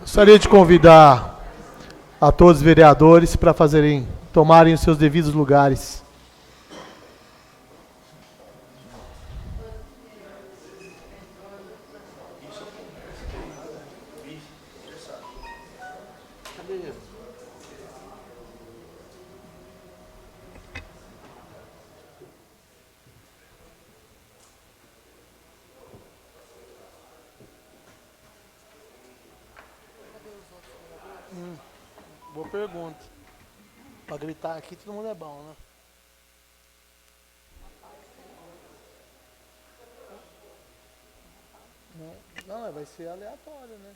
Gostaria de convidar a todos os vereadores para tomarem os seus devidos lugares. Boa pergunta. Para gritar aqui, todo mundo é bom, né? Não, vai ser aleatório, né?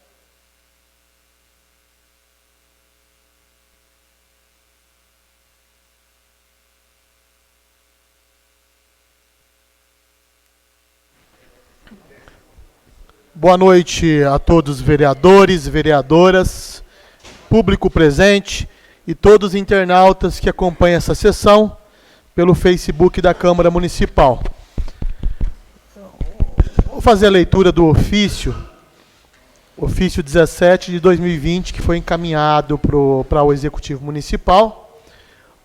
Boa noite a todos os vereadores, vereadoras, público presente e todos os internautas que acompanham essa sessão pelo Facebook da Câmara Municipal. Vou fazer a leitura do ofício 17 de 2020, que foi encaminhado para o Executivo Municipal,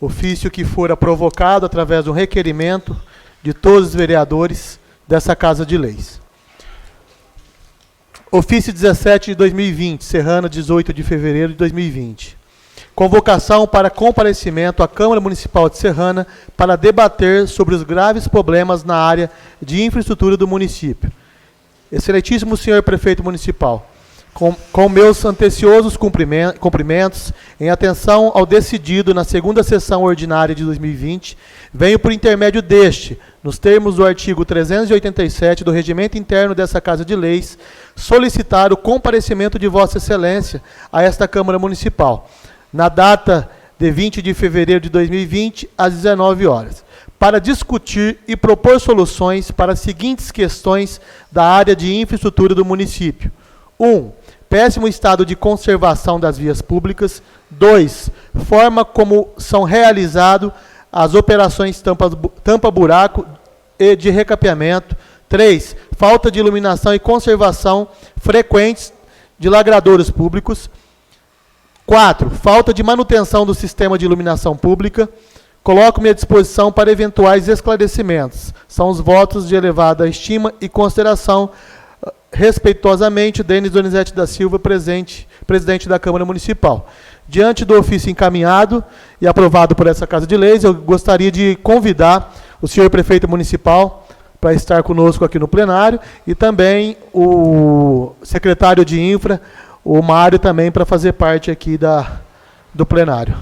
ofício que fora provocado através de um requerimento de todos os vereadores dessa Casa de Leis. Ofício 17 de 2020, Serrana, 18 de fevereiro de 2020. Convocação para comparecimento à Câmara Municipal de Serrana para debater sobre os graves problemas na área de infraestrutura do município. Excelentíssimo senhor prefeito municipal, com meus anteciosos cumprimentos, em atenção ao decidido na segunda sessão ordinária de 2020, venho por intermédio deste, nos termos do artigo 387 do Regimento Interno dessa Casa de Leis, solicitar o comparecimento de Vossa Excelência a esta Câmara Municipal, na data de 20 de fevereiro de 2020, às 19 horas, para discutir e propor soluções para as seguintes questões da área de infraestrutura do município. 1. Péssimo estado de conservação das vias públicas. 2. Forma como são realizadas as operações tampa-buraco e de recapeamento. 3. Falta de iluminação e conservação frequentes de lagradouros públicos. 4. Falta de manutenção do sistema de iluminação pública. Coloco-me à disposição para eventuais esclarecimentos. São os votos de elevada estima e consideração. Respeitosamente, Denis Donizete da Silva, presidente da Câmara Municipal. Diante do ofício encaminhado e aprovado por essa Casa de Leis, eu gostaria de convidar o senhor prefeito municipal para estar conosco aqui no plenário e também o secretário de Infra, o Mário, também para fazer parte aqui do plenário.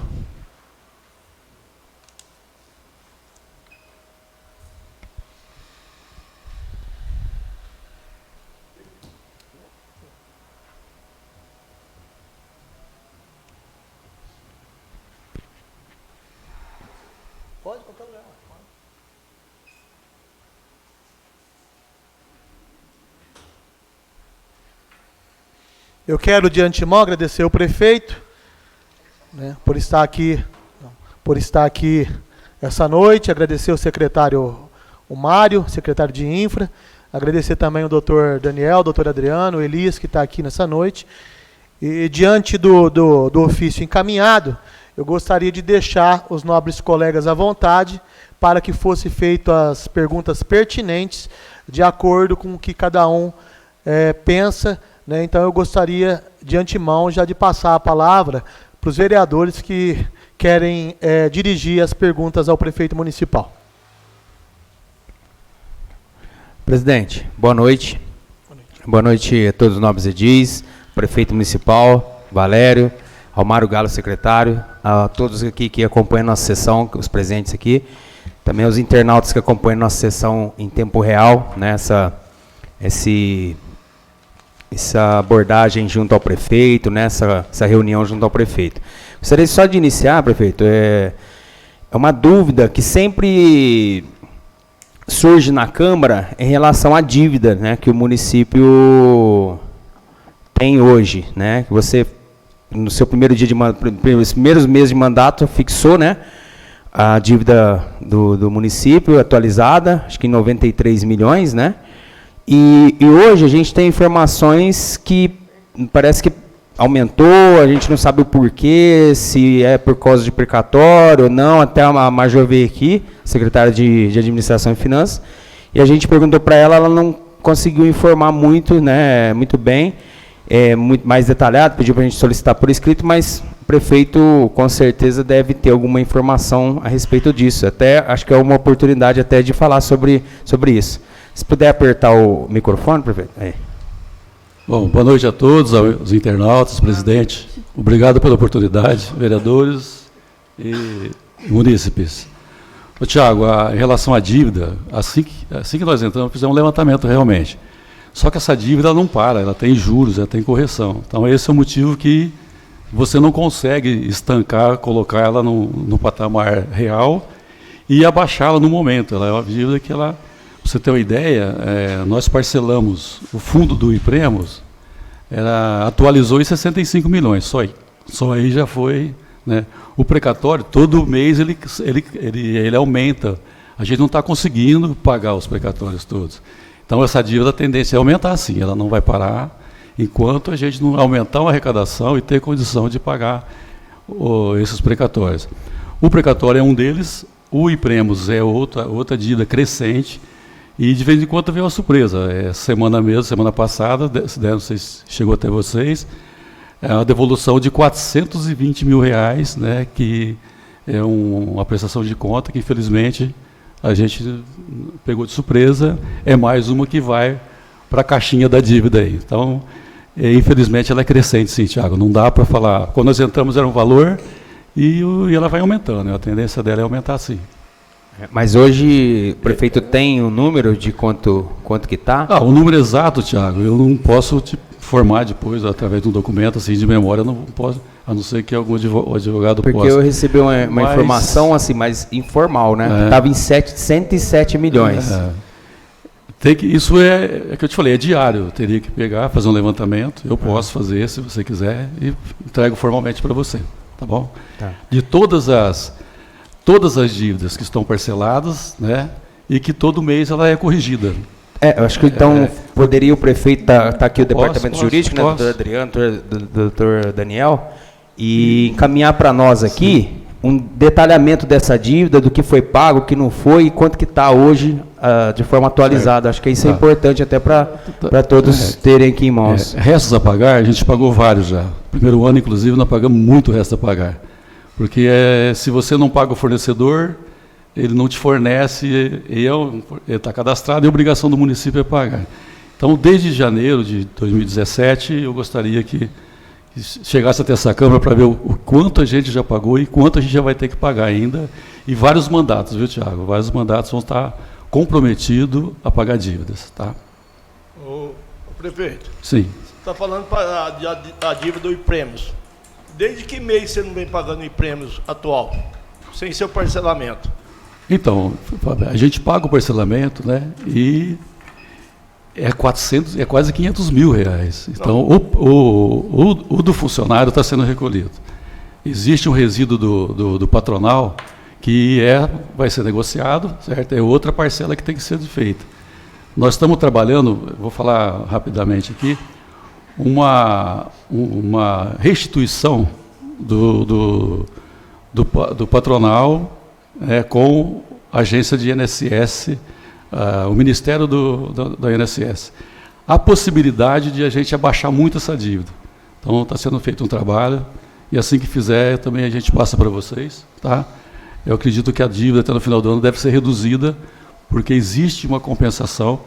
Pode, qualquer lugar. Eu quero, de antemão, agradecer ao prefeito, né, por estar aqui essa noite, agradecer ao secretário, o Mário, secretário de Infra, agradecer também ao doutor Daniel, doutor Adriano, o Elias, que está aqui nessa noite. E diante do ofício encaminhado, eu gostaria de deixar os nobres colegas à vontade para que fossem feitas as perguntas pertinentes de acordo com o que cada um pensa, né? Então, eu gostaria, de antemão, já de passar a palavra para os vereadores que querem dirigir as perguntas ao prefeito municipal. Presidente, boa noite. Boa noite a todos os nobres edis, prefeito municipal, Valério, ao Mário Galo, secretário, a todos aqui que acompanham nossa sessão, os presentes aqui, também aos internautas que acompanham nossa sessão em tempo real, né, essa abordagem junto ao prefeito, né, essa reunião junto ao prefeito. Gostaria só de iniciar, prefeito, é uma dúvida que sempre surge na Câmara em relação à dívida, né, que o município tem hoje, né, que você, no seu primeiro dia os primeiros meses de mandato, fixou, né, a dívida do município atualizada, acho que em 93 milhões, né, e hoje a gente tem informações que parece que aumentou, a gente não sabe o porquê, se é por causa de precatório ou não, até a Major veio aqui, secretária de Administração e Finanças, e a gente perguntou para ela, ela não conseguiu informar muito, né, muito bem, muito mais detalhado, pediu para a gente solicitar por escrito, mas o prefeito com certeza deve ter alguma informação a respeito disso. Até acho que é uma oportunidade até de falar sobre isso. Se puder apertar o microfone, prefeito. Aí. Bom, boa noite a todos, aos internautas, presidente. Obrigado pela oportunidade, vereadores e munícipes. Ô, Tiago, em relação à dívida, assim que nós entramos, fizemos um levantamento realmente. Só que essa dívida não para, ela tem juros, ela tem correção. Então, esse é o motivo que você não consegue estancar, colocar ela no patamar real e abaixá-la no momento. Ela é uma dívida que ela... Para você ter uma ideia, nós parcelamos o fundo do Impremos, atualizou em 65 milhões, só aí já foi, né? O precatório, todo mês ele aumenta, a gente não está conseguindo pagar os precatórios todos. Então essa dívida, a tendência é aumentar sim, ela não vai parar, enquanto a gente não aumentar a arrecadação e ter condição de pagar esses precatórios. O precatório é um deles, o Impremos é outra dívida crescente. E de vez em quando veio uma surpresa. Semana passada, não sei se chegou até vocês, a devolução de R$420 mil, né, que é uma prestação de conta que, infelizmente, a gente pegou de surpresa. É mais uma que vai para a caixinha da dívida aí. Então, infelizmente, ela é crescente, sim, Tiago. Não dá para falar. Quando nós entramos era um valor e ela vai aumentando. A tendência dela é aumentar, sim. Mas hoje o prefeito tem um número de quanto que está? O número exato, Tiago, eu não posso te informar depois, através de um documento assim, de memória, eu não posso, a não ser que algum advogado possa. Porque eu recebi uma informação assim, mais informal, né? Estava em 107 milhões. Isso é que eu te falei, é diário, eu teria que pegar, fazer um levantamento, eu posso fazer, se você quiser, e entrego formalmente para você, tá bom? Tá. De todas as dívidas que estão parceladas, né, e que todo mês ela é corrigida. Eu acho que então poderia o prefeito tá aqui o departamento jurídico, né, doutor Adriano, doutor Daniel, e encaminhar para nós aqui um detalhamento dessa dívida, do que foi pago, o que não foi e quanto que está hoje de forma atualizada. Acho que isso é importante até para todos terem aqui em mãos. Restos a pagar, a gente pagou vários já. Primeiro ano, inclusive, nós pagamos muito resto a pagar. Porque se você não paga o fornecedor, ele não te fornece, ele está cadastrado e a obrigação do município é pagar. Então, desde janeiro de 2017, eu gostaria que chegasse até essa Câmara para ver o quanto a gente já pagou e quanto a gente já vai ter que pagar ainda. E vários mandatos, viu, Tiago? Vários mandatos vão estar comprometidos a pagar dívidas. Tá? Ô, prefeito. Sim. Você está falando da dívida do Impremos. Desde que mês você não vem pagando o Impremos atual, sem seu parcelamento? Então, a gente paga o parcelamento, né? E é quase 500 mil reais. Então, o do funcionário está sendo recolhido. Existe um resíduo do patronal que vai ser negociado, certo? É outra parcela que tem que ser feita. Nós estamos trabalhando, vou falar rapidamente aqui, uma restituição do patronal com a agência de INSS, o Ministério da INSS. Há possibilidade de a gente abaixar muito essa dívida. Então, está sendo feito um trabalho, e assim que fizer, também a gente passa para vocês. Tá? Eu acredito que a dívida até no final do ano deve ser reduzida, porque existe uma compensação,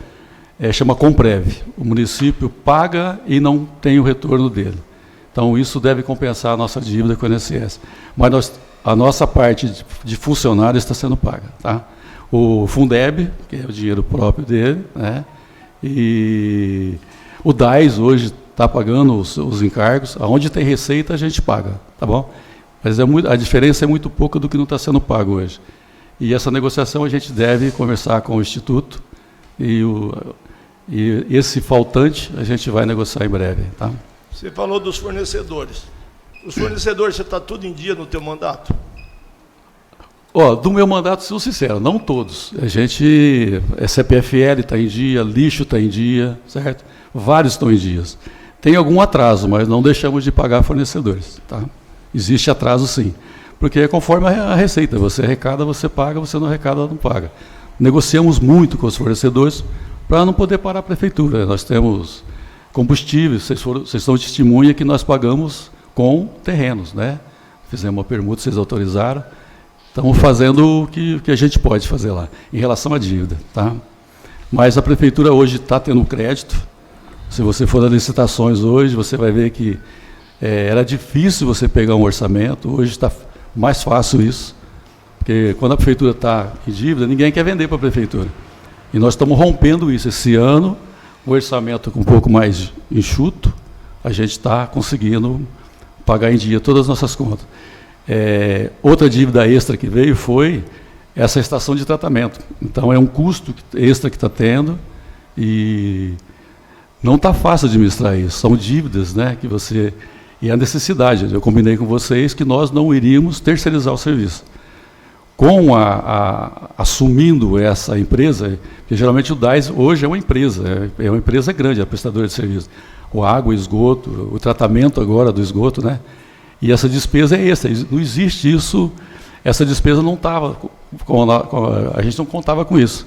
chama Comprev. O município paga e não tem o retorno dele. Então, isso deve compensar a nossa dívida com o INSS. Mas a nossa parte de funcionário está sendo paga. Tá? O Fundeb, que é o dinheiro próprio dele, né? E o DAS hoje está pagando os encargos. Onde tem receita, a gente paga. Tá bom? Mas a diferença é muito pouca do que não está sendo pago hoje. E essa negociação a gente deve conversar com o Instituto, e esse faltante a gente vai negociar em breve. Tá? Você falou dos fornecedores. Os fornecedores, você está tudo em dia no teu mandato? Do meu mandato, sou sincero, não todos. A gente, CPFL está em dia, lixo está em dia, certo? Vários estão em dias. Tem algum atraso, mas não deixamos de pagar fornecedores. Tá? Existe atraso, sim. Porque é conforme a receita. Você arrecada, você paga, você não arrecada, não paga. Negociamos muito com os fornecedores para não poder parar a prefeitura. Nós temos combustíveis, vocês são testemunha que nós pagamos com terrenos, né? Fizemos uma permuta, vocês autorizaram. Estamos fazendo o que a gente pode fazer lá, em relação à dívida. Tá? Mas a prefeitura hoje está tendo crédito. Se você for nas licitações hoje, você vai ver que era difícil você pegar um orçamento, hoje está mais fácil isso, porque quando a prefeitura está em dívida, ninguém quer vender para a prefeitura. E nós estamos rompendo isso. Esse ano, o orçamento com um pouco mais enxuto, a gente está conseguindo pagar em dia todas as nossas contas. Outra dívida extra que veio foi essa estação de tratamento. Então, é um custo extra que está tendo e não está fácil administrar isso. São dívidas, né, que você... E a necessidade, eu combinei com vocês que nós não iríamos terceirizar o serviço. Assumindo essa empresa, que geralmente o DAS hoje é uma empresa grande, é prestadora de serviço. O água, o esgoto, o tratamento agora do esgoto, né? E essa despesa é extra, não existe isso, essa despesa não estava, a gente não contava com isso.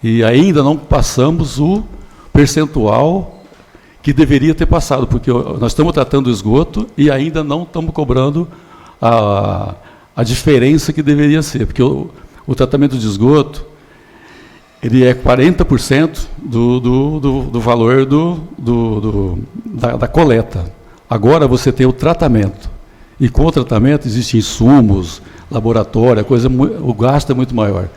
E ainda não passamos o percentual que deveria ter passado, porque nós estamos tratando o esgoto e ainda não estamos cobrando a diferença que deveria ser, porque o tratamento de esgoto ele é 40% do valor da coleta. Agora você tem o tratamento, e com o tratamento existem insumos, laboratório, o gasto é muito maior.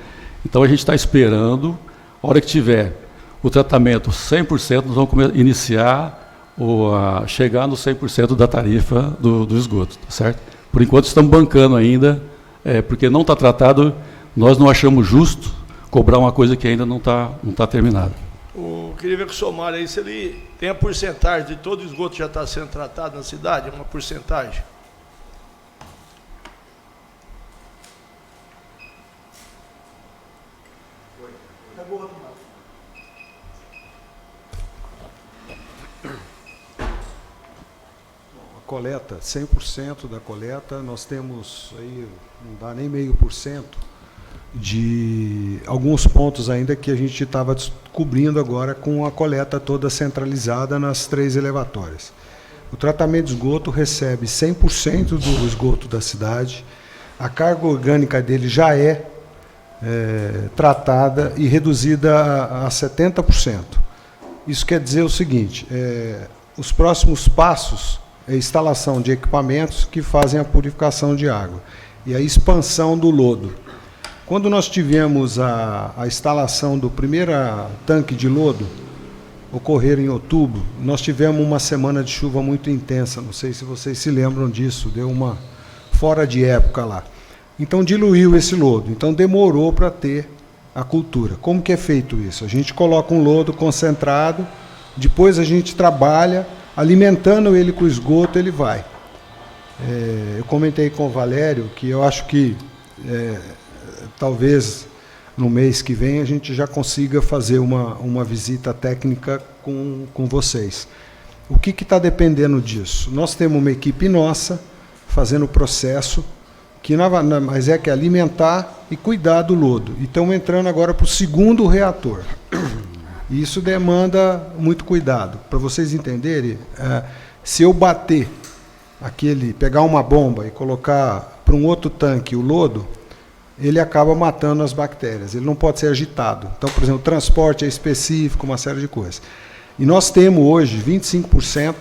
Então a gente está esperando, a hora que tiver o tratamento 100%, nós vamos iniciar chegar no 100% da tarifa do esgoto, tá certo? Por enquanto estamos bancando ainda, porque não está tratado, nós não achamos justo cobrar uma coisa que ainda não tá terminada. Eu queria ver com o Somário aí se ele tem a porcentagem de todo o esgoto que já está sendo tratado na cidade, uma porcentagem. Coleta, 100% da coleta, nós temos aí, não dá nem 0,5% de alguns pontos ainda que a gente estava descobrindo agora com a coleta toda centralizada nas 3 elevatórias. O tratamento de esgoto recebe 100% do esgoto da cidade, a carga orgânica dele já é tratada e reduzida a 70%. Isso quer dizer o seguinte, os próximos passos é a instalação de equipamentos que fazem a purificação de água e a expansão do lodo. Quando nós tivemos a instalação do primeiro tanque de lodo, ocorrer em outubro, nós tivemos uma semana de chuva muito intensa, não sei se vocês se lembram disso, deu uma fora de época lá. Então diluiu esse lodo, então demorou para ter a cultura. Como que é feito isso? A gente coloca um lodo concentrado, depois a gente trabalha, alimentando ele com esgoto, ele vai. Eu comentei com o Valério que eu acho que talvez no mês que vem a gente já consiga fazer uma visita técnica com vocês. O que está dependendo disso? Nós temos uma equipe nossa fazendo o processo, mas é que alimentar e cuidar do lodo. E estamos entrando agora para o segundo reator. E isso demanda muito cuidado. Para vocês entenderem, se eu pegar uma bomba e colocar para um outro tanque o lodo, ele acaba matando as bactérias, ele não pode ser agitado. Então, por exemplo, o transporte é específico, uma série de coisas. E nós temos hoje 25%,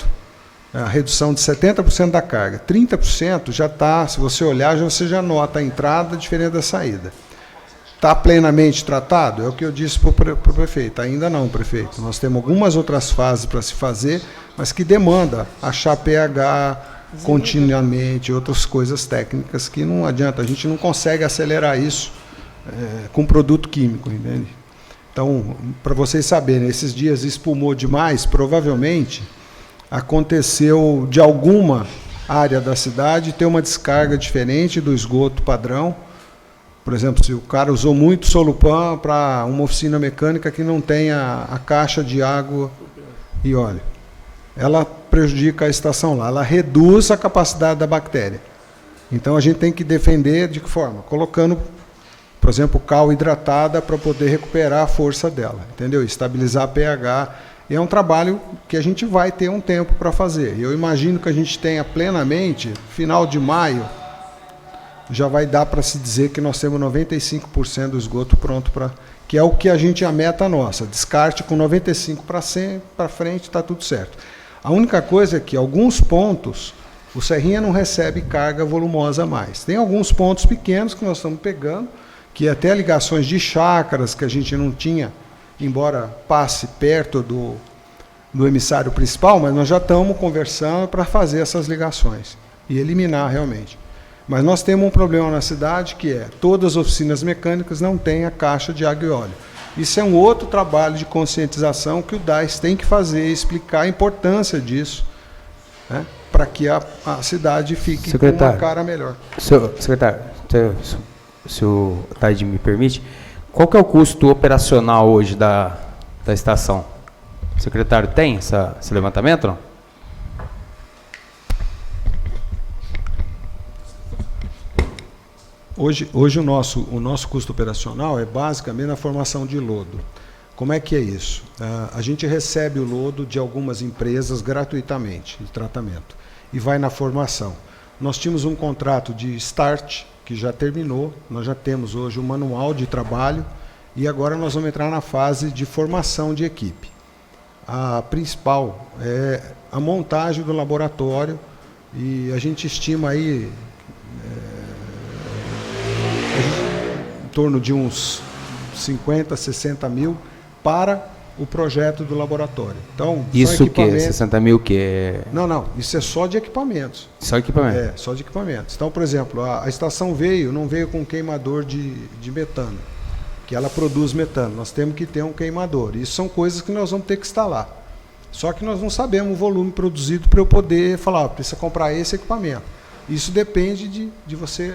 a redução de 70% da carga. 30% já está, se você olhar, você já nota a entrada diferente da saída. Está plenamente tratado? É o que eu disse para o prefeito. Ainda não, prefeito. Nós temos algumas outras fases para se fazer, mas que demanda achar pH continuamente, outras coisas técnicas que não adianta. A gente não consegue acelerar isso com produto químico, entende? Então, para vocês saberem, esses dias espumou demais, provavelmente aconteceu de alguma área da cidade ter uma descarga diferente do esgoto padrão. Por exemplo, se o cara usou muito Solupan para uma oficina mecânica que não tem a caixa de água e óleo. Ela prejudica a estação lá? Ela reduz a capacidade da bactéria. Então a gente tem que defender de que forma? Colocando, por exemplo, cal hidratada para poder recuperar a força dela, entendeu? Estabilizar a pH. E é um trabalho que a gente vai ter um tempo para fazer. Eu imagino que a gente tenha plenamente, final de maio, já vai dar para se dizer que nós temos 95% do esgoto pronto para... Que é o que a meta nossa. Descarte com 95% para frente, está tudo certo. A única coisa é que alguns pontos, o Serrinha não recebe carga volumosa a mais. Tem alguns pontos pequenos que nós estamos pegando, que até ligações de chácaras que a gente não tinha, embora passe perto do emissário principal, mas nós já estamos conversando para fazer essas ligações e eliminar realmente. Mas nós temos um problema na cidade que é, todas as oficinas mecânicas não têm a caixa de água e óleo. Isso é um outro trabalho de conscientização que o DAS tem que fazer, explicar a importância disso, né, para que a cidade fique com uma cara melhor. Secretário, se o Taide me permite, qual que é o custo operacional hoje da estação? O secretário tem esse levantamento, não? Hoje o nosso custo operacional é basicamente na formação de lodo. Como é que é isso? A gente recebe o lodo de algumas empresas gratuitamente, de tratamento, e vai na formação. Nós tínhamos um contrato de start, que já terminou, nós já temos hoje um manual de trabalho, e agora nós vamos entrar na fase de formação de equipe. A principal é a montagem do laboratório, e a gente estima aí em torno de uns 50, 60 mil para o projeto do laboratório. Então, isso o quê? 60 mil que é... Não, isso é só de equipamentos. Só equipamento? É, só de equipamentos. Então, por exemplo, a estação não veio com queimador de metano, que ela produz metano. Nós temos que ter um queimador. Isso são coisas que nós vamos ter que instalar. Só que nós não sabemos o volume produzido para eu poder falar, precisa comprar esse equipamento. Isso depende de você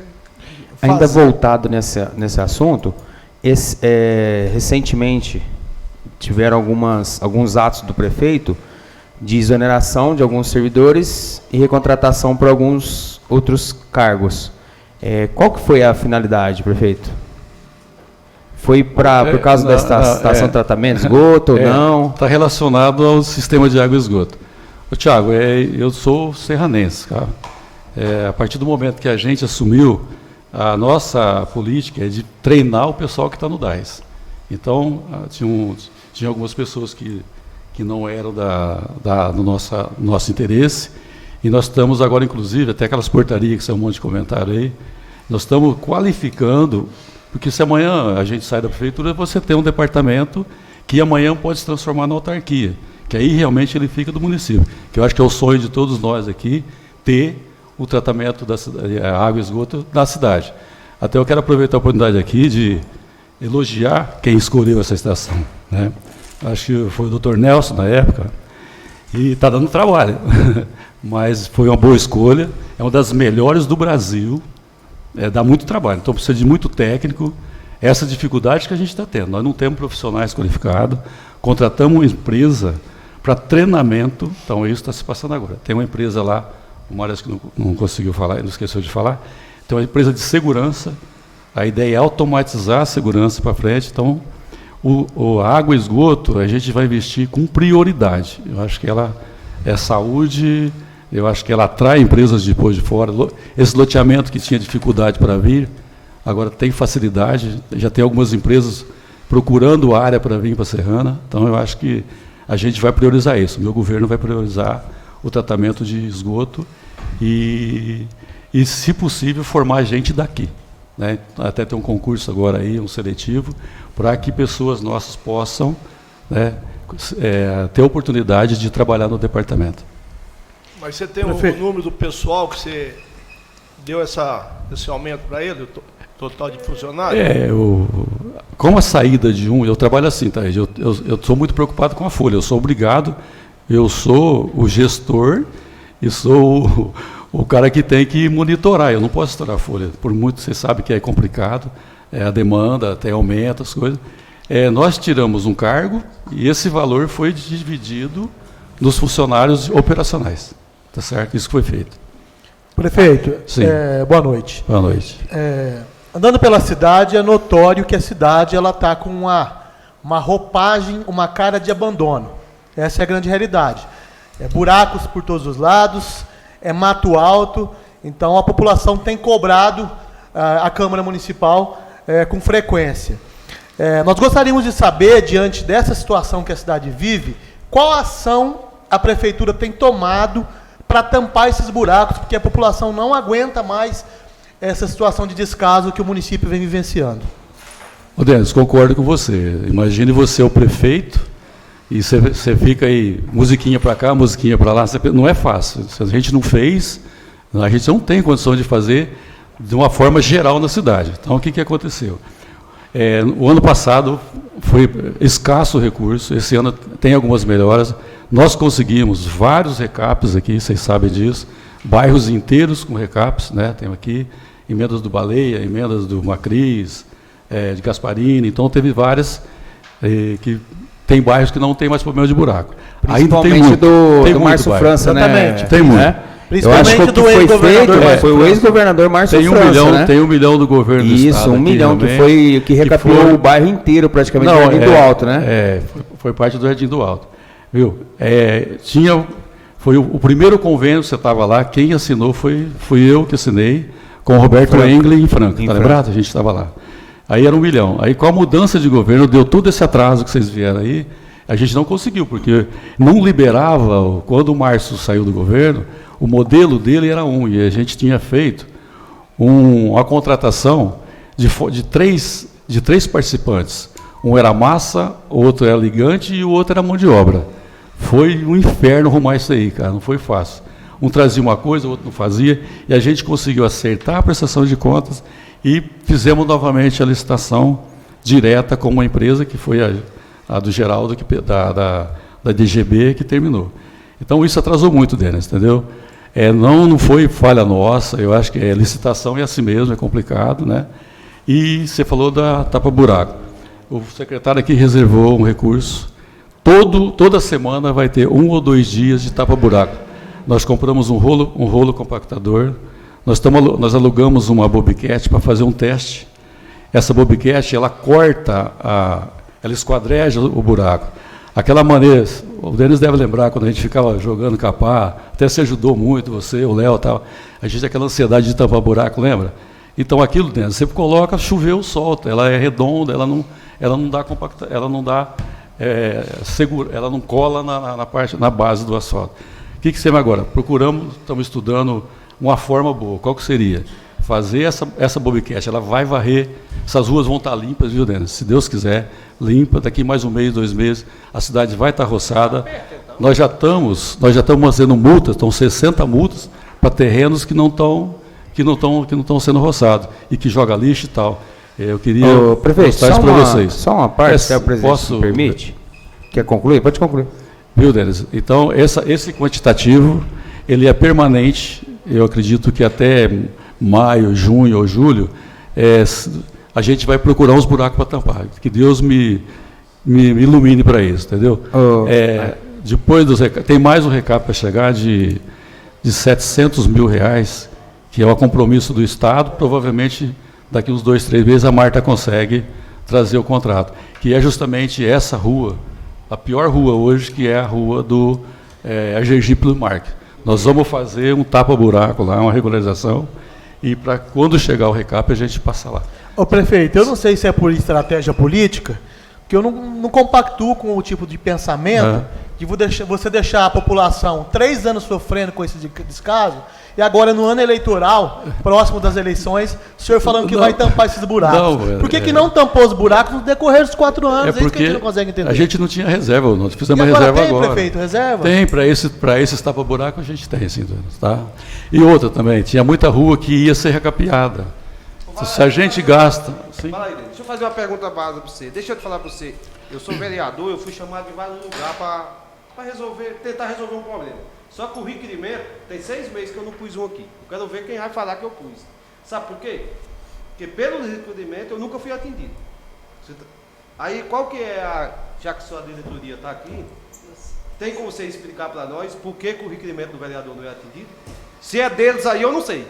fazer. Ainda voltado nesse assunto, recentemente tiveram alguns atos do prefeito de exoneração de alguns servidores e recontratação por alguns outros cargos. Qual que foi a finalidade, prefeito? Foi por causa da estação de tratamento, esgoto ou não? Está relacionado ao sistema de água e esgoto. Tiago, eu sou serranense. Tá? A partir do momento que a gente assumiu, a nossa política é de treinar o pessoal que está no DAS. Então, tinha algumas pessoas que não eram do nosso interesse, e nós estamos agora, inclusive, até aquelas portarias que são um monte de comentário aí, nós estamos qualificando, porque se amanhã a gente sai da prefeitura, você tem um departamento que amanhã pode se transformar na autarquia, que aí realmente ele fica do município, que eu acho que é o sonho de todos nós aqui, ter o tratamento da água e esgoto da cidade. Até eu quero aproveitar a oportunidade aqui de elogiar quem escolheu essa estação, né? Acho que foi o Dr. Nelson na época, e está dando trabalho, mas foi uma boa escolha, é uma das melhores do Brasil, dá muito trabalho, então precisa de muito técnico, essa dificuldade que a gente está tendo. Nós não temos profissionais qualificados, contratamos uma empresa para treinamento, então isso está se passando agora. Tem uma empresa lá, o Mário que não conseguiu falar, não esqueceu de falar, tem uma empresa de segurança, a ideia é automatizar a segurança para frente, então a água e esgoto a gente vai investir com prioridade. Eu acho que ela é saúde, eu acho que ela atrai empresas depois de fora. Esse loteamento que tinha dificuldade para vir, agora tem facilidade, já tem algumas empresas procurando área para vir para a Serrana, então eu acho que a gente vai priorizar isso. O meu governo vai priorizar o tratamento de esgoto e se possível, formar gente daqui. Né? Até tem um concurso agora aí, um seletivo, para que pessoas nossas possam, né, ter a oportunidade de trabalhar no departamento. Mas você tem o número do pessoal que você deu esse aumento para ele, o total de funcionários? Com a saída de eu trabalho assim, tá? Eu sou muito preocupado com a folha, eu sou obrigado, eu sou o gestor e sou o cara que tem que monitorar, eu não posso estourar a folha, por muito você sabe que é complicado, a demanda até aumenta, as coisas. Nós tiramos um cargo e esse valor foi dividido nos funcionários operacionais. Tá certo? Isso foi feito. Prefeito, Sim. Boa noite. Boa noite. Andando pela cidade, é notório que a cidade está com uma roupagem, uma cara de abandono. Essa é a grande realidade. Buracos por todos os lados, mato alto. Então, a população tem cobrado a Câmara Municipal com frequência. Nós gostaríamos de saber, diante dessa situação que a cidade vive, qual ação a Prefeitura tem tomado para tampar esses buracos, porque a população não aguenta mais essa situação de descaso que o município vem vivenciando. Ô Denis, concordo com você. Imagine você, o prefeito, e você fica aí, musiquinha para cá, musiquinha para lá. Não é fácil. Se a gente não fez, a gente não tem condição de fazer de uma forma geral na cidade. Então, o que aconteceu? O ano passado foi escasso o recurso, esse ano tem algumas melhoras. Nós conseguimos vários recapes aqui, vocês sabem disso, bairros inteiros com recapes, né? Tem aqui emendas do Baleia, emendas do Macris, de Gasparini, então teve várias, que tem bairros que não tem mais problema de buraco. Ainda tem muito, do Márcio França, exatamente, né? Tem muito. Né? Principalmente Eu acho que o que foi feito foi o ex-governador Márcio França, né? Tem 1 milhão do governo do estado. Isso, 1 milhão, que recapiou o bairro inteiro, praticamente, do Jardim do Alto, né? Foi parte do Jardim do Alto. Viu? Foi o primeiro convênio, você estava lá, quem assinou fui eu que assinei, com o Roberto Engel em Franca, tá lembrado? A gente estava lá. Aí era 1 milhão. Aí com a mudança de governo, deu todo esse atraso que vocês vieram aí, a gente não conseguiu, porque não liberava, quando o Márcio saiu do governo, o modelo dele era e a gente tinha feito uma contratação de três participantes. Um era massa, o outro era ligante e o outro era mão de obra. Foi um inferno arrumar isso aí, cara, não foi fácil. Um trazia uma coisa, o outro não fazia, e a gente conseguiu acertar a prestação de contas e fizemos novamente a licitação direta com uma empresa, que foi a do Geraldo, da DGB, que terminou. Então, isso atrasou muito, Denis, entendeu? Não foi falha nossa, eu acho que licitação é assim mesmo, é complicado, né? E você falou da tapa-buraco. O secretário aqui reservou um recurso. Toda semana vai ter 1 ou 2 dias de tapa-buraco. Nós compramos um rolo compactador, nós alugamos uma bobcat para fazer um teste. Essa bobcat, ela corta, ela esquadreja o buraco. Aquela maneira, o Denis deve lembrar, quando a gente ficava jogando capá, até se ajudou muito, você, o Léo e tal, a gente tinha aquela ansiedade de tampar buraco, lembra? Então aquilo, Denis, você coloca, choveu, solta, ela é redonda, ela não dá compacta, ela não dá segura, ela não cola na base do asfalto. O que você vai agora? Estamos estudando uma forma boa. Qual que seria? Fazer essa bobcat, ela vai varrer, essas ruas vão estar limpas, viu, Denis? Se Deus quiser, limpa, daqui mais 1 mês, 2 meses, a cidade vai estar roçada. Nós já estamos fazendo multas, estão 60 multas para terrenos que não estão sendo roçados e que joga lixo e tal. Eu queria mostrar isso para vocês. Só uma parte, se o presidente me permite. Quer concluir? Pode concluir. Viu, Denis? Então, esse quantitativo, ele é permanente. Eu acredito que até maio, junho ou julho, a gente vai procurar uns buracos para tampar. Que Deus me ilumine para isso, entendeu? Depois tem mais um recap para chegar de 700 mil reais, que é o compromisso do Estado. Provavelmente, daqui uns 2, 3 meses, a Marta consegue trazer o contrato, que é justamente essa rua, a pior rua hoje, que é a rua do Argergipe do Marque. Nós vamos fazer um tapa-buraco lá, uma regularização, e para quando chegar o recap, a gente passa lá. Ô prefeito, eu não sei se é por estratégia política, porque eu não compactuo com o tipo de pensamento de você deixar a população 3 anos sofrendo com esse descaso, e agora no ano eleitoral, próximo das eleições, o senhor falando que vai tampar esses buracos. Por que não tampou os buracos no decorrer dos 4 anos? É isso que a gente não consegue entender. A gente não tinha reserva, nós fizemos uma reserva agora. Tem, prefeito, reserva? Tem, para esses tapa-buraco a gente tem, sim, tá? E outra também, tinha muita rua que ia ser recapeada. Se a gente gasta... Sim. Fala aí, deixa eu fazer uma pergunta básica para você. Deixa eu te falar para você. Eu sou vereador, eu fui chamado de vários lugares para tentar resolver um problema. Só que o requerimento, tem 6 meses que eu não pus um aqui. Eu quero ver quem vai falar que eu pus. Sabe por quê? Porque pelo requerimento eu nunca fui atendido. Aí qual que é já que sua diretoria está aqui, Tem como você explicar para nós por que o requerimento do vereador não é atendido? Se é deles aí, eu não sei.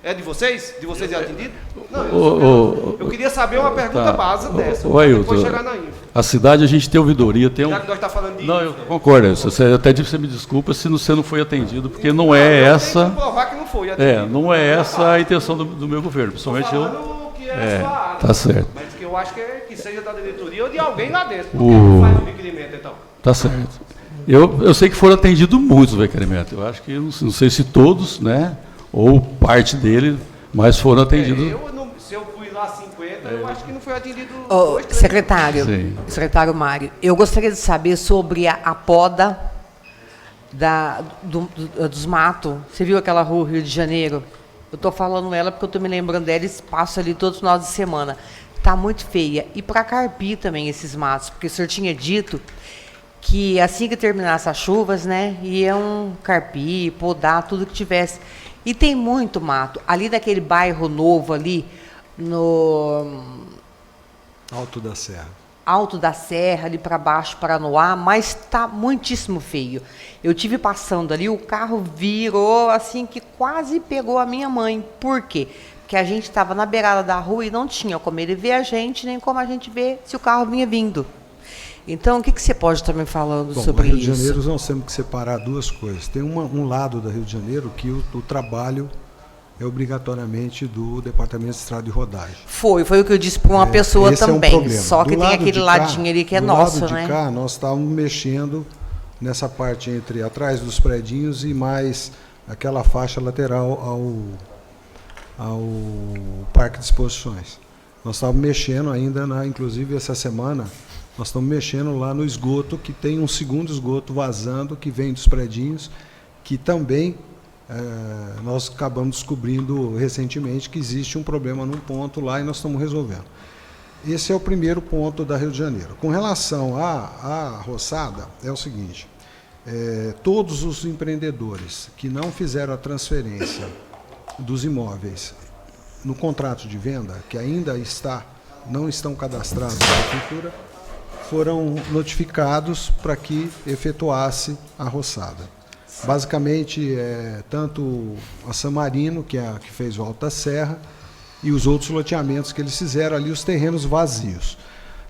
É de vocês? De vocês é atendido? Não, eu queria saber uma pergunta base dessa. Depois chegar na info. A cidade, a gente tem ouvidoria, tem Já que nós estamos falando de Não, info, eu né? concordo. Você me desculpa se você não foi atendido, porque não é essa... Tem que provar que não foi atendido. Não é essa a intenção do meu governo. Principalmente Tô eu... falando que é a sua área. Tá certo. Mas que eu acho que seja da diretoria ou de alguém lá dentro. Por que O- não faz o requerimento, então? Tá certo. Eu sei que foram atendidos muitos requerimentos. Eu acho que, não sei se todos, né, ou parte dele, mas foram atendidos. Se eu fui lá 50, eu acho que não foi atendido. Ô, 2, 3. secretário, Sim. secretário Mário, eu gostaria de saber sobre a poda dos matos. Você viu aquela rua Rio de Janeiro? Eu estou falando ela porque eu estou me lembrando dela e passo ali todos os finais de semana. Está muito feia. E para carpir também esses matos, porque o senhor tinha dito que assim que terminasse as chuvas, né, iam carpir, podar, tudo que tivesse. E tem muito mato. Ali daquele bairro novo ali, no Alto da Serra. Alto da Serra, ali para baixo, Paranoá, mas está muitíssimo feio. Eu tive passando ali, o carro virou assim que quase pegou a minha mãe. Por quê? Porque a gente estava na beirada da rua e não tinha como ele ver a gente, nem como a gente ver se o carro vinha vindo. Então, o que você pode estar me falando Bom, sobre Rio isso? de Janeiro nós temos que separar duas coisas. Tem um lado da Rio de Janeiro que o trabalho é obrigatoriamente do Departamento de Estrada e Rodagem. Foi o que eu disse para uma pessoa Esse também. É um problema. Só que Do tem lado aquele de cá, ladinho ali que é do nosso, lado de né? cá, nós estávamos mexendo nessa parte entre atrás dos predinhos e mais aquela faixa lateral ao Parque de Exposições. Nós estávamos mexendo ainda, inclusive essa semana, nós estamos mexendo lá no esgoto, que tem um segundo esgoto vazando, que vem dos predinhos, que também nós acabamos descobrindo recentemente que existe um problema num ponto lá e nós estamos resolvendo. Esse é o primeiro ponto da Rio de Janeiro. Com relação à roçada, é o seguinte, todos os empreendedores que não fizeram a transferência dos imóveis no contrato de venda, que ainda não estão cadastrados na prefeitura, foram notificados para que efetuasse a roçada. Basicamente, tanto a San Marino, que fez o Alto da Serra, e os outros loteamentos que eles fizeram ali, os terrenos vazios.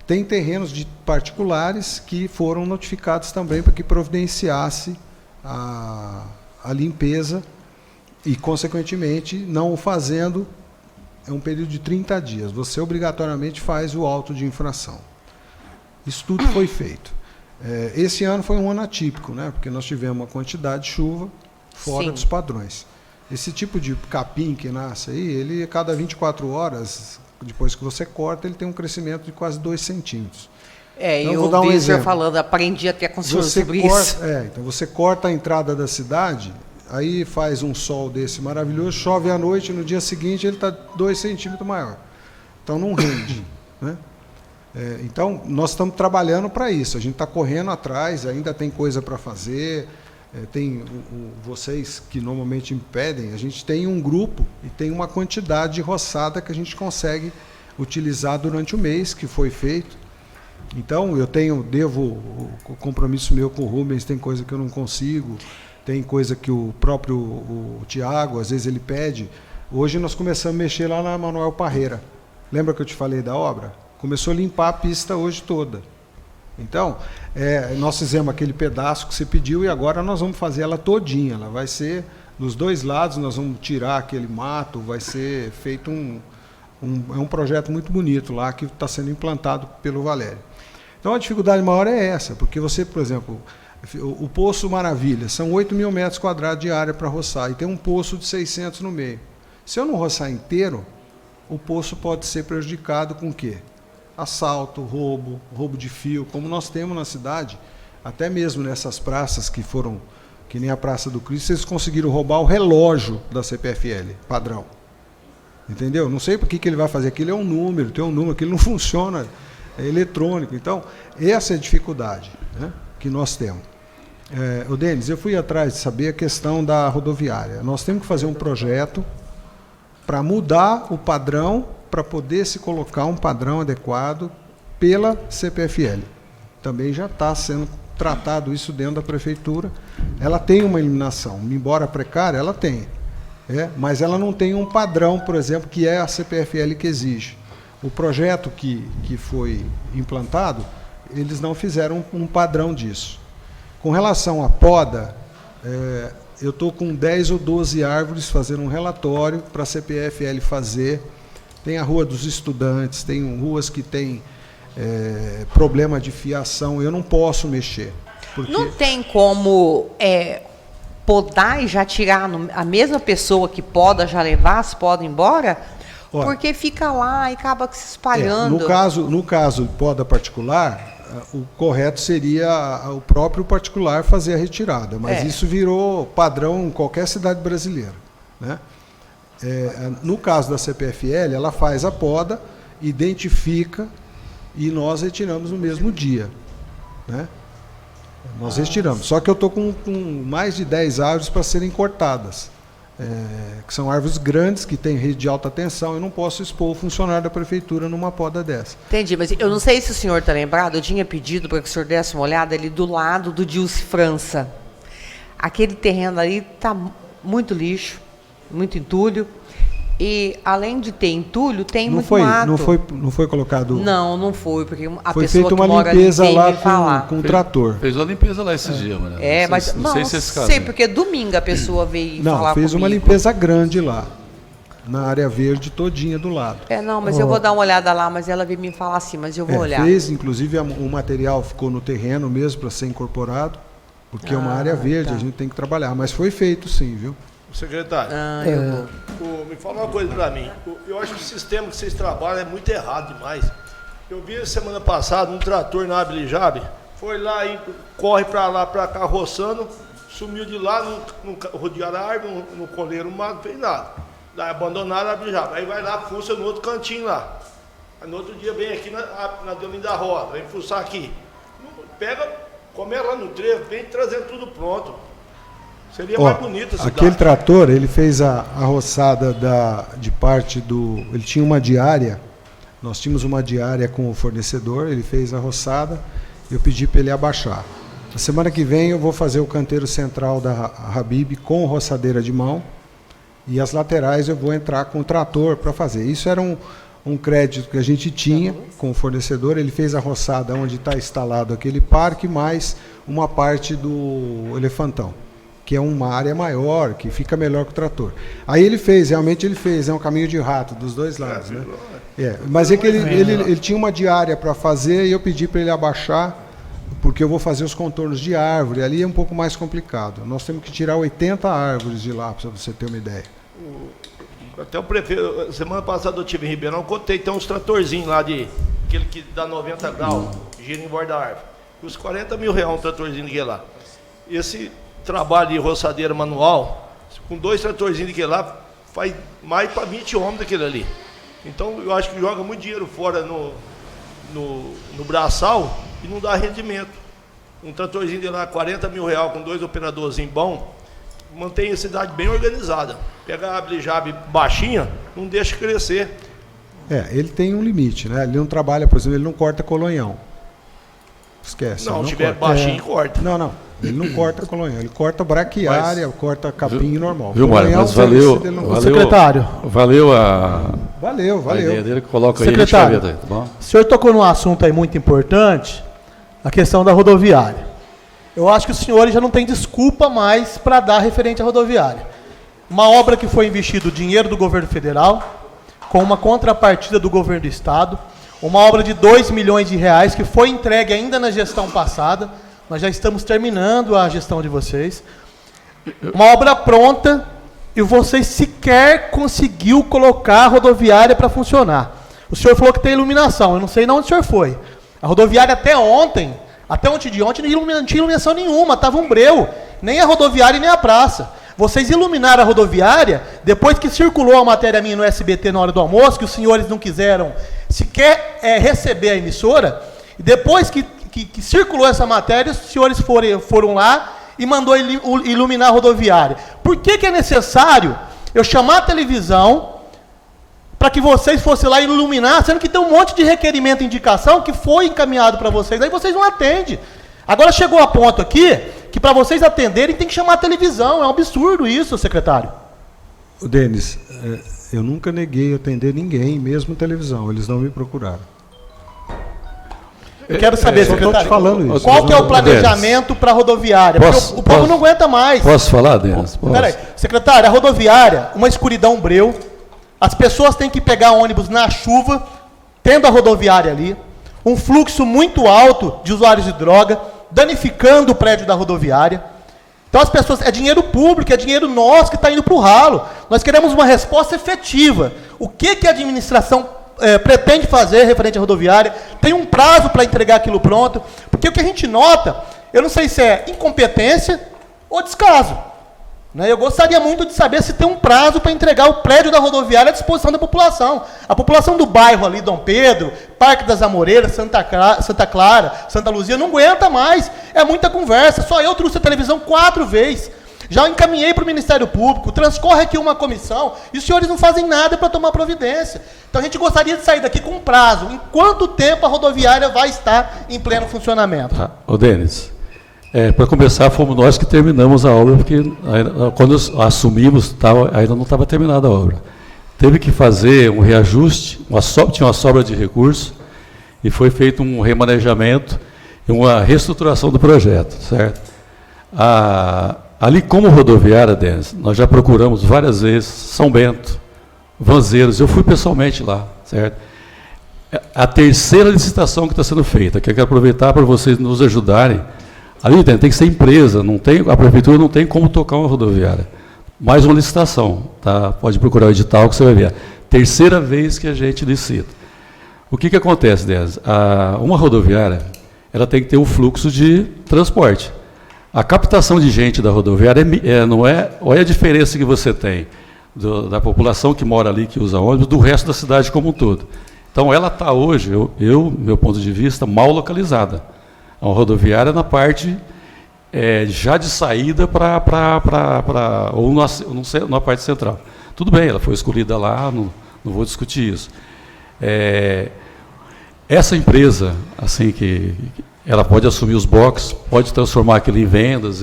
Tem terrenos de particulares que foram notificados também para que providenciasse a limpeza e, consequentemente, não o fazendo, é um período de 30 dias. Você obrigatoriamente faz o auto de infração. Isso tudo foi feito. Esse ano foi um ano atípico, né? Porque nós tivemos uma quantidade de chuva fora Sim. dos padrões. Esse tipo de capim que nasce aí, ele a cada 24 horas, depois que você corta, ele tem um crescimento de quase 2 centímetros. Então, eu vou dar um ouvi o senhor exemplo. falando, aprendi até com o senhor sobre isso. Então você corta a entrada da cidade, aí faz um sol desse maravilhoso, chove à noite, no dia seguinte ele está 2 centímetros maior. Então não rende, né? Então, nós estamos trabalhando para isso, a gente está correndo atrás, ainda tem coisa para fazer, tem vocês que normalmente impedem, a gente tem um grupo e tem uma quantidade de roçada que a gente consegue utilizar durante o mês, que foi feito. Então, eu devo o compromisso meu com o Rubens, tem coisa que eu não consigo, tem coisa que o próprio Tiago, às vezes ele pede. Hoje nós começamos a mexer lá na Manuel Parreira. Lembra que eu te falei da obra? Começou a limpar a pista hoje toda. Então, nós fizemos aquele pedaço que você pediu e agora nós vamos fazer ela todinha. Ela vai ser, dos dois lados, nós vamos tirar aquele mato, vai ser feito é um projeto muito bonito lá que está sendo implantado pelo Valério. Então, a dificuldade maior é essa, porque você, por exemplo, o Poço Maravilha, são 8.000 metros quadrados de área para roçar, e tem um poço de 600 no meio. Se eu não roçar inteiro, o poço pode ser prejudicado com o quê? Assalto, roubo de fio, como nós temos na cidade, até mesmo nessas praças que foram, que nem a Praça do Cristo, eles conseguiram roubar o relógio da CPFL, padrão. Entendeu? Não sei por que ele vai fazer aquilo, é um número, tem um número, aquilo não funciona, é eletrônico. Então, essa é a dificuldade, né, que nós temos. O Denis, eu fui atrás de saber a questão da rodoviária. Nós temos que fazer um projeto para mudar o padrão, para poder se colocar um padrão adequado pela CPFL. Também já está sendo tratado isso dentro da prefeitura. Ela tem uma iluminação, embora precária, ela tem. Mas ela não tem um padrão, por exemplo, que é a CPFL que exige. O projeto que foi implantado, eles não fizeram um padrão disso. Com relação à poda, eu estou com 10 ou 12 árvores fazendo um relatório para a CPFL fazer. Tem a Rua dos Estudantes, tem ruas que tem problema de fiação, eu não posso mexer. Porque... Não tem como podar e já tirar a mesma pessoa que poda, já levar as podas embora? Olha, porque fica lá e acaba se espalhando. No caso de poda particular, o correto seria o próprio particular fazer a retirada, mas isso virou padrão em qualquer cidade brasileira, né? No caso da CPFL, ela faz a poda, identifica e nós retiramos no mesmo dia, né? Nós retiramos. Só que eu estou com mais de 10 árvores para serem cortadas, que são árvores grandes, que têm rede de alta tensão. Eu não posso expor o funcionário da prefeitura numa poda dessa. Entendi, mas eu não sei se o senhor está lembrado, eu tinha pedido para que o senhor desse uma olhada ali do lado do Dilce França. Aquele terreno ali está muito lixo, muito entulho. E, além de ter entulho, tem muito mato. Não foi colocado... Não foi, porque a foi pessoa feita uma que mora limpeza ali lá falar. com trator. Fez uma limpeza lá esses dias, mano. Mas não sei se esse caso. Sei, porque domingo a pessoa veio falar fez comigo. uma limpeza grande lá, na área verde todinha do lado. Mas eu vou dar uma olhada lá, mas ela veio me falar assim, mas eu vou olhar. Fez, inclusive o material ficou no terreno mesmo para ser incorporado, porque é uma área verde, a gente tem que trabalhar. Mas foi feito sim, viu? Secretário, me fala uma coisa para mim. Eu acho que o sistema que vocês trabalham é muito errado demais. Eu vi semana passada um trator na Abilijabe, foi lá e corre para lá, para cá, roçando, sumiu de lá, rodearam a árvore, no coleiro, não fez nada. Daí abandonaram a Abilijabe. Aí vai lá, fuça no outro cantinho lá. Aí no outro dia vem aqui na Deolinda da Roda, vem fuçar aqui. Pega, começa lá no trevo, vem trazendo tudo pronto. Seria mais bonito a cidade. Aquele trator, ele fez a roçada de parte do... Ele tinha uma diária, nós tínhamos uma diária com o fornecedor, ele fez a roçada, eu pedi para ele abaixar. Na semana que vem eu vou fazer o canteiro central da Habib com roçadeira de mão, e as laterais eu vou entrar com o trator para fazer. Isso era um crédito que a gente tinha com o fornecedor, ele fez a roçada onde está instalado aquele parque, mais uma parte do Elefantão, que é uma área maior, que fica melhor que o trator. Aí realmente ele fez, é um caminho de rato dos dois lados, né? Mas é que ele tinha uma diária para fazer e eu pedi para ele abaixar, porque eu vou fazer os contornos de árvore, ali é um pouco mais complicado. Nós temos que tirar 80 árvores de lá, para você ter uma ideia. Até o prefeito, semana passada eu estive em Ribeirão, contei, tem uns tratorzinhos lá, aquele que dá 90 graus, gira em volta da árvore. Os 40 mil reais um tratorzinho de lá. Esse trabalho de roçadeira manual, com 2 tratorzinhos daquele lá, faz mais para 20 homens daquele ali. Então eu acho que joga muito dinheiro fora no braçal e não dá rendimento. Um tratorzinho de lá, 40 mil reais com 2 operadorzinhos bons, mantém a cidade bem organizada. Pega a Abilijabe baixinha, não deixa crescer. Ele tem um limite, né? Ele não trabalha, por exemplo, ele não corta colonhão. Esquece. Não, se tiver baixinho, corta. Não. Ele não corta colonhão, ele corta braquiária, corta capim normal. Viu, Mário? Mas valeu, secretário. Valeu a ideia dele que coloca secretário, aí, a gente vai ver, tá bom? O senhor tocou num assunto aí muito importante, a questão da rodoviária. Eu acho que os senhores já não têm desculpa mais para dar referente à rodoviária. Uma obra que foi investido dinheiro do governo federal, com uma contrapartida do governo do estado, uma obra de 2 milhões de reais que foi entregue ainda na gestão passada. Nós já estamos terminando a gestão de vocês. Uma obra pronta e vocês sequer conseguiu colocar a rodoviária para funcionar. O senhor falou que tem iluminação, eu não sei de onde o senhor foi. A rodoviária até ontem de ontem, não tinha iluminação nenhuma, estava um breu, nem a rodoviária nem a praça. Vocês iluminaram a rodoviária, depois que circulou a matéria minha no SBT na hora do almoço, que os senhores não quiseram sequer receber a emissora, e depois que circulou essa matéria, os senhores foram lá e mandou iluminar a rodoviária. Por que é necessário eu chamar a televisão para que vocês fossem lá iluminar, sendo que tem um monte de requerimento e indicação que foi encaminhado para vocês, aí vocês não atendem. Agora chegou a ponto aqui que para vocês atenderem tem que chamar a televisão. É um absurdo isso, secretário. Denis, eu nunca neguei atender ninguém, mesmo televisão. Eles não me procuraram. Eu quero saber, só secretário, tô te falando isso. qual que é o planejamento para a rodoviária? Porque o povo não aguenta mais. Posso falar, Denis? Peraí, secretário, a rodoviária, uma escuridão breu, as pessoas têm que pegar ônibus na chuva, tendo a rodoviária ali, um fluxo muito alto de usuários de droga, danificando o prédio da rodoviária. Então as pessoas, é dinheiro público, é dinheiro nosso que está indo para o ralo. Nós queremos uma resposta efetiva. O que a administração pretende fazer referente à rodoviária? Tem um prazo para entregar aquilo pronto? Porque o que a gente nota, eu não sei se é incompetência ou descaso. Né? Eu gostaria muito de saber se tem um prazo para entregar o prédio da rodoviária à disposição da população. A população do bairro ali, Dom Pedro, Parque das Amoreiras, Santa Clara, Santa Luzia, não aguenta mais. É muita conversa. Só eu trouxe a televisão 4 vezes. Já encaminhei para o Ministério Público, transcorre aqui uma comissão, e os senhores não fazem nada para tomar providência. Então a gente gostaria de sair daqui com um prazo. Em quanto tempo a rodoviária vai estar em pleno funcionamento? Ô, Denis, para começar, fomos nós que terminamos a obra, porque quando assumimos, ainda não estava terminada a obra. Teve que fazer um reajuste, tinha uma sobra de recursos, e foi feito um remanejamento e uma reestruturação do projeto, certo? Ali, como rodoviária, Denis, nós já procuramos várias vezes São Bento, Vanzeiros, eu fui pessoalmente lá, certo? A terceira licitação que está sendo feita, que eu quero aproveitar para vocês nos ajudarem. Ali tem que ser empresa, a prefeitura não tem como tocar uma rodoviária. Mais uma licitação, tá? Pode procurar o edital que você vai ver. Terceira vez que a gente licita. O que acontece, Denis? Uma rodoviária, ela tem que ter um fluxo de transporte. A captação de gente da rodoviária olha a diferença que você tem da população que mora ali, que usa ônibus, do resto da cidade como um todo. Então, ela está hoje, meu ponto de vista, mal localizada. A rodoviária na parte já de saída ou na parte central. Tudo bem, ela foi escolhida lá, não vou discutir isso. Essa empresa, assim que ela pode assumir os boxes, pode transformar aquilo em vendas,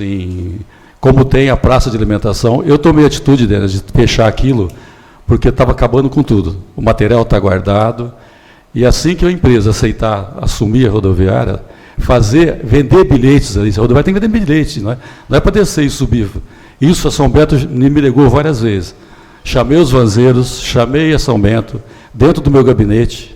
como tem a praça de alimentação. Eu tomei a atitude dela de fechar aquilo, porque estava acabando com tudo. O material está guardado, e assim que a empresa aceitar assumir a rodoviária, vender bilhetes ali, a rodoviária tem que vender bilhetes, não é para descer e subir. Isso a São Bento me ligou várias vezes. Chamei os vanzeiros, chamei a São Bento, dentro do meu gabinete.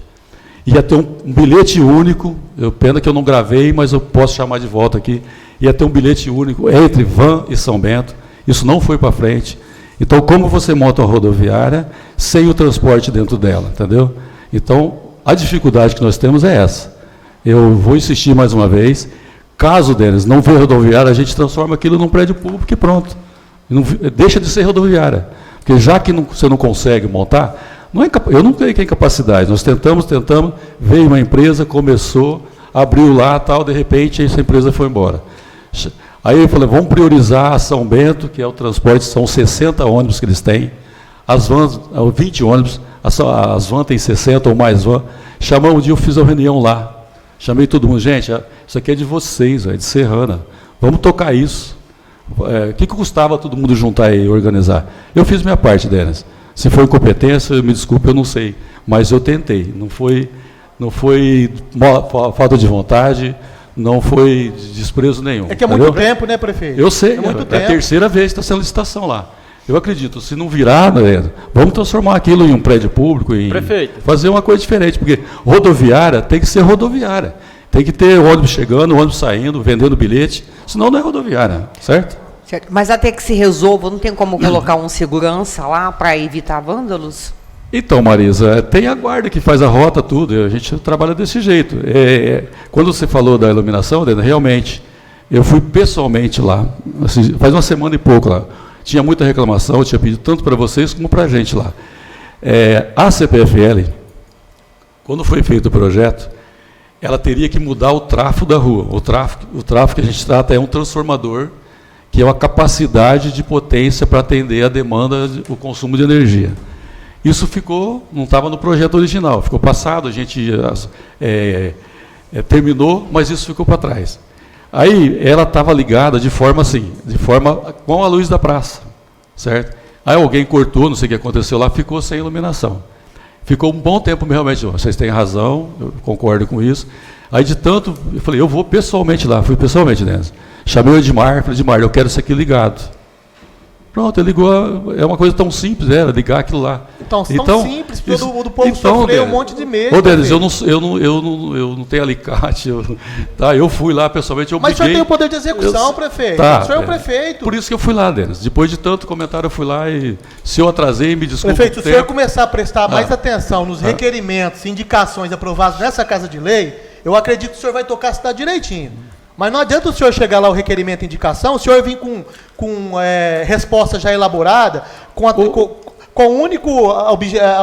Ia ter um bilhete único, pena que eu não gravei, mas eu posso chamar de volta aqui. Ia ter um bilhete único entre Van e São Bento. Isso não foi para frente. Então, como você monta uma rodoviária sem o transporte dentro dela, entendeu? Então, a dificuldade que nós temos é essa. Eu vou insistir mais uma vez. Caso deles não for rodoviária, a gente transforma aquilo num prédio público e pronto. Deixa de ser rodoviária. Porque já que você não consegue montar... eu não creio que é incapacidade. Nós tentamos, veio uma empresa, começou, abriu lá, de repente essa empresa foi embora. Aí eu falei, vamos priorizar a São Bento, que é o transporte, são 60 ônibus que eles têm, as vans, 20 ônibus, as vans têm 60 ou mais vans. Chamamos um dia, eu fiz uma reunião lá, chamei todo mundo, gente, isso aqui é de vocês, é de Serrana, vamos tocar isso. O que custava todo mundo juntar e organizar? Eu fiz minha parte, Denis. Se foi incompetência, me desculpe, eu não sei. Mas eu tentei. Não foi falta de vontade, não foi desprezo nenhum. É que é muito tempo, né, prefeito? Eu sei, é a terceira vez que está sendo licitação lá. Eu acredito, se não virar, vamos transformar aquilo em um prédio público, fazer uma coisa diferente, porque rodoviária tem que ser rodoviária. Tem que ter ônibus chegando, ônibus saindo, vendendo bilhete, senão não é rodoviária, certo? Certo. Mas até que se resolva, não tem como colocar um segurança lá para evitar vândalos? Então, Marisa, tem a guarda que faz a rota, tudo, a gente trabalha desse jeito. Quando você falou da iluminação, realmente, eu fui pessoalmente lá, assim, faz uma semana e pouco lá. Tinha muita reclamação, eu tinha pedido tanto para vocês como para a gente lá. A CPFL, quando foi feito o projeto, ela teria que mudar o tráfego da rua. O tráfego que a gente trata é um transformador, que é uma capacidade de potência para atender a demanda, o consumo de energia. Isso não estava no projeto original, ficou passado, a gente terminou, mas isso ficou para trás. Aí ela estava ligada de forma assim, com a luz da praça, certo? Aí alguém cortou, não sei o que aconteceu lá, ficou sem iluminação. Ficou um bom tempo realmente, vocês têm razão, eu concordo com isso. Aí de tanto, eu falei, eu vou pessoalmente lá, fui pessoalmente nessa. Chamei o Edmar, falei, Edmar, eu quero isso aqui ligado. Pronto, ele ligou, é uma coisa tão simples, era ligar aquilo lá. Então, tão simples, porque o do povo sofreu um monte de medo. Ô, Denis, eu não tenho alicate, eu fui lá pessoalmente, eu Mas briguei. o senhor tem o poder de execução, prefeito. Tá, o senhor é o prefeito. Por isso que eu fui lá, Denis. Depois de tanto comentário, eu fui lá e se eu atrasei, me desculpe. Prefeito, se o senhor começar a prestar mais atenção nos requerimentos e indicações aprovados nessa Casa de Lei, eu acredito que o senhor vai tocar a cidade direitinho. Mas não adianta o senhor chegar lá o requerimento e indicação, o senhor vir com resposta já elaborada, com a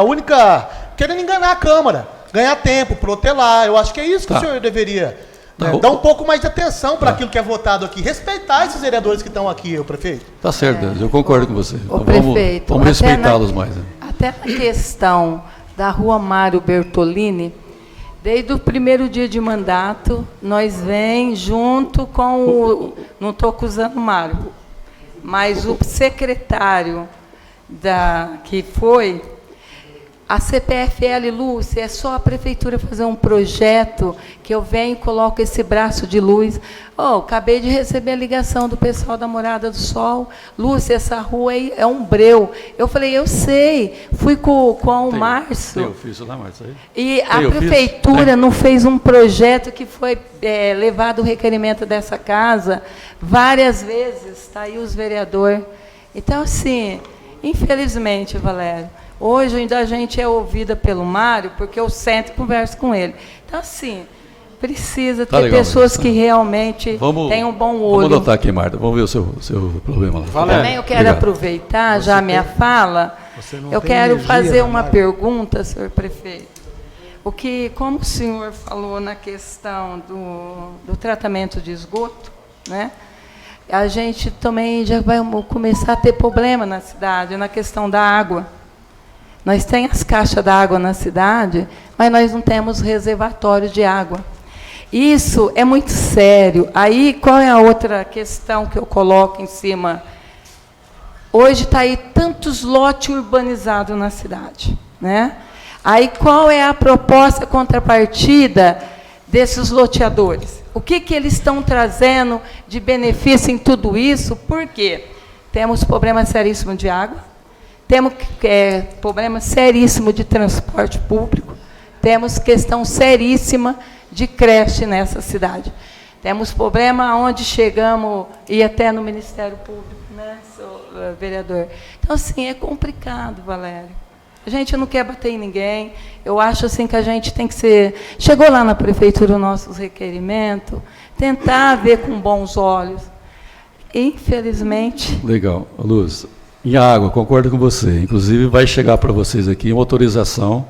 única querendo enganar a Câmara, ganhar tempo, protelar. Eu acho que é isso que o senhor deveria dar um pouco mais de atenção para aquilo que é votado aqui, respeitar esses vereadores que estão aqui, o prefeito. Tá certo, eu concordo com você. O prefeito, vamos respeitá-los mais. Né? Até na questão da Rua Mário Bertolini, desde o primeiro dia de mandato, nós vem junto com o... Não estou acusando o Mário, mas o secretário que foi... A CPFL, Lúcia, é só a prefeitura fazer um projeto que eu venho e coloco esse braço de luz. Acabei de receber a ligação do pessoal da Morada do Sol. Lúcia, essa rua aí é um breu. Eu falei, eu sei. Fui com o Márcio. Eu fiz lá, Márcio. E a prefeitura não fez um projeto que foi levado o requerimento dessa casa várias vezes. Está aí os vereadores. Então, assim, infelizmente, Valério, hoje ainda a gente é ouvida pelo Mário, porque eu sento e converso com ele. Então, assim, precisa ter pessoas que realmente têm um bom olho. Vamos anotar aqui, Marta. Vamos ver o seu problema lá. Também eu quero aproveitar já a minha fala. Eu quero fazer uma pergunta, senhor prefeito. Como o senhor falou na questão do tratamento de esgoto, né? A gente também já vai começar a ter problema na cidade, na questão da água. Nós temos as caixas d'água na cidade, mas nós não temos reservatório de água. Isso é muito sério. Aí, qual é a outra questão que eu coloco em cima? Hoje está aí tantos lotes urbanizados na cidade, né? Aí, qual é a proposta contrapartida desses loteadores? O que eles estão trazendo de benefício em tudo isso? Por quê? Temos problema seríssimo de água. Temos problema seríssimo de transporte público, temos questão seríssima de creche nessa cidade. Temos problema onde chegamos, e até no Ministério Público, né, senhor vereador? Então, assim, é complicado, Valério. A gente não quer bater em ninguém. Eu acho assim que a gente tem que ser... Chegou lá na prefeitura o nosso requerimento, tentar ver com bons olhos. Infelizmente... Legal. Luz, em água, concordo com você. Inclusive, vai chegar para vocês aqui uma autorização.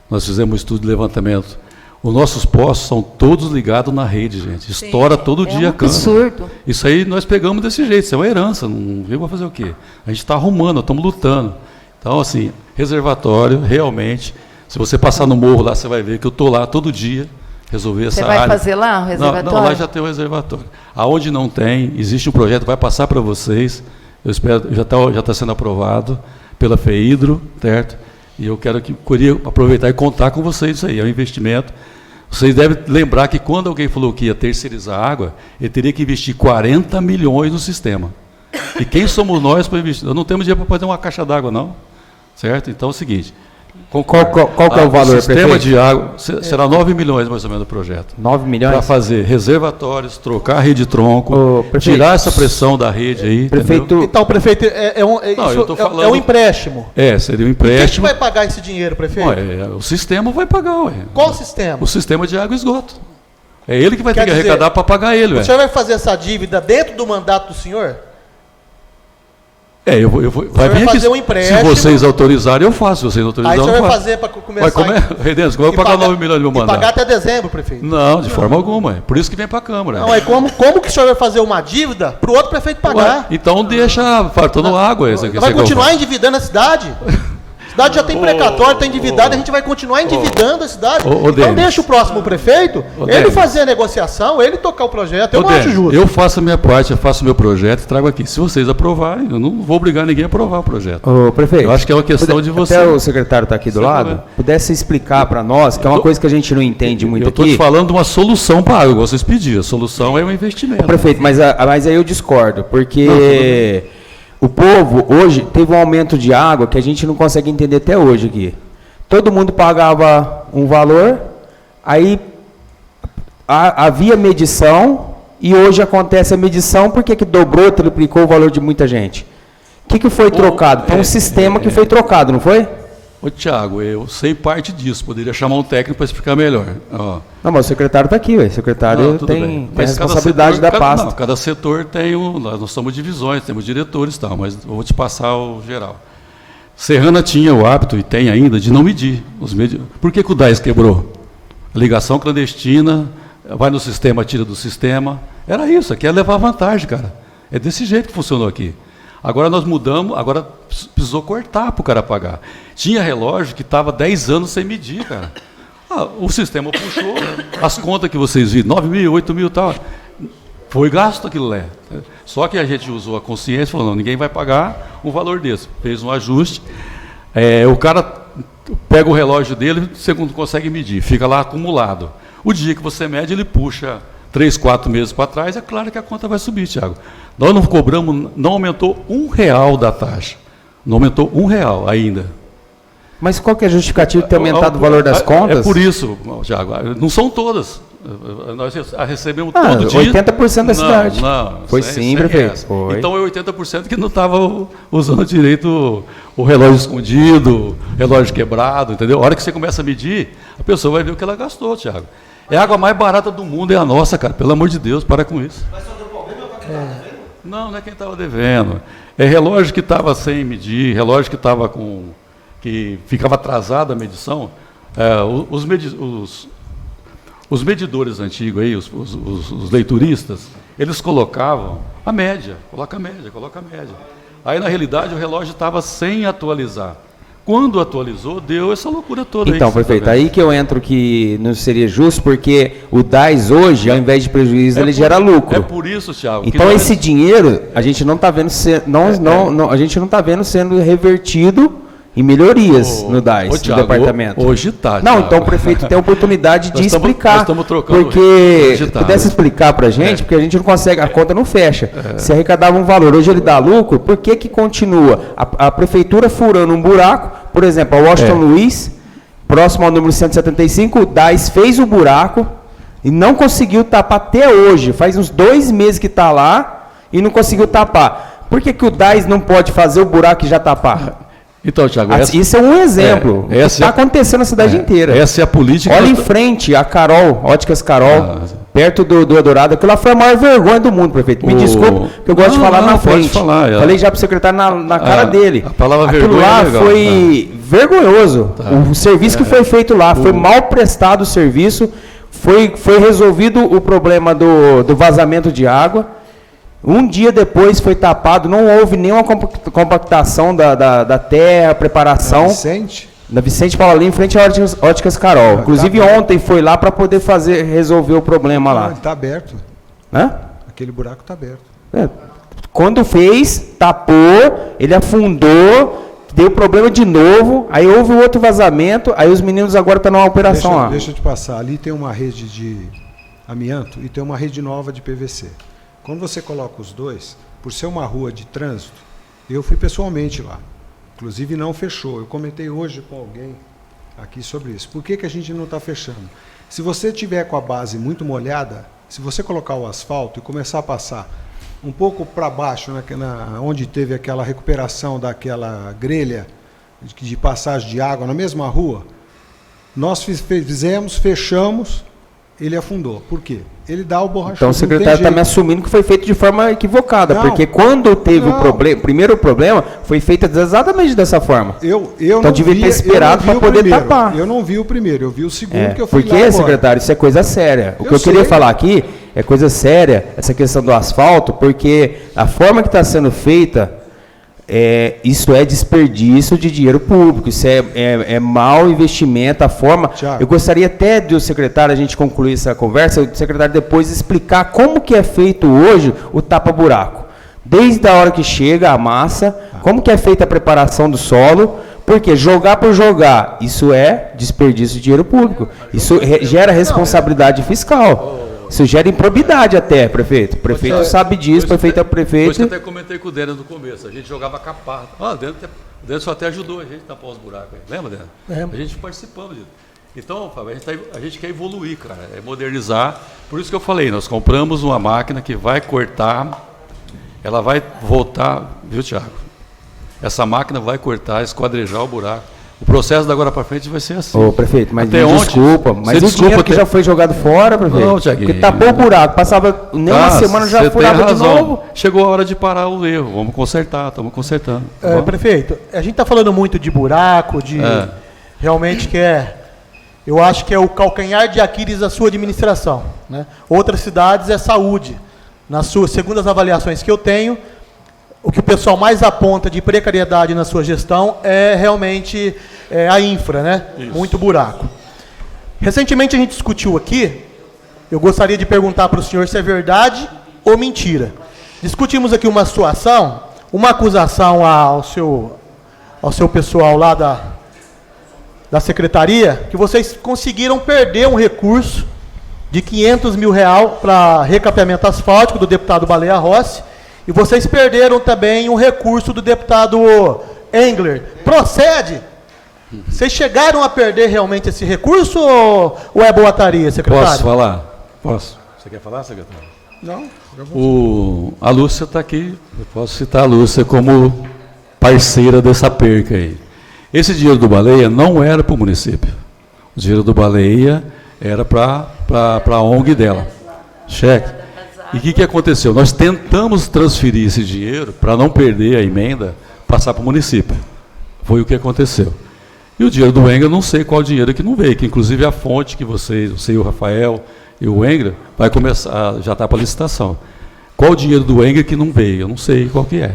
Nós fizemos um estudo de levantamento. Os nossos postos são todos ligados na rede, gente. Estoura todo dia a câmera. Absurdo. Isso aí nós pegamos desse jeito. Isso é uma herança. Não viu para fazer o quê? A gente está arrumando, nós estamos lutando. Então, assim, reservatório, realmente. Se você passar no morro lá, você vai ver que eu estou lá todo dia resolver essa área. Você vai fazer lá o reservatório? Não, lá já tem o reservatório. Aonde não tem, existe um projeto, vai passar para vocês. Eu espero, já está sendo aprovado pela FEIDRO, certo? E eu queria aproveitar e contar com vocês isso aí, é um investimento. Vocês devem lembrar que quando alguém falou que ia terceirizar a água, ele teria que investir 40 milhões no sistema. E quem somos nós para investir? Nós não temos dinheiro para fazer uma caixa d'água, não. Certo? Então é o seguinte... Qual que é o valor, o sistema de água será 9 milhões mais ou menos do projeto. 9 milhões? Para fazer reservatórios, trocar a rede de tronco, tirar essa pressão da rede aí. Prefeito... Entendeu? Então, prefeito, é um empréstimo. Seria um empréstimo. Quem que vai pagar esse dinheiro, prefeito? O sistema vai pagar. Ué. Qual sistema? O sistema de água e esgoto. É ele que vai ter que dizer, arrecadar para pagar ele. O senhor vai fazer essa dívida dentro do mandato do senhor? Eu vou vai fazer um empréstimo. Se vocês autorizarem, eu faço. Se vocês autorizarem, aí o senhor vai fazer para começar... Como eu vou pagar 9 milhões do meu mandato? Pagar até dezembro, prefeito? Não, de forma alguma. Por isso que vem para a Câmara. Não, como que o senhor vai fazer uma dívida para o outro prefeito pagar? Então deixa faltando água. Vai continuar endividando a cidade? cidade já tem precatório, está endividada, a gente vai continuar endividando a cidade. Então Denis. deixa o próximo prefeito, ele Denis. fazer a negociação, ele tocar o projeto, eu Ô, não acho Denis, justo. eu faço a minha parte, eu faço o meu projeto e trago aqui. Se vocês aprovarem, eu não vou obrigar ninguém a aprovar o projeto. Ô, prefeito, Eu acho que é uma questão de você. Até o secretário está aqui do Sem lado, problema. pudesse explicar para nós, que é uma coisa que a gente não entende muito Eu estou aqui. te falando de uma solução para a água, vocês pediram. A solução é um investimento. Prefeito, mas aí eu discordo, porque o povo hoje teve um aumento de água que a gente não consegue entender até hoje aqui. Todo mundo pagava um valor, aí havia medição, e hoje acontece a medição, por que dobrou, triplicou o valor de muita gente? O que foi trocado? Foi um sistema que foi trocado, não foi? Ô, Tiago, eu sei parte disso, poderia chamar um técnico para explicar melhor. Ó. Não, mas o secretário está aqui, o secretário Não, tudo tem bem. a Mas cada responsabilidade setor- da pasta. Cada setor tem nós somos divisões, temos diretores e tal, mas eu vou te passar o geral. Serrana tinha o hábito, e tem ainda, de não medir. Por que o DAS quebrou? Ligação clandestina, vai no sistema, tira do sistema. Era isso, aqui é levar vantagem, cara. É desse jeito que funcionou aqui. Agora nós mudamos, agora precisou cortar para o cara pagar. Tinha relógio que estava 10 anos sem medir, cara. O sistema puxou, as contas que vocês viram, 9 mil, 8 mil e tal, foi gasto aquilo lá. Só que a gente usou a consciência e falou, não, ninguém vai pagar um valor desse. Fez um ajuste, o cara pega o relógio dele, você não consegue medir, fica lá acumulado. O dia que você mede, ele puxa 3, 4 meses para trás, é claro que a conta vai subir, Tiago. Nós não cobramos, não aumentou R$1 da taxa. Não aumentou R$1 ainda. Mas qual que é a justificativa de ter aumentado o valor das contas? É por isso, Tiago, não são todas. Nós recebemos todo dia. 80% da cidade. Não, foi sim, prefeito. Foi. Então é 80% que não estava usando direito o relógio escondido, relógio quebrado, entendeu? A hora que você começa a medir, a pessoa vai ver o que ela gastou, Tiago. É a água mais barata do mundo, é a nossa, cara. Pelo amor de Deus, para com isso. Mas só deu problema para quem estava devendo? Não é quem estava devendo. É relógio que estava sem medir, relógio que estava que ficava atrasado a medição. Os medidores antigos aí, os leituristas, eles colocavam a média, coloca a média. Aí, na realidade, o relógio estava sem atualizar. Quando atualizou, deu essa loucura toda. Então, prefeito, aí que eu entro que não seria justo, porque o DAS hoje, ao invés de prejuízo, ele gera lucro. É por isso, Thiago. Então, esse dinheiro, a gente não está vendo, a gente não está vendo sendo revertido em melhorias no DAS, Thiago, no departamento. Hoje está. Não, então o prefeito tem a oportunidade de explicar. Nós estamos trocando. Porque se pudesse explicar para a gente, porque a gente não consegue, a conta não fecha. Se arrecadava um valor, hoje ele dá lucro, por que continua? A prefeitura furando um buraco, por exemplo, a Washington Luiz, próximo ao número 175, o DAS fez o buraco e não conseguiu tapar até hoje. Faz uns 2 meses que está lá e não conseguiu tapar. Por que o DAS não pode fazer o buraco e já tapar? Então, Thiago, isso é um exemplo. Está acontecendo na cidade inteira. Essa é a política. Olha em frente a Carol, Óticas Carol, perto do Eldorado. Aquilo lá foi a maior vergonha do mundo, prefeito. Me desculpe, que eu gosto de falar na frente. Falei já para o secretário na cara dele. A palavra aquilo vergonha lá é legal. Foi vergonhoso. O serviço que foi feito lá foi mal prestado o serviço. Foi resolvido o problema do vazamento de água. Um dia depois foi tapado, não houve nenhuma compactação da terra, preparação. Da Vicente Paulino, em frente à Óticas Carol. Inclusive ontem foi lá para poder resolver o problema lá. Está aberto. Hã? Aquele buraco está aberto. Quando fez, tapou, ele afundou, deu problema de novo, aí houve outro vazamento, aí os meninos agora estão numa operação lá. Deixa eu te passar, ali tem uma rede de amianto e tem uma rede nova de PVC. Quando você coloca os dois, por ser uma rua de trânsito, eu fui pessoalmente lá. Inclusive não fechou. Eu comentei hoje com alguém aqui sobre isso. Por que a gente não está fechando? Se você tiver com a base muito molhada, se você colocar o asfalto e começar a passar um pouco para baixo, onde teve aquela recuperação daquela grelha de passagem de água na mesma rua, nós fechamos, ele afundou. Por quê? Ele dá o borrachudo. Então o secretário está me assumindo que foi feito de forma equivocada, porque quando teve o primeiro problema, foi feito exatamente dessa forma. Então devia ter esperado para poder tapar. Eu não vi o primeiro, eu vi o segundo que eu fui lá agora. Porque, secretário, isso é coisa séria. O que eu queria falar aqui é coisa séria, essa questão do asfalto, porque a forma que está sendo feita, isso é desperdício de dinheiro público, isso é mau investimento, a forma... Thiago. Eu gostaria até do secretário, a gente concluir essa conversa, o secretário depois explicar como que é feito hoje o tapa-buraco. Desde a hora que chega a massa, como que é feita a preparação do solo, porque jogar por jogar, isso é desperdício de dinheiro público, isso gera responsabilidade fiscal. Isso gera improbidade até, prefeito. O prefeito sabe disso, prefeito é o prefeito. Depois que eu até comentei com o Denis no começo, a gente jogava capado. O Denis só até ajudou a gente a tapar os buracos aí. Lembra, Denis? A gente participando disso. Então, Fábio, a gente quer evoluir, cara, é modernizar. Por isso que eu falei, nós compramos uma máquina que vai cortar, ela vai voltar, viu, Thiago? Essa máquina vai cortar, esquadrejar o buraco. O processo da agora para frente vai ser assim. Ô, prefeito, mas até desculpa, mas o dinheiro que já foi jogado fora, prefeito, não, Thiaguinho, porque tapou o buraco, passava nem uma semana, já furava de novo. Chegou a hora de parar o erro, vamos consertar, estamos consertando. Tá prefeito, a gente está falando muito de buraco, de realmente eu acho que é o calcanhar de Aquiles da sua administração, né? Outras cidades é saúde. Segundo as avaliações que eu tenho, o que o pessoal mais aponta de precariedade na sua gestão é realmente a infra, né? Isso. Muito buraco. Recentemente a gente discutiu aqui, eu gostaria de perguntar para o senhor se é verdade ou mentira. Discutimos aqui uma situação, uma acusação ao seu pessoal lá da secretaria, que vocês conseguiram perder um recurso de R$500 mil para recapeamento asfáltico do deputado Baleia Rossi, e vocês perderam também um recurso do deputado Engler. Procede? Vocês chegaram a perder realmente esse recurso ou é boataria, secretário? Posso falar? Posso. Você quer falar, secretário? Não. A Lúcia está aqui, eu posso citar a Lúcia como parceira dessa perca aí. Esse dinheiro do Baleia não era para o município. O dinheiro do Baleia era para a ONG dela. Cheque. E o que aconteceu? Nós tentamos transferir esse dinheiro para não perder a emenda, passar para o município. Foi o que aconteceu. E o dinheiro do Engler, não sei qual dinheiro que não veio, que inclusive a fonte que você e o Rafael e o Engler vai começar, já está para licitação. Qual o dinheiro do Engler que não veio? Eu não sei qual que é.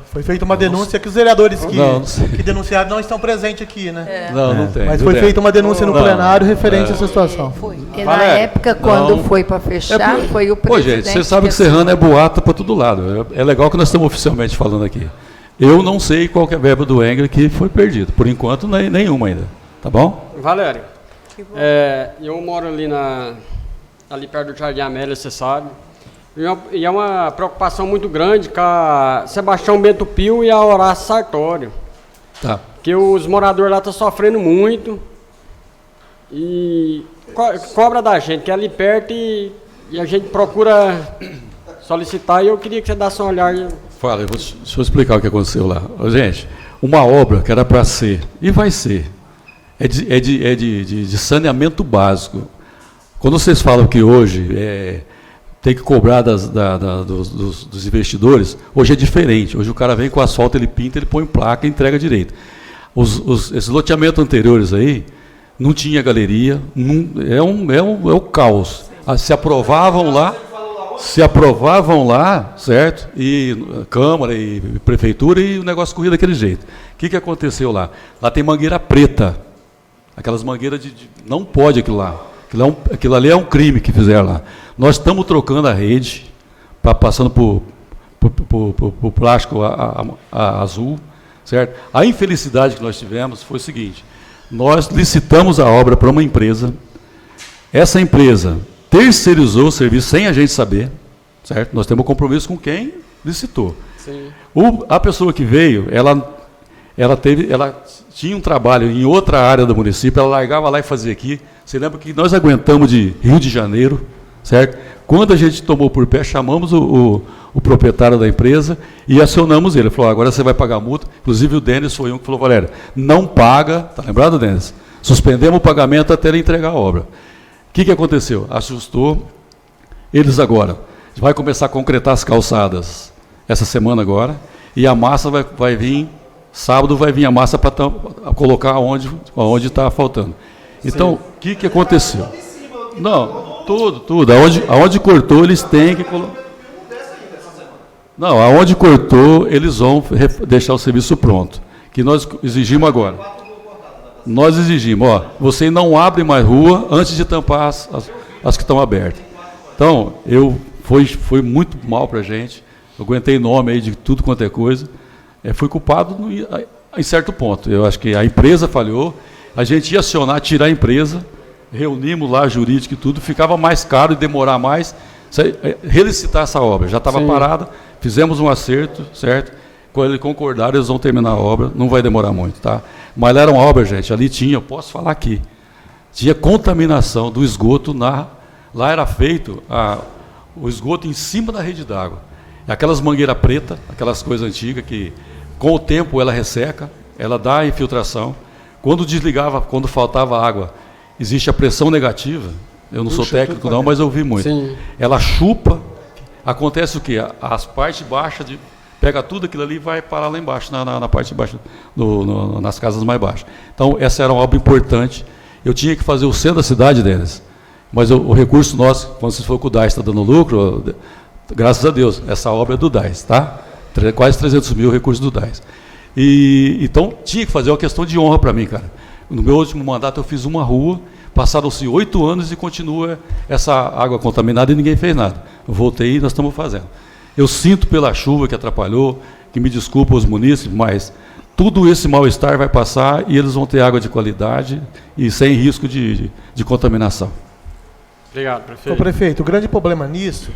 Foi feita uma denúncia que os vereadores que denunciaram não estão presentes aqui, né? Não tem. Mas foi feita uma denúncia no plenário referente a essa situação. E na época, quando foi para fechar, foi o presidente... Pô, gente, você sabe que Serrana é boato para todo lado. É legal que nós estamos oficialmente falando aqui. Eu não sei qual que é a verba do Engler que foi perdido. Por enquanto, nenhuma ainda. Tá bom? Valério, eu moro ali perto do Jardim Amélia, você sabe. E é uma preocupação muito grande com a Sebastião Bento Pio e a Horácio Sartório. Tá. Que os moradores lá estão sofrendo muito. E cobra da gente, que é ali perto e a gente procura solicitar. E eu queria que você desse um olhar. Fala, deixa eu explicar o que aconteceu lá. Gente, uma obra que era para ser, e vai ser, de saneamento básico. Quando vocês falam que hoje tem que cobrar dos investidores, hoje é diferente. Hoje o cara vem com asfalto, ele pinta, ele põe placa e entrega direito. Esses loteamentos anteriores aí, não tinha galeria, é o caos. Se aprovavam lá, certo? E Câmara e Prefeitura, e o negócio corria daquele jeito. O que aconteceu lá? Lá tem mangueira preta. Aquelas mangueiras não pode aquilo lá. Aquilo ali é um crime que fizeram lá. Nós estamos trocando a rede, passando por plástico azul, certo? A infelicidade que nós tivemos foi o seguinte: nós licitamos a obra para uma empresa, essa empresa terceirizou o serviço sem a gente saber, certo? Nós temos um compromisso com quem licitou. Sim. A pessoa que veio, ela tinha um trabalho em outra área do município, ela largava lá e fazia aqui. Você lembra que nós aguentamos de Rio de Janeiro, certo? Quando a gente tomou por pé, chamamos o proprietário da empresa e acionamos ele. Ele falou: agora você vai pagar a multa. Inclusive o Denis foi um que falou: Valéria, não paga, tá lembrado, Denis? Suspendemos o pagamento até ele entregar a obra. O que aconteceu? Assustou eles agora. Vai começar a concretar as calçadas essa semana agora, e a massa vai vir, sábado vai vir a massa para colocar onde está faltando. Então, o que aconteceu? Não, tudo. Aonde cortou, eles têm que colocar. Não, aonde cortou, eles vão deixar o serviço pronto. Que nós exigimos agora. Nós exigimos, você não abre mais rua antes de tampar as que estão abertas. Então, foi muito mal para a gente. Eu aguentei nome aí de tudo quanto é coisa. Fui culpado em certo ponto. Eu acho que a empresa falhou. A gente ia acionar, tirar a empresa. Reunimos lá a jurídica e tudo. Ficava mais caro e demorar mais. Relicitar essa obra. Já estava parada. Fizemos um acerto, certo? Quando eles concordaram, eles vão terminar a obra. Não vai demorar muito, tá? Mas lá era uma obra, gente. Ali tinha, eu posso falar aqui. Tinha contaminação do esgoto Lá era feito o esgoto em cima da rede d'água. Aquelas mangueiras pretas, aquelas coisas antigas que, com o tempo, ela resseca, ela dá infiltração. Quando desligava, quando faltava água, existe a pressão negativa. Eu não sou técnico, não, mas eu vi muito. Sim. Ela chupa. Acontece o quê? As partes baixas, pega tudo aquilo ali e vai parar lá embaixo, na parte de baixo, nas casas mais baixas. Então, essa era uma obra importante. Eu tinha que fazer o centro da cidade deles. Mas o recurso nosso, quando se for que o DAIS está dando lucro, graças a Deus, essa obra é do DAIS, tá? Quase 300 mil recursos do DAIS. Então, tinha que fazer uma questão de honra para mim, cara. No meu último mandato, eu fiz uma rua, passaram-se 8 anos e continua essa água contaminada e ninguém fez nada. Eu voltei e nós estamos fazendo. Eu sinto pela chuva que atrapalhou, que me desculpa os munícipes, mas tudo esse mal-estar vai passar e eles vão ter água de qualidade e sem risco de contaminação. Obrigado, prefeito. Ô, prefeito, o grande problema nisso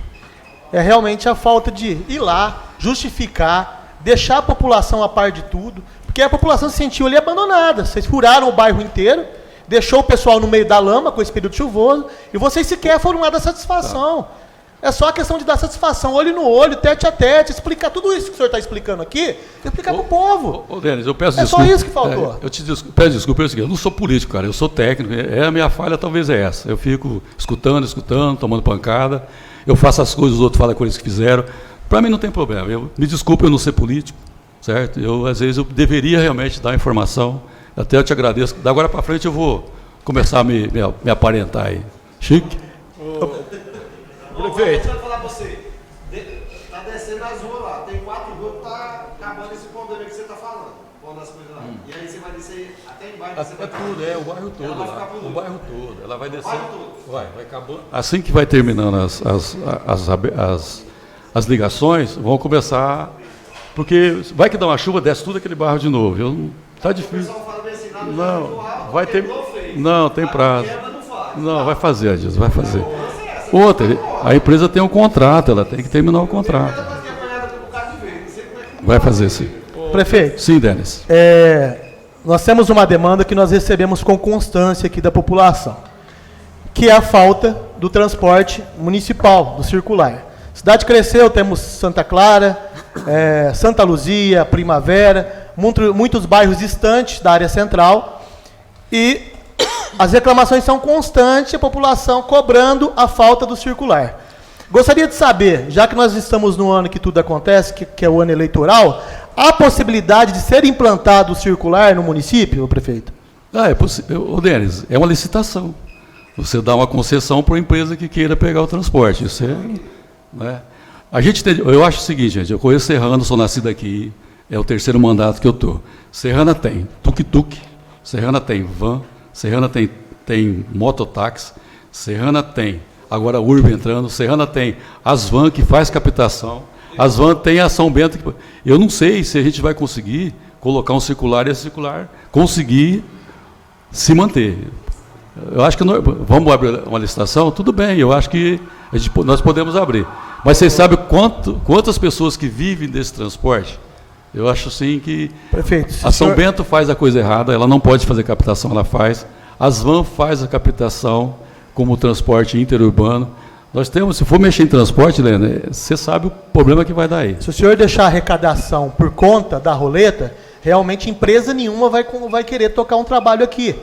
é realmente a falta de ir lá, justificar, deixar a população a par de tudo, porque a população se sentiu ali abandonada. Vocês furaram o bairro inteiro, deixou o pessoal no meio da lama com esse período chuvoso, e vocês sequer foram lá dar satisfação. É só a questão de dar satisfação, olho no olho, tete a tete, explicar tudo isso que o senhor está explicando aqui, explicar para o povo. Ô, Denis, eu peço desculpa. É só isso que faltou. Eu te peço desculpa, eu não sou político, cara, eu sou técnico, a minha falha talvez é essa. Eu fico escutando, tomando pancada, eu faço as coisas, os outros falam coisas que fizeram. Para mim não tem problema, me desculpa eu não ser político, certo? Às vezes eu deveria realmente dar informação, até eu te agradeço. Da agora para frente eu vou começar a me aparentar aí. Chique? Prefeito. Eu vou falar pra você. Tá descendo as ruas lá. Tem 4 ruas que tá acabando esse problema que você tá falando. Pondo as coisas lá. E aí você vai descer até embaixo. Tudo, o bairro todo lá. O bairro todo. Ela vai descer. Vai acabando. Assim que vai terminando as ligações, vão começar. Porque vai que dá uma chuva, desce tudo aquele bairro de novo. Tá difícil. Não, vai ter. Não, tem prazo. Não, vai fazer, Adilson, vai fazer. Outra, a empresa tem um contrato, ela tem que terminar o contrato. Vai fazer, sim. Prefeito. Sim, Denis. Nós temos uma demanda que nós recebemos com constância aqui da população, que é a falta do transporte municipal, do circular. A cidade cresceu, temos Santa Clara, Santa Luzia, Primavera, muitos bairros distantes da área central, e as reclamações são constantes, a população cobrando a falta do circular. Gostaria de saber, já que nós estamos no ano que tudo acontece, que é o ano eleitoral, há possibilidade de ser implantado o circular no município, prefeito? É possível. Denis, é uma licitação. Você dá uma concessão para uma empresa que queira pegar o transporte. Isso né? Eu acho o seguinte, gente, eu conheço Serrana, sou nascido aqui, é o 3º mandato que eu estou. Serrana tem tuk-tuk, Serrana tem van, Serrana tem mototáxi, Serrana tem, agora a Urb entrando, Serrana tem as vans que faz captação, as vans tem a São Bento. Eu não sei se a gente vai conseguir colocar um circular e esse circular conseguir se manter. Eu acho que vamos abrir uma licitação? Tudo bem, eu acho que nós podemos abrir. Mas vocês sabem quantas pessoas que vivem desse transporte? Eu acho sim que prefeito, a São Bento faz a coisa errada, ela não pode fazer captação, ela faz. As vans faz a captação como transporte interurbano. Nós temos, se for mexer em transporte, Helena, você sabe o problema que vai dar aí. Se o senhor deixar a arrecadação por conta da roleta, realmente empresa nenhuma vai querer tocar um trabalho aqui.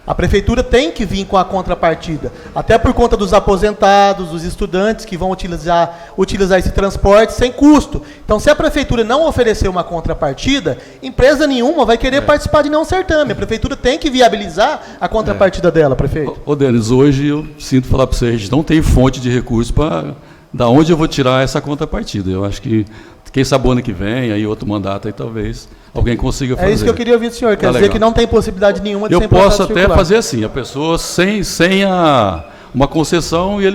A prefeitura tem que vir com a contrapartida, até por conta dos aposentados, dos estudantes que vão utilizar esse transporte sem custo. Então, se a prefeitura não oferecer uma contrapartida, empresa nenhuma vai querer participar de nenhum certame. A prefeitura tem que viabilizar a contrapartida dela, prefeito. Denis, hoje eu sinto falar para você, a gente não tem fonte de recursos para da onde eu vou tirar essa contrapartida. Eu acho que, quem sabe o ano que vem, aí outro mandato, aí talvez alguém consiga fazer. É isso que eu queria ouvir do senhor, quer dizer legal. que não tem possibilidade nenhuma de Eu ser posso implantado até circular. fazer assim, a pessoa sem uma concessão e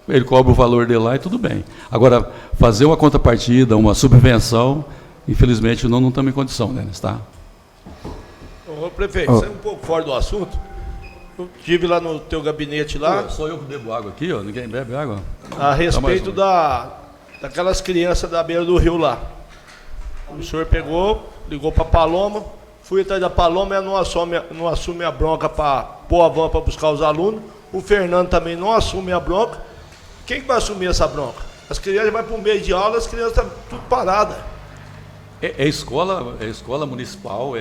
ele cobra o valor dele lá e tudo bem. Agora, fazer uma contrapartida, uma subvenção, infelizmente não estamos em condição, né? Tá? Ô, prefeito, sai um pouco fora do assunto. Eu estive lá no teu gabinete lá. Só eu que bebo água aqui, ó. Ninguém bebe água. A respeito daquelas crianças da beira do rio lá. O senhor pegou, ligou para a Paloma, fui atrás da Paloma, ela não assume a bronca para pôr a van para buscar os alunos. O Fernando também não assume a bronca. Quem que vai assumir essa bronca? As crianças vão para o meio de aula, as crianças estão tudo paradas. É escola municipal,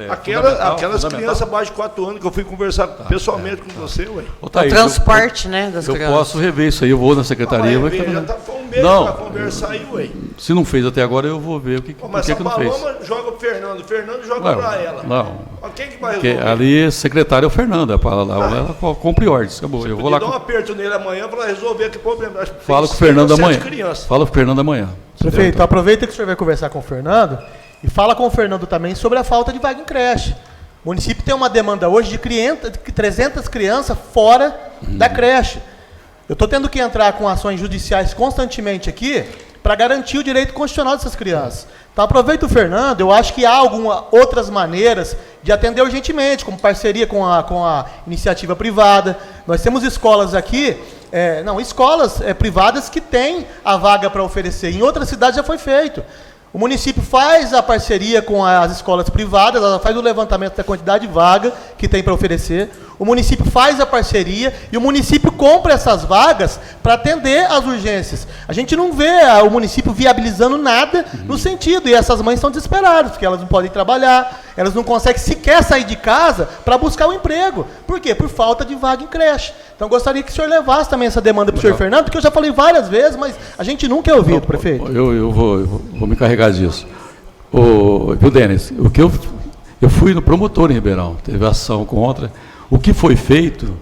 Aquelas crianças abaixo de 4 anos que eu fui conversar pessoalmente com você, ué. O transporte, né, das crianças. Eu posso rever isso aí, eu vou na secretaria. Foi um mês para conversar aí, ué. Se não fez até agora, eu vou ver o que Mas a não fez. Paloma joga o Fernando joga para ela. Não. Mas quem que vai resolver? Ali, secretário é o Fernando, ela cumpre ordens, acabou. Eu vou lá. Dá um aperto nele amanhã para resolver aquele problema. Fala com o Fernando amanhã. Fala com o Fernando amanhã. Prefeito, aproveita que o senhor vai conversar com o Fernando e fala com o Fernando também sobre a falta de vaga em creche. O município tem uma demanda hoje de 300 crianças fora da creche. Eu estou tendo que entrar com ações judiciais constantemente aqui para garantir o direito constitucional dessas crianças. Então aproveita o Fernando, eu acho que há outras maneiras de atender urgentemente, como parceria com a iniciativa privada. Nós temos escolas aqui, escolas privadas que têm a vaga para oferecer. Em outras cidades já foi feito. O município faz a parceria com as escolas privadas, ela faz o levantamento da quantidade de vaga que tem para oferecer. O município faz a parceria e o município compra essas vagas para atender às urgências. A gente não vê o município viabilizando nada no sentido, e essas mães estão desesperadas, porque elas não podem trabalhar, elas não conseguem sequer sair de casa para buscar um emprego. Por quê? Por falta de vaga em creche. Então, gostaria que o senhor levasse também essa demanda para o senhor Fernando, porque eu já falei várias vezes, mas a gente nunca é ouvido, prefeito. Eu vou me encarregar disso. Viu, Denis? Eu fui no promotor em Ribeirão, teve ação contra. O que foi feito,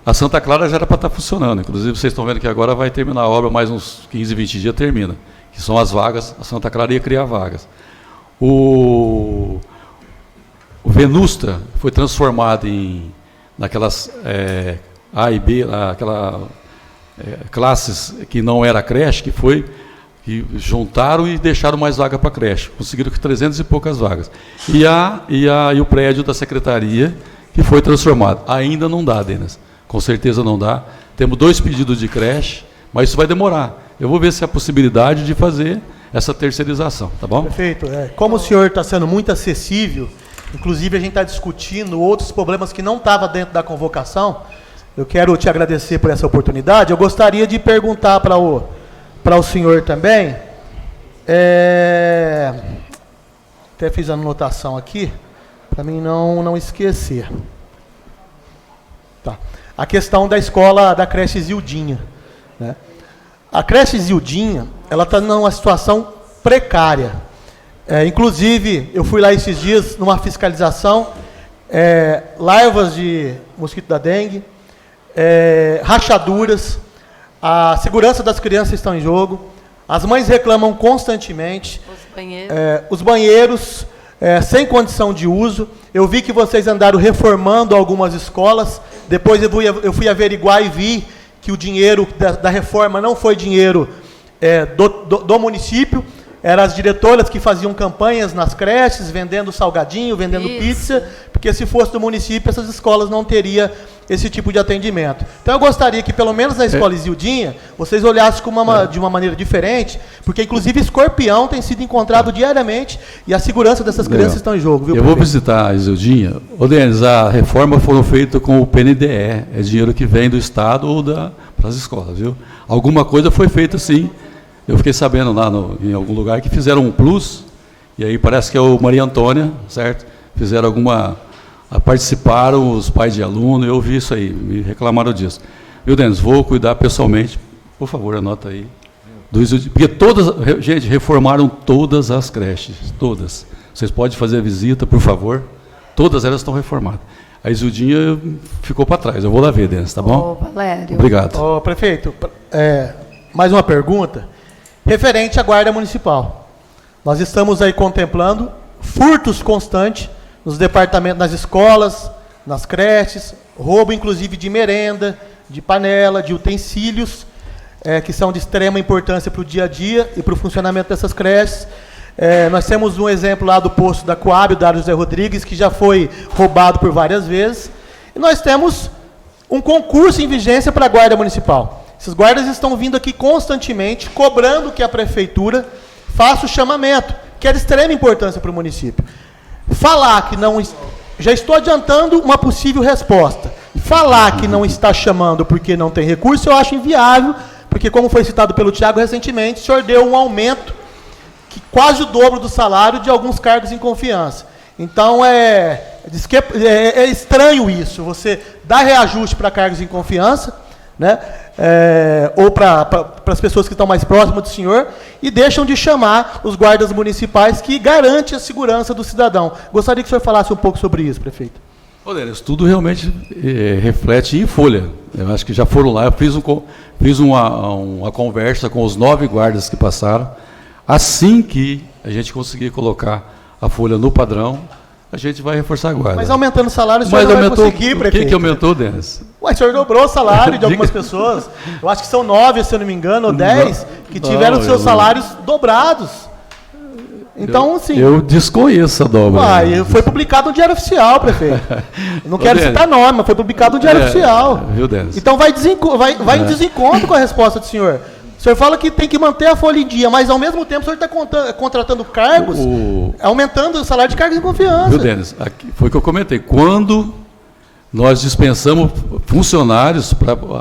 a Santa Clara já era para estar funcionando. Inclusive, vocês estão vendo que agora vai terminar a obra, mais uns 15, 20 dias termina. Que são as vagas, a Santa Clara ia criar vagas. O Venustra foi transformado naquelas A e B, classes que não era creche, que juntaram e deixaram mais vaga para creche. Conseguiram 300 e poucas vagas. E o prédio da secretaria, que foi transformado. Ainda não dá, Denis. Com certeza não dá. Temos 2 pedidos de creche, mas isso vai demorar. Eu vou ver se há possibilidade de fazer essa terceirização, tá bom? Prefeito, como o senhor está sendo muito acessível, inclusive a gente está discutindo outros problemas que não estavam dentro da convocação, eu quero te agradecer por essa oportunidade. Eu gostaria de perguntar para o senhor também, até fiz a anotação aqui, para mim não esquecer. Tá. A questão da escola, da creche Zildinha, né? A creche Zildinha, ela está numa situação precária. Inclusive, eu fui lá esses dias numa fiscalização, larvas de mosquito da dengue, rachaduras, a segurança das crianças está em jogo, as mães reclamam constantemente, os banheiros sem condição de uso. Eu vi que vocês andaram reformando algumas escolas, depois eu fui averiguar e vi que o dinheiro da reforma não foi dinheiro do município, eram as diretoras que faziam campanhas nas creches, vendendo salgadinho, vendendo pizza, porque se fosse do município, essas escolas não teriam esse tipo de atendimento. Então eu gostaria que, pelo menos na escola Isildinha, vocês olhassem de uma maneira diferente, porque inclusive escorpião tem sido encontrado diariamente e a segurança dessas crianças estão em jogo. Viu, eu vou visitar a Isildinha. Ô, Denis, a reforma foi feita com o PNDE, é dinheiro que vem do Estado ou para as escolas, viu? Alguma coisa foi feita sim. Eu fiquei sabendo lá em algum lugar que fizeram um plus, e aí parece que é o Maria Antônia, certo? Fizeram participaram os pais de aluno, eu vi isso aí, me reclamaram disso. Viu, Denis, vou cuidar pessoalmente, por favor, anota aí. Porque gente, reformaram todas as creches, todas. Vocês podem fazer a visita, por favor, todas elas estão reformadas. A Isildinha ficou para trás, eu vou lá ver, Denis, tá bom? Valério. Obrigado. Prefeito, mais uma pergunta referente à Guarda Municipal. Nós estamos aí contemplando furtos constantes nos departamentos, nas escolas, nas creches, roubo inclusive de merenda, de panela, de utensílios, que são de extrema importância para o dia a dia e para o funcionamento dessas creches. Nós temos um exemplo lá do posto da Coab, o Dário José Rodrigues, que já foi roubado por várias vezes. E nós temos um concurso em vigência para a Guarda Municipal. Esses guardas estão vindo aqui constantemente, cobrando que a Prefeitura faça o chamamento, que é de extrema importância para o município. Falar que não... Já estou adiantando uma possível resposta. Falar que não está chamando porque não tem recurso, eu acho inviável, porque, como foi citado pelo Tiago recentemente, o senhor deu um aumento que quase o dobro do salário de alguns cargos em confiança. Então, é estranho isso, você dá reajuste para cargos em confiança, né, ou para as pessoas que estão mais próximas do senhor, e deixam de chamar os guardas municipais que garantem a segurança do cidadão. Gostaria que o senhor falasse um pouco sobre isso, prefeito. Isso tudo realmente reflete em folha. Eu acho que já foram lá, eu fiz uma conversa com os 9 guardas que passaram. Assim que a gente conseguir colocar a folha no padrão, a gente vai reforçar a guarda. Mas aumentando o salário, o senhor não vai conseguir, prefeito. O que aumentou, Denis? O senhor dobrou o salário de algumas pessoas. Eu acho que são 9, se eu não me engano, ou 10, que tiveram seus salários dobrados. Então, sim. Eu desconheço a dobra. Foi publicado no Diário Oficial, prefeito. Eu não quero citar nome, mas foi publicado no Diário Oficial. Viu, Denis? Então vai em desencontro com a resposta do senhor. O senhor fala que tem que manter a folha em dia, mas ao mesmo tempo o senhor está contratando cargos, aumentando o salário de cargos em confiança. Viu, Denis? Foi o que eu comentei. Quando nós dispensamos funcionários,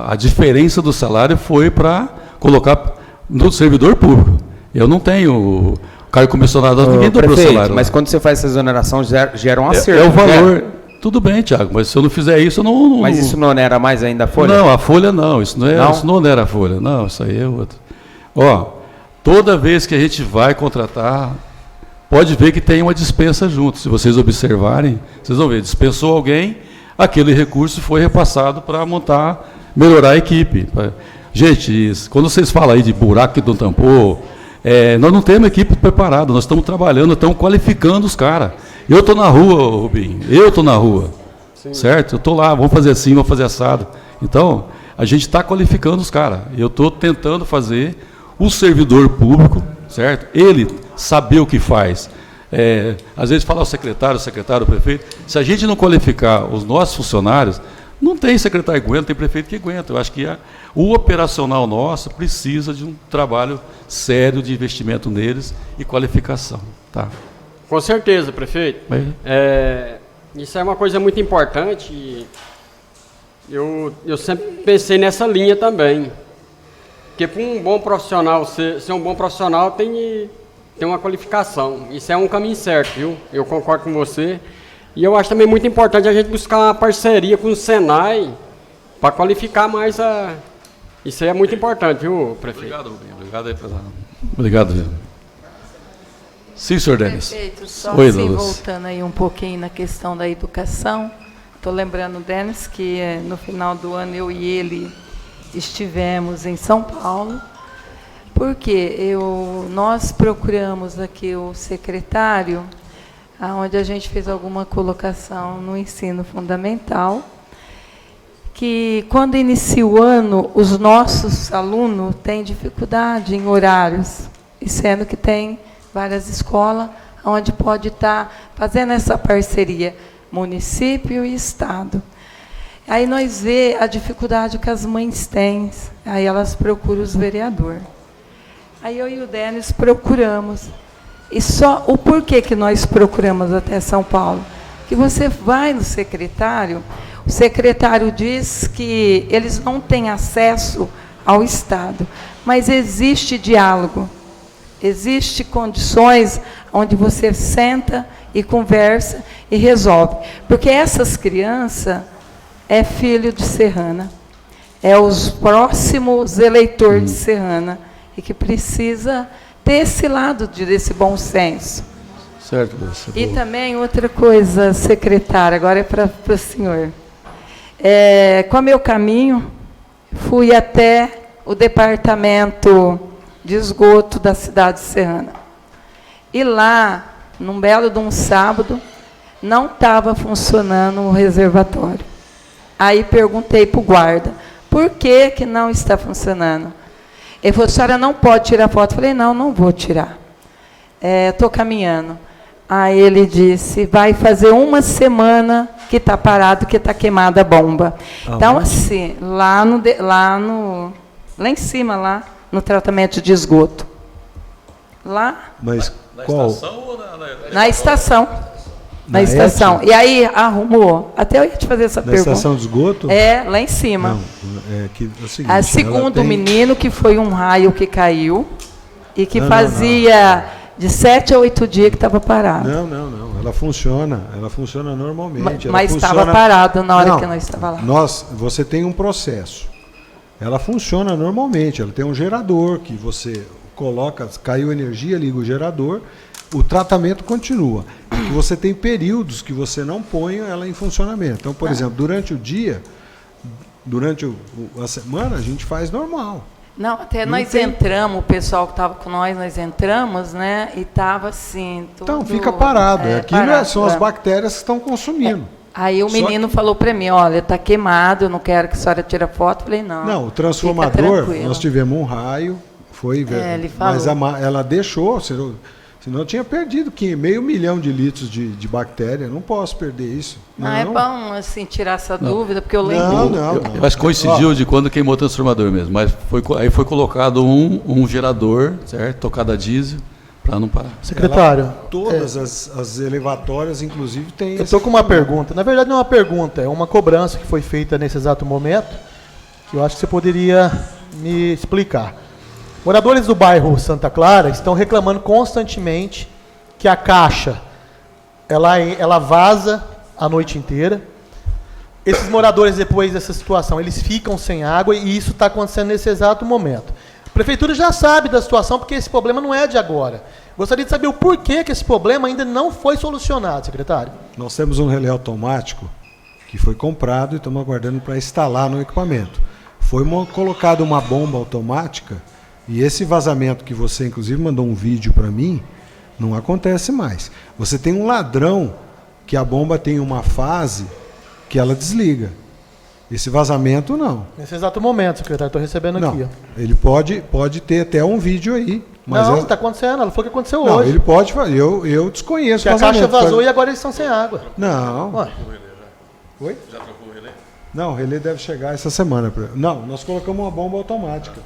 a diferença do salário foi para colocar no servidor público. Eu não tenho cargo comissionado, ninguém dobrou o salário. Mas quando você faz essa exoneração, gera um acerto. É o valor. Tudo bem, Tiago, mas se eu não fizer isso, eu não... Mas isso não onera mais ainda a folha? Não, a folha não, isso não onera a folha. Não, isso aí é outro. Toda vez que a gente vai contratar, pode ver que tem uma dispensa junto. Se vocês observarem, vocês vão ver, dispensou alguém, aquele recurso foi repassado para melhorar a equipe. Gente, quando vocês falam aí de buraco que não tampou, nós não temos equipe preparada, nós estamos trabalhando, estamos qualificando os caras. Eu estou na rua, Rubinho, Sim. Certo? Eu estou lá, vamos fazer assim, vamos fazer assado. Então, a gente está qualificando os caras. Eu estou tentando fazer o servidor público, certo? Ele saber o que faz. Às vezes fala o secretário, o prefeito. Se a gente não qualificar os nossos funcionários, não tem secretário que aguenta, tem prefeito que aguenta. Eu acho que o operacional nosso precisa de um trabalho sério de investimento neles e qualificação. Tá? Com certeza, prefeito. Isso é uma coisa muito importante. E eu sempre pensei nessa linha também. Porque para um bom profissional ser um bom profissional tem que ter uma qualificação. Isso é um caminho certo, viu? Eu concordo com você. E eu acho também muito importante a gente buscar uma parceria com o Senai para qualificar mais a... Isso aí é muito importante, viu, prefeito? Obrigado, Rubinho. Obrigado aí, pessoal. Obrigado, viu? Sim, senhor Denis. Perfeito. Só assim, voltando aí um pouquinho na questão da educação, estou lembrando, Denis, que no final do ano eu e ele estivemos em São Paulo, porque nós procuramos aqui o secretário, onde a gente fez alguma colocação no ensino fundamental, que quando inicia o ano, os nossos alunos têm dificuldade em horários, e sendo que tem várias escolas onde pode estar fazendo essa parceria, município e Estado. Aí nós vemos a dificuldade que as mães têm, aí elas procuram os vereadores. Aí eu e o Denis procuramos. E só o porquê que nós procuramos até São Paulo? Que você vai no secretário, o secretário diz que eles não têm acesso ao Estado, mas existe diálogo. Existem condições onde você senta e conversa e resolve. Porque essas crianças é filho de Serrana, é os próximos eleitores de Serrana, e que precisa ter esse lado desse bom senso. Certo. E também outra coisa, secretária, agora é para o senhor. Com o meu caminho, fui até o departamento de esgoto da cidade de Serrana. E lá, num belo de um sábado, não estava funcionando o reservatório. Aí perguntei para o guarda, por que que não está funcionando? Ele falou, a senhora não pode tirar foto. Eu falei, não, não vou tirar. Estou caminhando. Aí ele disse, vai fazer 1 semana que está parado, que está queimada a bomba. Então, assim, lá em cima, lá no tratamento de esgoto. Lá? Mas Na qual? estação ou Na estação. Na estação. ET? E aí arrumou. Até eu ia te fazer essa Na pergunta. estação de esgoto? Lá em cima. Não, é o seguinte, Segundo ela o tem- menino, que foi um raio que caiu e que Não, fazia de 7 a 8 dias que estava parado. Não. Ela funciona normalmente. Mas ela estava funciona- parado na hora Não, que nós estávamos lá. Você tem um processo. Ela funciona normalmente. Ela tem um gerador que você coloca, caiu energia, liga o gerador, o tratamento continua. E você tem períodos que você não põe ela em funcionamento. Então, por exemplo, durante o dia, durante a semana, a gente faz normal. Não, até Não nós tem- entramos, o pessoal que estava com nós entramos, né? E estava assim. Então, tudo, fica parado. Aquilo parado, são as bactérias que estão consumindo. Aí o Só menino falou para mim, olha, está queimado, eu não quero que a senhora tire foto. Eu falei, não. Não, o fica transformador, tranquilo. nós tivemos um raio, ele mas falou. ela deixou, senão eu tinha perdido meio milhão de litros de bactéria, não posso perder isso. Não, é bom assim, tirar essa dúvida, porque eu lembro. Não. Mas coincidiu de quando queimou o transformador mesmo. Mas aí foi colocado um gerador, certo? Tocado a diesel, para não parar. Secretário, Todas as elevatórias, inclusive, têm eu estou com uma pergunta. Na verdade, não é uma pergunta, é uma cobrança que foi feita nesse exato momento, que eu acho que você poderia me explicar. Moradores do bairro Santa Clara estão reclamando constantemente que a caixa ela vaza a noite inteira. Esses moradores, depois dessa situação, eles ficam sem água e isso está acontecendo nesse exato momento. A prefeitura já sabe da situação porque esse problema não é de agora. Gostaria de saber o porquê que esse problema ainda não foi solucionado, secretário. Nós temos um relé automático que foi comprado e estamos aguardando para instalar no equipamento. Foi colocada uma bomba automática e esse vazamento que você, inclusive, mandou um vídeo para mim, não acontece mais. Você tem um ladrão que a bomba tem uma fase que ela desliga. Esse vazamento, não. Nesse exato momento, secretário, estou recebendo aqui. Não. Ó. Ele pode ter até um vídeo aí. Mas Não, está acontecendo, ela falou que aconteceu não, hoje. ele pode fazer. Eu desconheço Que a o vazamento. caixa vazou e agora eles estão sem água. Não. Ué. Oi? Já trocou o relé? Não, o relé deve chegar essa semana. Não, nós colocamos uma bomba automática.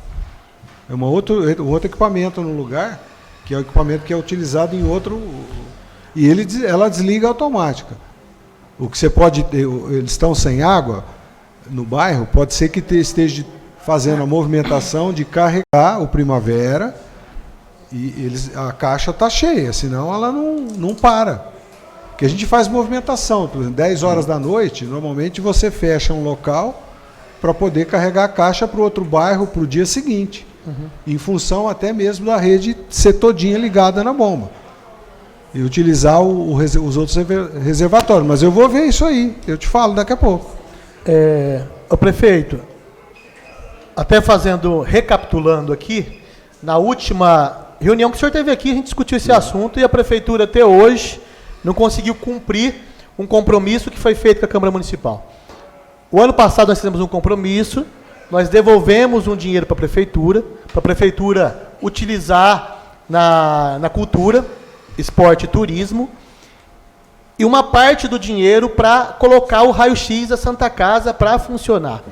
É outro equipamento no lugar, que é o equipamento que é utilizado em outro. E ela desliga automática. O que você pode ter, eles estão sem água no bairro, pode ser que esteja fazendo a movimentação de carregar o Primavera e a caixa está cheia, senão ela não para. Porque a gente faz movimentação, por exemplo, 10 horas da noite, normalmente você fecha um local para poder carregar a caixa para o outro bairro para o dia seguinte, em função até mesmo da rede ser todinha ligada na bomba. E utilizar os outros reservatórios. Mas eu vou ver isso aí, eu te falo daqui a pouco. O prefeito, até recapitulando aqui, na última reunião que o senhor teve aqui, a gente discutiu esse assunto e a prefeitura até hoje não conseguiu cumprir um compromisso que foi feito com a Câmara Municipal. O ano passado nós fizemos um compromisso, nós devolvemos um dinheiro para a prefeitura utilizar na cultura, esporte e turismo, e uma parte do dinheiro para colocar o raio-x da Santa Casa para funcionar.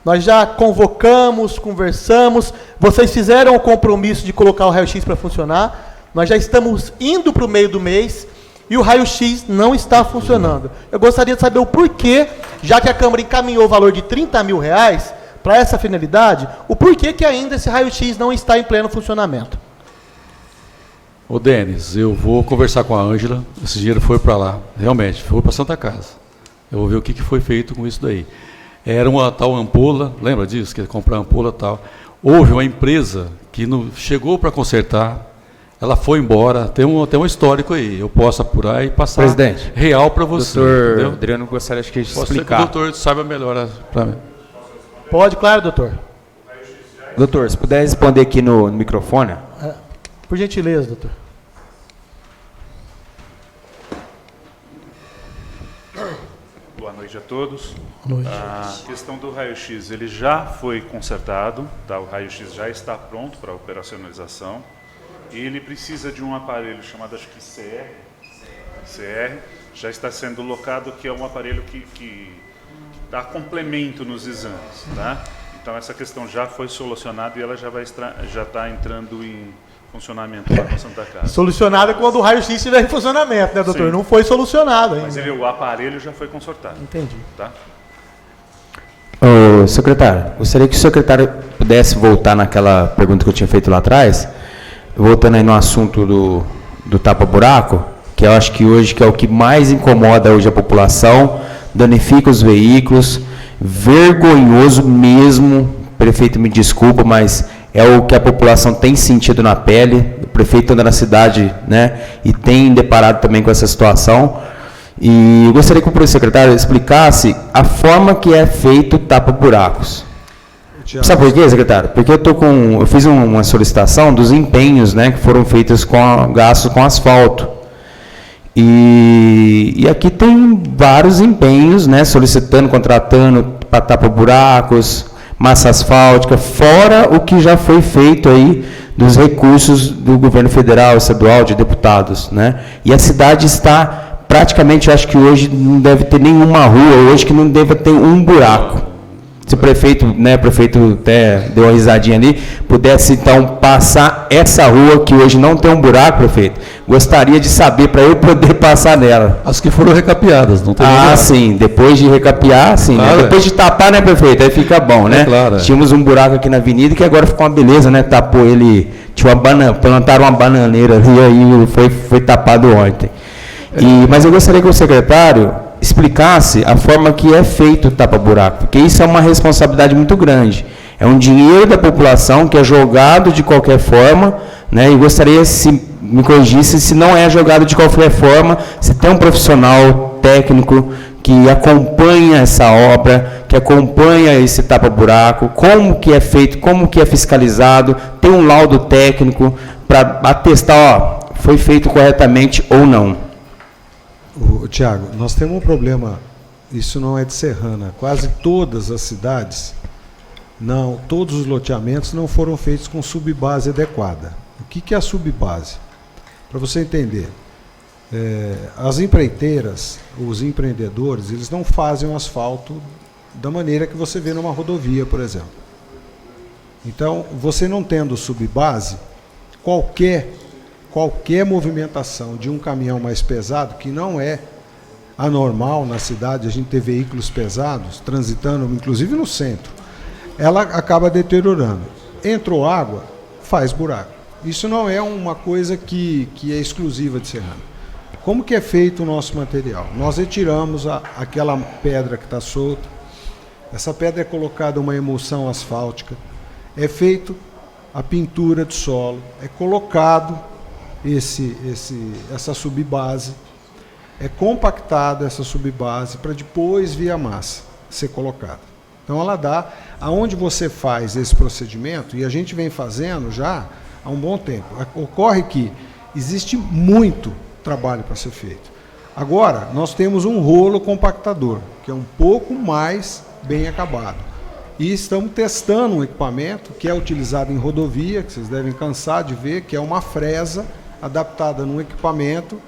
Nós já convocamos, conversamos, vocês fizeram o compromisso de colocar o raio-x para funcionar, nós já estamos indo para o meio do mês e o raio-x não está funcionando. Eu gostaria de saber o porquê, já que a Câmara encaminhou o valor de R$30 mil para essa finalidade, o porquê que ainda esse raio-x não está em pleno funcionamento. Ô Denis, eu vou conversar com a Ângela, esse dinheiro foi para lá, realmente, foi para Santa Casa. Eu vou ver o que foi feito com isso daí. Era uma tal ampola, lembra disso, que ia comprar ampola e tal. Houve uma empresa que chegou para consertar, ela foi embora, tem um histórico aí, eu posso apurar e passar Presidente, real para você. Doutor entendeu? Adriano gostaria de Pode ser que o explicar. doutor saiba melhor para mim. Pode, claro, doutor. Doutor, se puder responder aqui no microfone. Por gentileza, doutor. Boa noite a todos. Boa noite. A questão do raio-x, ele já foi consertado, tá? O raio-x já está pronto para operacionalização. E ele precisa de um aparelho chamado, acho que CR, já está sendo locado, que é um aparelho que dá complemento nos exames, tá? Então essa questão já foi solucionada e ela já está entrando em funcionamento lá com a Santa Casa. Solucionada quando o raio-x estiver em funcionamento, né, doutor? Sim. Não foi solucionado ainda. Mas o aparelho já foi consertado. Entendi. Tá? Ô, secretário, gostaria que o secretário pudesse voltar naquela pergunta que eu tinha feito lá atrás, voltando aí no assunto do tapa-buraco, que eu acho que hoje que é o que mais incomoda hoje a população, danifica os veículos, vergonhoso mesmo, prefeito me desculpa, mas é o que a população tem sentido na pele, o prefeito anda na cidade, né, e tem deparado também com essa situação, e eu gostaria que o secretário explicasse a forma que é feito tapa-buracos. Sabe por quê, secretário? Porque eu fiz uma solicitação dos empenhos, né, que foram feitos gastos com asfalto. E aqui tem vários empenhos, né, solicitando, contratando para tapa-buracos, massa asfáltica, fora o que já foi feito aí dos recursos do governo federal, estadual, de deputados, né? E a cidade está praticamente, eu acho que hoje não deve ter nenhuma rua hoje que não deva ter um buraco. Se o prefeito, né, prefeito até deu uma risadinha ali, pudesse então passar essa rua que hoje não tem um buraco, prefeito, gostaria de saber para eu poder passar nela. As que foram recapeadas, não tem buraco. Sim, depois de recapear, sim, claro, né? Depois de tapar, né, prefeito, aí fica bom, né? Claro, Tínhamos um buraco aqui na avenida que agora ficou uma beleza, né? Tapou ele, tinha plantaram uma bananeira ali, aí foi tapado ontem. Mas eu gostaria que o secretário explicasse a forma que é feito o tapa-buraco, porque isso é uma responsabilidade muito grande. É um dinheiro da população que é jogado de qualquer forma, né? E gostaria, se me corrigisse, se não é jogado de qualquer forma, se tem um profissional técnico que acompanha essa obra, que acompanha esse tapa-buraco, como que é feito, como que é fiscalizado, tem um laudo técnico para atestar, foi feito corretamente ou não. Tiago, nós temos um problema, isso não é de Serrana, quase todas as cidades, não, todos os loteamentos não foram feitos com subbase adequada. O que é a subbase? Para você entender, as empreiteiras, os empreendedores, eles não fazem o asfalto da maneira que você vê numa rodovia, por exemplo. Então, você não tendo subbase, qualquer movimentação de um caminhão mais pesado, que não é anormal na cidade, a gente ter veículos pesados transitando, inclusive no centro, ela acaba deteriorando. Entrou água, faz buraco. Isso não é uma coisa que é exclusiva de Serrana. Como que é feito o nosso material? Nós retiramos aquela pedra que está solta, essa pedra é colocada uma emulsão asfáltica, é feito a pintura do solo, é colocado essa subbase, é compactada essa subbase para depois vir a massa ser colocada. Então ela dá, aonde você faz esse procedimento, e a gente vem fazendo já há um bom tempo, ocorre que existe muito trabalho para ser feito. Agora, nós temos um rolo compactador, que é um pouco mais bem acabado. E estamos testando um equipamento que é utilizado em rodovia, que vocês devem cansar de ver, que é uma fresa adaptada num equipamento,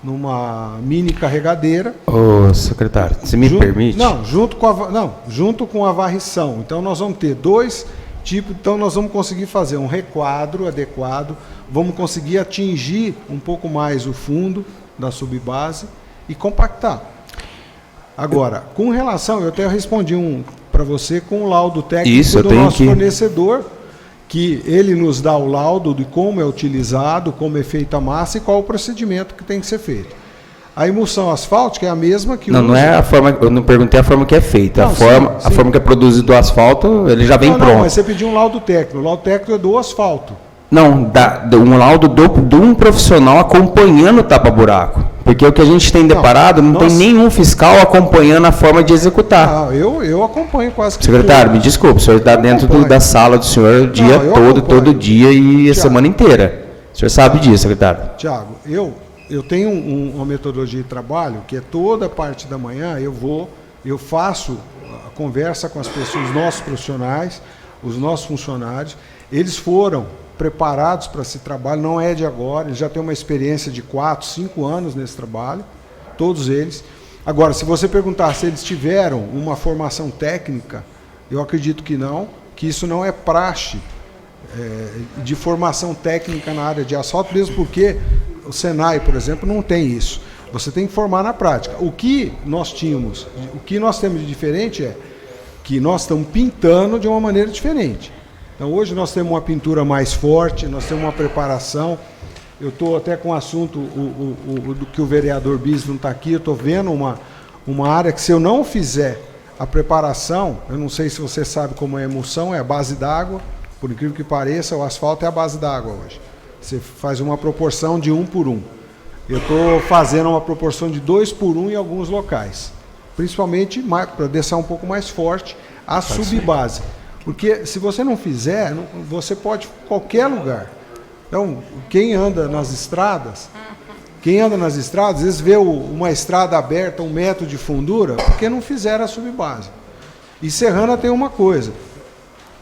numa mini carregadeira. Ô, secretário, se me permite? Não, junto com a varrição. Então nós vamos ter dois tipos, então nós vamos conseguir fazer um requadro adequado, vamos conseguir atingir um pouco mais o fundo da subbase e compactar. Agora, com relação, eu até respondi para você com o laudo técnico do nosso fornecedor, que ele nos dá o laudo de como é utilizado, como é feita a massa e qual o procedimento que tem que ser feito. A emulsão asfáltica é a mesma que não é a forma, eu não perguntei a forma que é feita, não, a forma que é produzido o asfalto, ele já vem pronto. Não, mas você pediu um laudo técnico, o laudo técnico é do asfalto. Não, um laudo de um profissional acompanhando o tapa-buraco. Porque o que a gente tem deparado, não tem nenhum fiscal acompanhando a forma de executar. Eu acompanho quase que Secretário, tudo. me desculpe, o senhor está dentro da sala do senhor o dia todo dia e a semana inteira. O senhor sabe disso, secretário. Tiago, eu tenho uma metodologia de trabalho que é toda a parte da manhã eu faço a conversa com as pessoas, os nossos profissionais, os nossos funcionários. Eles foram preparados para esse trabalho, não é de agora, eles já têm uma experiência de 4, 5 anos nesse trabalho, todos eles. Agora, se você perguntar se eles tiveram uma formação técnica, eu acredito que não, que isso não é praxe de formação técnica na área de asfalto, mesmo porque o Senai, por exemplo, não tem isso. Você tem que formar na prática. O que nós temos de diferente é que nós estamos pintando de uma maneira diferente. Então, hoje nós temos uma pintura mais forte, nós temos uma preparação. Eu estou até com o assunto do que o vereador Bis não está aqui, eu estou vendo uma área que, se eu não fizer a preparação, eu não sei se você sabe como é a emulsão, é a base d'água, por incrível que pareça, o asfalto é a base d'água hoje. Você faz uma proporção de 1 por 1. Eu estou fazendo uma proporção de 2 por 1 em alguns locais, principalmente para deixar um pouco mais forte a subbase. Porque se você não fizer, você pode em qualquer lugar. Então, quem anda nas estradas, às vezes vê uma estrada aberta, 1 metro de fundura, porque não fizeram a subbase. E Serrana tem uma coisa,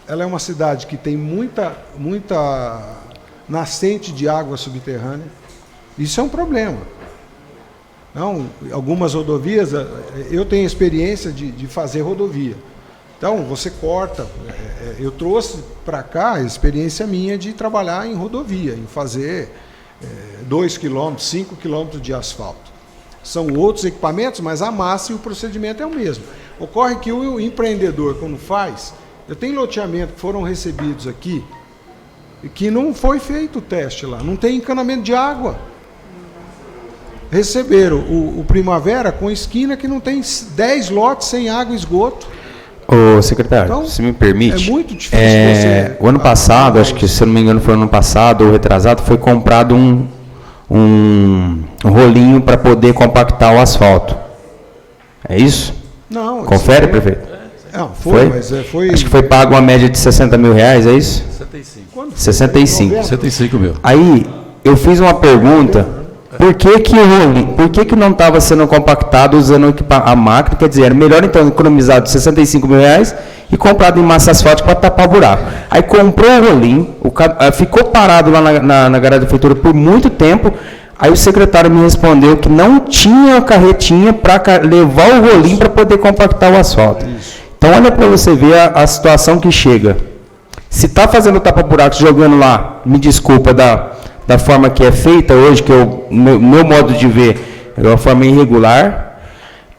ela é uma cidade que tem muita nascente de água subterrânea. Isso é um problema. Então, algumas rodovias, eu tenho experiência de fazer rodovia. Então, você corta. Eu trouxe para cá a experiência minha de trabalhar em rodovia, em fazer 2 km, 5 km de asfalto. São outros equipamentos, mas a massa e o procedimento é o mesmo. Ocorre que o empreendedor, quando faz, eu tenho loteamento que foram recebidos aqui, que não foi feito o teste lá, não tem encanamento de água. Receberam o Primavera com esquina que não tem 10 lotes sem água e esgoto. Ô, secretário, Então, se me permite, é muito difícil você... o ano passado, acho que, se eu não me engano, foi ano passado ou retrasado, foi comprado um rolinho para poder compactar o asfalto. É isso? Não. Confere, prefeito? Não, foi, mas foi... Acho que foi pago uma média de 60 mil reais, é isso? 65. 65. 65 mil. Aí, eu fiz uma pergunta... Por que não estava sendo compactado usando a máquina? Quer dizer, era melhor então economizar de 65 mil reais e comprado em massa asfáltica para tapar o buraco. Aí comprou o rolinho, ficou parado lá na garagem da prefeitura por muito tempo. Aí o secretário me respondeu que não tinha carretinha para levar o rolinho para poder compactar o asfalto. Então olha para você ver a situação que chega. Se está fazendo tapa-buraco jogando lá, me desculpa, da forma que é feita hoje, que meu modo de ver é uma forma irregular,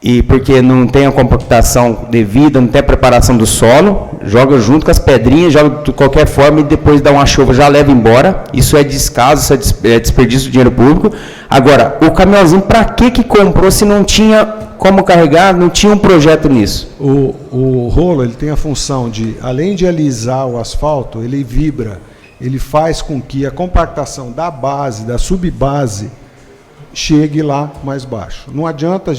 e porque não tem a compactação devida, não tem a preparação do solo, joga junto com as pedrinhas, joga de qualquer forma e depois dá uma chuva, já leva embora. Isso é descaso, isso é desperdício de dinheiro público. Agora, o caminhãozinho, para que comprou se não tinha como carregar, não tinha um projeto nisso? O rolo, ele tem a função de, além de alisar o asfalto, ele vibra. Ele faz com que a compactação da base, da subbase, chegue lá mais baixo. Não adianta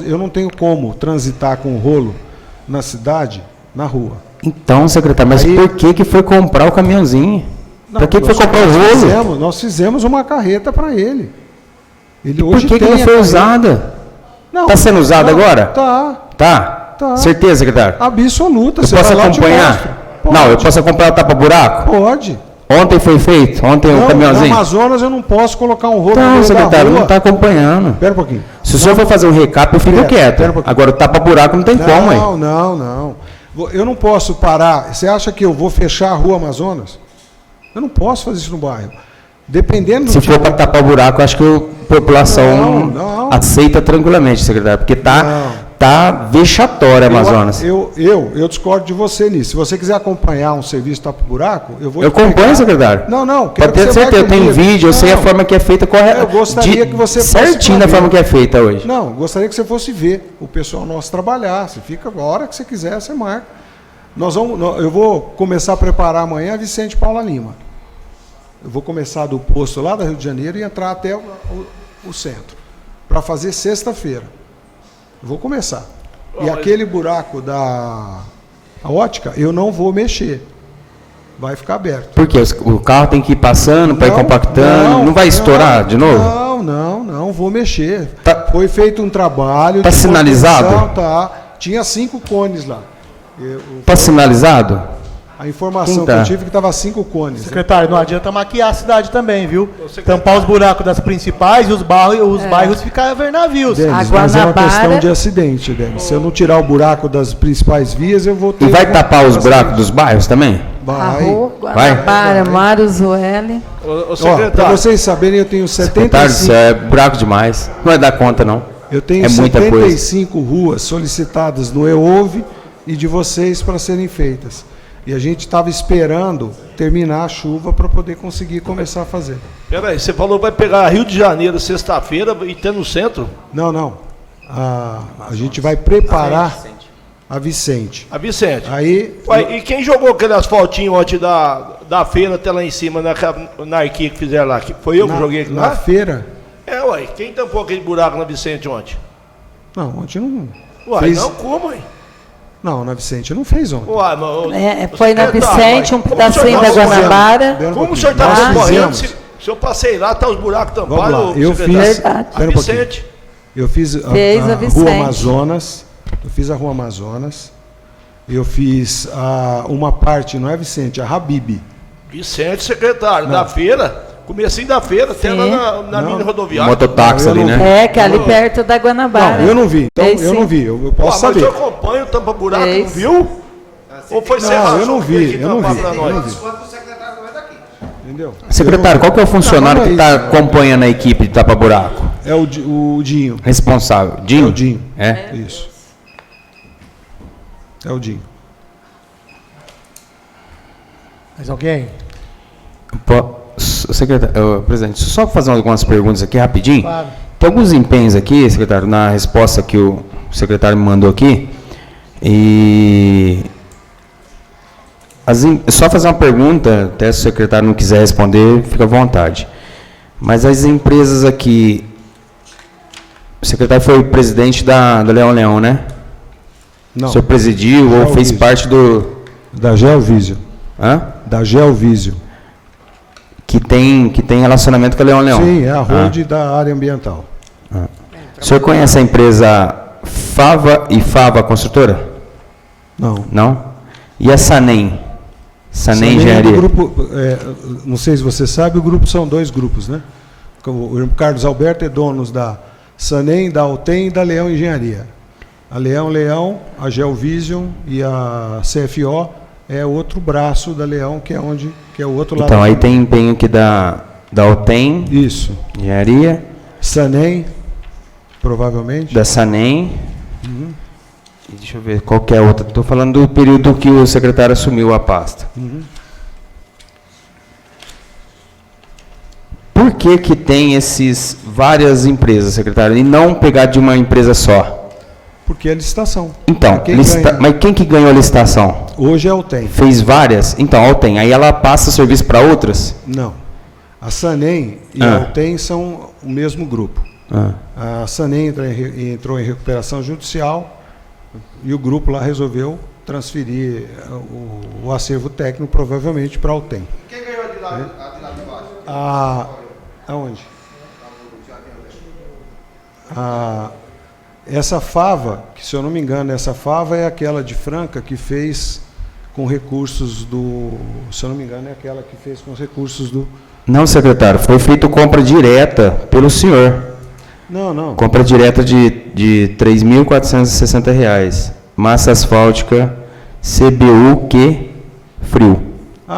eu não tenho como transitar com o rolo na cidade, na rua. Então, secretário, mas por que foi comprar o caminhãozinho? Para que foi comprar o rolo? Nós fizemos uma carreta para ele. Ele hoje por que não foi usada? Está sendo usada agora? Tá. Certeza, secretário? Absoluta. Eu posso acompanhar? Não, eu posso acompanhar o tapa-buraco? Pode. Ontem foi feito? Ontem o caminhãozinho? No Amazonas eu não posso colocar um rolo no meio secretário, não está acompanhando. Espera um pouquinho. Se o senhor for fazer um recap, eu fico quieto. Agora o tapa-buraco não tem como, hein? Não. Eu não posso parar. Você acha que eu vou fechar a rua Amazonas? Eu não posso fazer isso no bairro. Dependendo do Se for para tapar o buraco, acho que a população aceita tranquilamente, secretário, porque tá vexatória a Amazonas. Eu discordo de você nisso. Se você quiser acompanhar um serviço tapa-buraco, eu vou... Eu acompanho, secretário? Não. Pode ter certeza, eu tenho vídeo, eu sei a forma que é feita correta. Eu gostaria que você fosse certinho da forma que é feita hoje. Não, gostaria que você fosse ver o pessoal nosso trabalhar. Você fica, a hora que você quiser, você marca. Eu vou começar a preparar amanhã a Vicente Paula Lima. Eu vou começar do posto lá do Rio de Janeiro e entrar até o centro. para fazer sexta-feira. Vou começar. E aquele buraco da ótica, eu não vou mexer. Vai ficar aberto. Por quê? O carro tem que ir passando, para ir compactando, não vai estourar de novo? Não vou mexer. Foi feito um trabalho. Tá sinalizado? Tá. Tinha 5 cones lá. Tá sinalizado? A informação que eu tive é que estava 5 cones. Secretário, não adianta maquiar a cidade também, viu? Tampar os buracos das principais e os bairros ficar ver navios. Denis, mas é uma questão de acidente, Denis. Se eu não tirar o buraco das principais vias, eu vou ter... E vai tapar os buracos dos bairros também? Vai. Guanabara, Mário Zueli. Para vocês saberem, eu tenho 75... Isso é buraco demais. Não vai dar conta, não. Eu tenho 75 ruas solicitadas no EOV e de vocês para serem feitas. E a gente estava esperando terminar a chuva para poder conseguir começar a fazer. Peraí, você falou que vai pegar Rio de Janeiro sexta-feira e ter no centro? Não. A gente vai preparar a Vicente. A Vicente. Aí, e quem jogou aquele asfaltinho ontem da feira até lá em cima, na arquia que fizeram lá? Foi eu que joguei aquilo lá? Na feira? Quem tampou aquele buraco na Vicente ontem? Não, ontem não. Não, como, hein? Não, na Vicente não fez ontem. Foi na Vicente, um pedacinho da Guanabara. Como o senhor estava correndo? Se eu passei lá, tá os buracos tampados. Eu fiz a Vicente. Eu fiz a Rua Amazonas. Eu fiz a Rua Amazonas. Eu fiz uma parte, não é Vicente, a Habib. Vicente, secretário, da feira. Comecinho da feira, até lá na mini rodoviária. Mototáxi ali, né? Que é ali perto da Guanabara. Não, eu não vi. Então, eu não vi. Eu posso saber. Mas eu acompanho o tampa-buraco, não viu? Ou foi Não, eu não vi. Entendeu? Secretário, qual que é o funcionário que está acompanhando a equipe de tapa-buraco? É o Dinho. Responsável. Dinho? É o Dinho. É? Isso. É o Dinho. Mais alguém? Secretário, presidente, só fazer algumas perguntas aqui rapidinho. Claro. Tem alguns empenhos aqui, secretário, na resposta que o secretário me mandou aqui. E só fazer uma pergunta, até se o secretário não quiser responder, fica à vontade. Mas as empresas aqui, o secretário foi presidente da Leão, né? Não. O senhor presidiu ou fez parte da Geovisio. Hã? Da Geovisio. Que tem relacionamento com a Leão. Sim, é a holding da área ambiental. O senhor conhece a empresa Fava e Fava Construtora? Não. Não? E a Sanem? Sanem Engenharia? É do grupo, não sei se você sabe, o grupo são 2 grupos, né? O Carlos Alberto é dono da Sanem, da Altem e da Leão Engenharia. A Leão, a Geovision e a CFO é outro braço da Leão, que é o outro lado. Então, aí tem empenho aqui da Altem. Isso. Engenharia. Sanem, provavelmente. Da Sanem. Deixa eu ver qual que é a outra. Estou falando do período que o secretário assumiu a pasta. Por que tem esses várias empresas, secretário, e não pegar de uma empresa só? Porque é licitação. Então, mas quem que ganhou a licitação? Hoje é a Altem. Fez várias? Então, a Altem. Aí ela passa serviço para outras? Não. A Sanem e a Altem são o mesmo grupo. A Sanem entrou em recuperação judicial e o grupo lá resolveu transferir o acervo técnico, provavelmente, para a Altem. Quem ganhou de lá de baixo? Aonde? Essa Fava, que se eu não me engano, essa Fava é aquela de Franca que fez com recursos do... Se eu não me engano, é aquela que fez com os recursos do... Não, secretário, foi feita compra direta pelo senhor. Não. Compra direta de R$ 3.460. Massa asfáltica CBUQ Frio.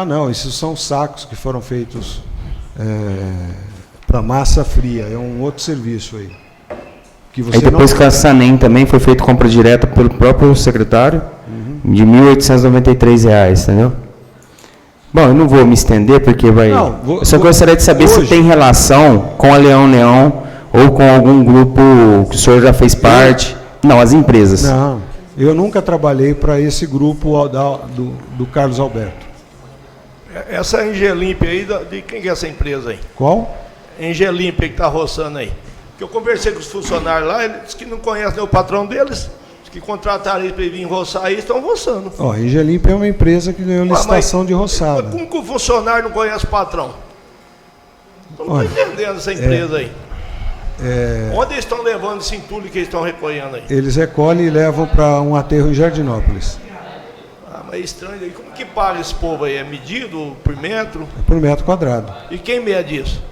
Não, esses são sacos que foram feitos para massa fria, é um outro serviço aí. Que você aí depois que a Sanem também foi feita compra direta pelo próprio secretário, de R$ 1.893, entendeu? Bom, eu não vou me estender porque eu só gostaria de saber se tem relação com a Leão ou com algum grupo que o senhor já fez parte. Não, as empresas. Não, eu nunca trabalhei para esse grupo do Carlos Alberto. Essa Engelimp aí, de quem que é essa empresa aí? Qual? Engelimp que está roçando aí. Que eu conversei com os funcionários lá, eles dizem que não conhecem nem o patrão deles, que contrataram eles para vir roçar aí, estão roçando. Ó, a Engelimpa é uma empresa que ganhou licitação de roçada. Mas como que o funcionário não conhece o patrão? Eu não estou entendendo essa empresa aí. Onde eles estão levando esse entulho que eles estão recolhendo aí? Eles recolhem e levam para um aterro em Jardinópolis. Ah, mas é estranho aí. Como que paga esse povo aí? É medido por metro? É por metro quadrado. E quem mede isso?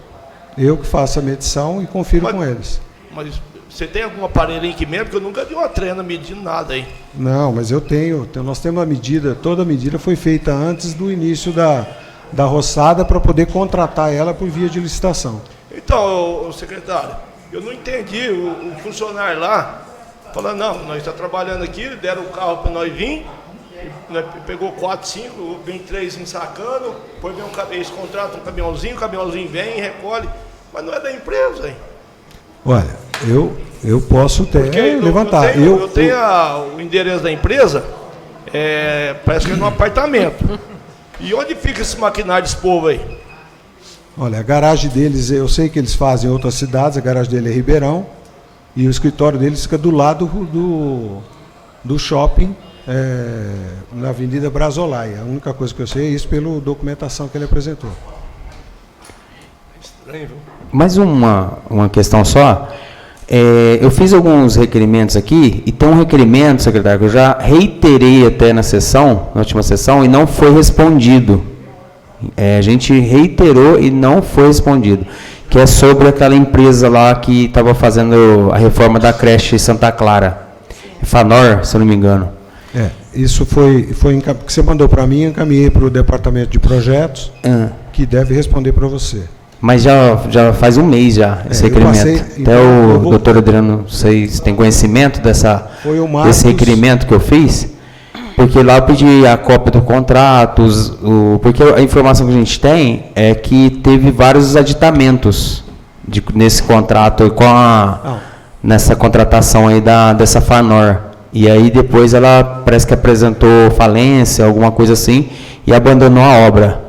Eu que faço a medição e confiro com eles. Mas você tem algum aparelho que mede? Porque eu nunca vi uma trena medindo nada aí. Não, mas eu tenho. Nós temos uma medida, toda a medida foi feita antes do início da roçada para poder contratar ela por via de licitação. Então, secretário, eu não entendi. O funcionário lá falando, não, nós estamos trabalhando aqui, deram o carro para nós vir, nós pegou 4, 5, vem 3 ensacando, depois vem eles contratam um caminhãozinho, o caminhãozinho vem e recolhe, mas não é da empresa, hein? Olha, eu posso levantar. Eu tenho o endereço da empresa, parece que é num apartamento. E onde fica esse maquinário desse povo aí? Olha, a garagem deles, eu sei que eles fazem em outras cidades, a garagem dele é Ribeirão, e o escritório deles fica do lado do shopping, na Avenida Brazolaia. A única coisa que eu sei é isso pela documentação que ele apresentou. Estranho, viu? Mais uma questão só. Eu fiz alguns requerimentos aqui, e tem um requerimento, secretário, que eu já reiterei até na última sessão, e não foi respondido. A gente reiterou e não foi respondido, que é sobre aquela empresa lá que estava fazendo a reforma da creche Santa Clara, Fanor, se eu não me engano. Isso foi que você mandou para mim, eu encaminhei para o departamento de projetos, que deve responder para você. Mas já faz um mês já esse requerimento. Até o doutor Adriano, vocês têm conhecimento desse requerimento que eu fiz? Porque lá eu pedi a cópia do contrato, porque a informação que a gente tem é que teve vários aditamentos nesse contrato, nessa contratação aí dessa Fanor. E aí depois ela parece que apresentou falência, alguma coisa assim, e abandonou a obra.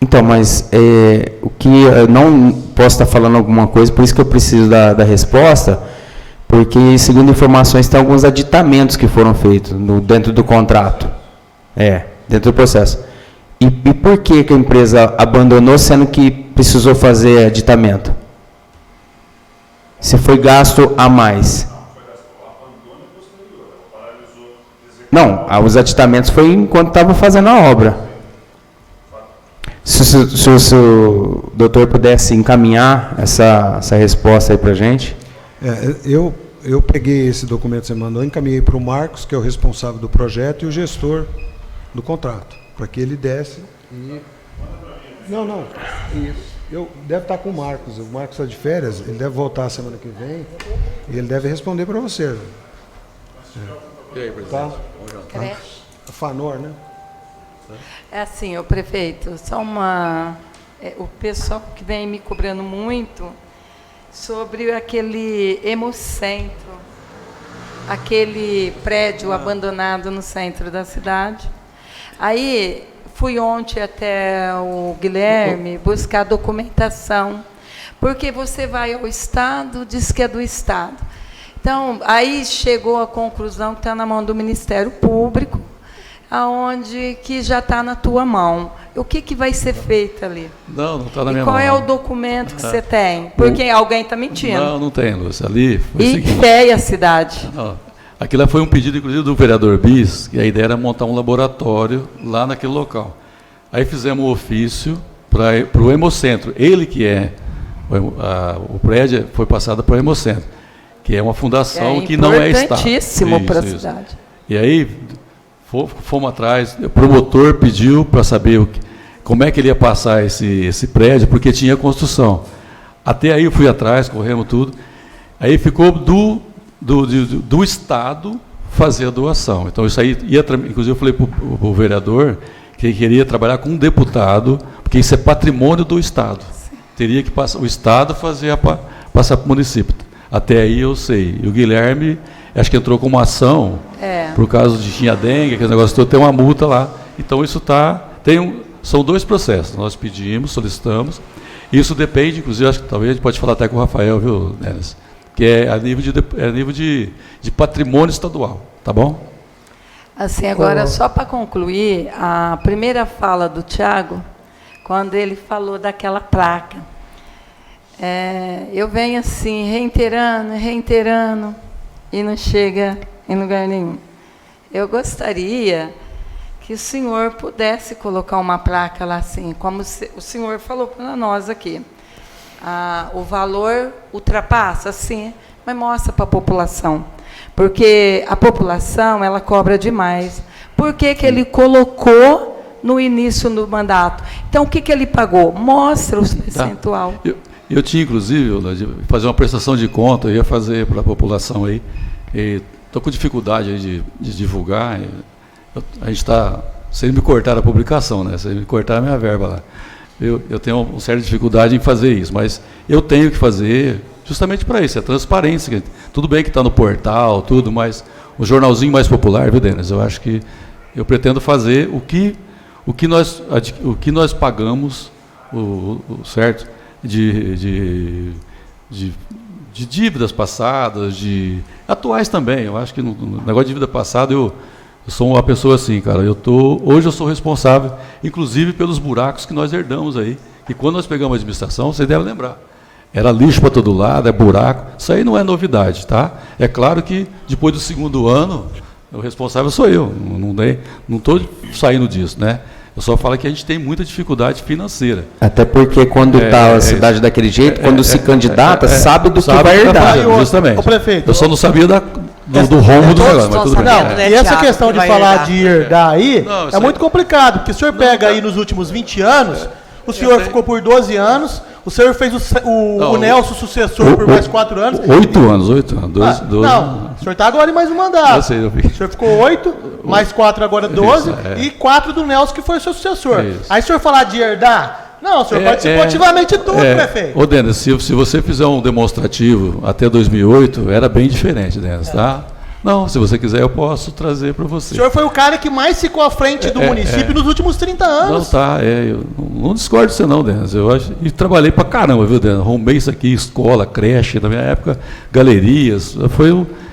Então, mas o que eu não posso estar falando alguma coisa, por isso que eu preciso da resposta, porque, segundo informações, tem alguns aditamentos que foram feitos dentro do contrato, dentro do processo. E por que a empresa abandonou, sendo que precisou fazer aditamento? Se foi gasto a mais? Não, os aditamentos foi enquanto estava fazendo a obra. Se o doutor pudesse encaminhar essa resposta aí para a gente. Eu peguei esse documento que você mandou, encaminhei para o Marcos, que é o responsável do projeto, e o gestor do contrato, para que ele desse e... Não, isso. Deve estar com o Marcos está de férias, ele deve voltar a semana que vem, e ele deve responder para você. E aí, presidente? Tá? A Fanor, né? É assim, o prefeito, só o pessoal que vem me cobrando muito sobre aquele Hemocentro, aquele prédio abandonado no centro da cidade. Aí fui ontem até o Guilherme buscar documentação, porque você vai ao Estado, diz que é do Estado. Então, aí chegou à conclusão que está na mão do Ministério Público, aonde que já está na tua mão. O que vai ser feito ali? Não está na minha mão. Qual é o documento que você tem? Porque alguém está mentindo. Não tem, Lúcia. Ali foi e feia a cidade. Não. Aquilo foi um pedido, inclusive, do vereador Bis, que a ideia era montar um laboratório lá naquele local. Aí fizemos um ofício para o Hemocentro. Ele que o prédio foi passado para o Hemocentro, que é uma fundação que não é Estado. É importantíssimo para a cidade. E aí... Fomos atrás, o promotor pediu para saber como é que ele ia passar esse prédio, porque tinha construção. Até aí eu fui atrás, corremos tudo. Aí ficou do Estado fazer a doação. Então isso aí inclusive eu falei para o vereador que ele queria trabalhar com um deputado, porque isso é patrimônio do Estado. Sim. Teria que passar, o Estado passar para o município. Até aí eu sei. E o Guilherme acho que entrou com uma ação, por causa de tinha dengue, aquele negócio todo, tem uma multa lá. Então isso são 2 processos, nós pedimos, solicitamos, isso depende, inclusive, acho que talvez a gente pode falar até com o Rafael, viu, Denis? Que é a nível de patrimônio estadual, tá bom? Assim, agora, só para concluir, a primeira fala do Tiago, quando ele falou daquela placa, eu venho assim, reiterando, e não chega em lugar nenhum. Eu gostaria que o senhor pudesse colocar uma placa lá assim, como o senhor falou para nós aqui. O valor ultrapassa, sim, mas mostra para a população. Porque a população, ela cobra demais. Por que ele colocou no início do mandato? Então, o que ele pagou? Mostra o percentual. Eu tinha, inclusive, de fazer uma prestação de conta, eu ia fazer para a população aí. Estou com dificuldade aí de divulgar. A gente está, sem me cortar a publicação, né? Sem me cortar a minha verba lá. Eu tenho uma certa dificuldade em fazer isso, mas eu tenho que fazer justamente para isso, é transparência. Tudo bem que está no portal, tudo, mas o jornalzinho mais popular, viu, Denis? Eu acho que eu pretendo fazer o que nós pagamos, certo? De dívidas passadas, de atuais também. Eu acho que no negócio de dívida passada eu sou uma pessoa assim, cara. Hoje eu sou responsável, inclusive pelos buracos que nós herdamos aí. E quando nós pegamos a administração, vocês devem lembrar, era lixo para todo lado, é buraco. Isso aí não é novidade, tá? É claro que depois do 2º ano, o responsável sou eu. Não estou saindo disso, né? Eu só falo que a gente tem muita dificuldade financeira. Até porque quando está a cidade daquele jeito, quando se candidata, sabe do que vai herdar. Justamente. Ô, prefeito, eu só não sabia do rombo do negócio, mas tudo bem. Não, e essa questão de falar de herdar aí é muito complicado, porque o senhor pega aí nos últimos 20 anos, o senhor ficou por 12 anos, o senhor fez o Nelson sucessor por mais 4 anos. 8 anos. 12, não, o senhor está agora em mais um mandato. O senhor ficou 8, mais 4 agora 12, e 4 do Nelson que foi o seu sucessor. Isso. Aí o senhor falar de herdar, não, o senhor participou ativamente de tudo, prefeito. Ô, Denis, se você fizer um demonstrativo até 2008, era bem diferente, Denis, tá? Não, se você quiser, eu posso trazer para você. O senhor foi o cara que mais ficou à frente do município nos últimos 30 anos. Não, tá, eu não discordo de você não, Denis. Eu acho, e trabalhei pra caramba, viu, Denis? Arrumei isso aqui, escola, creche, na minha época, galerias.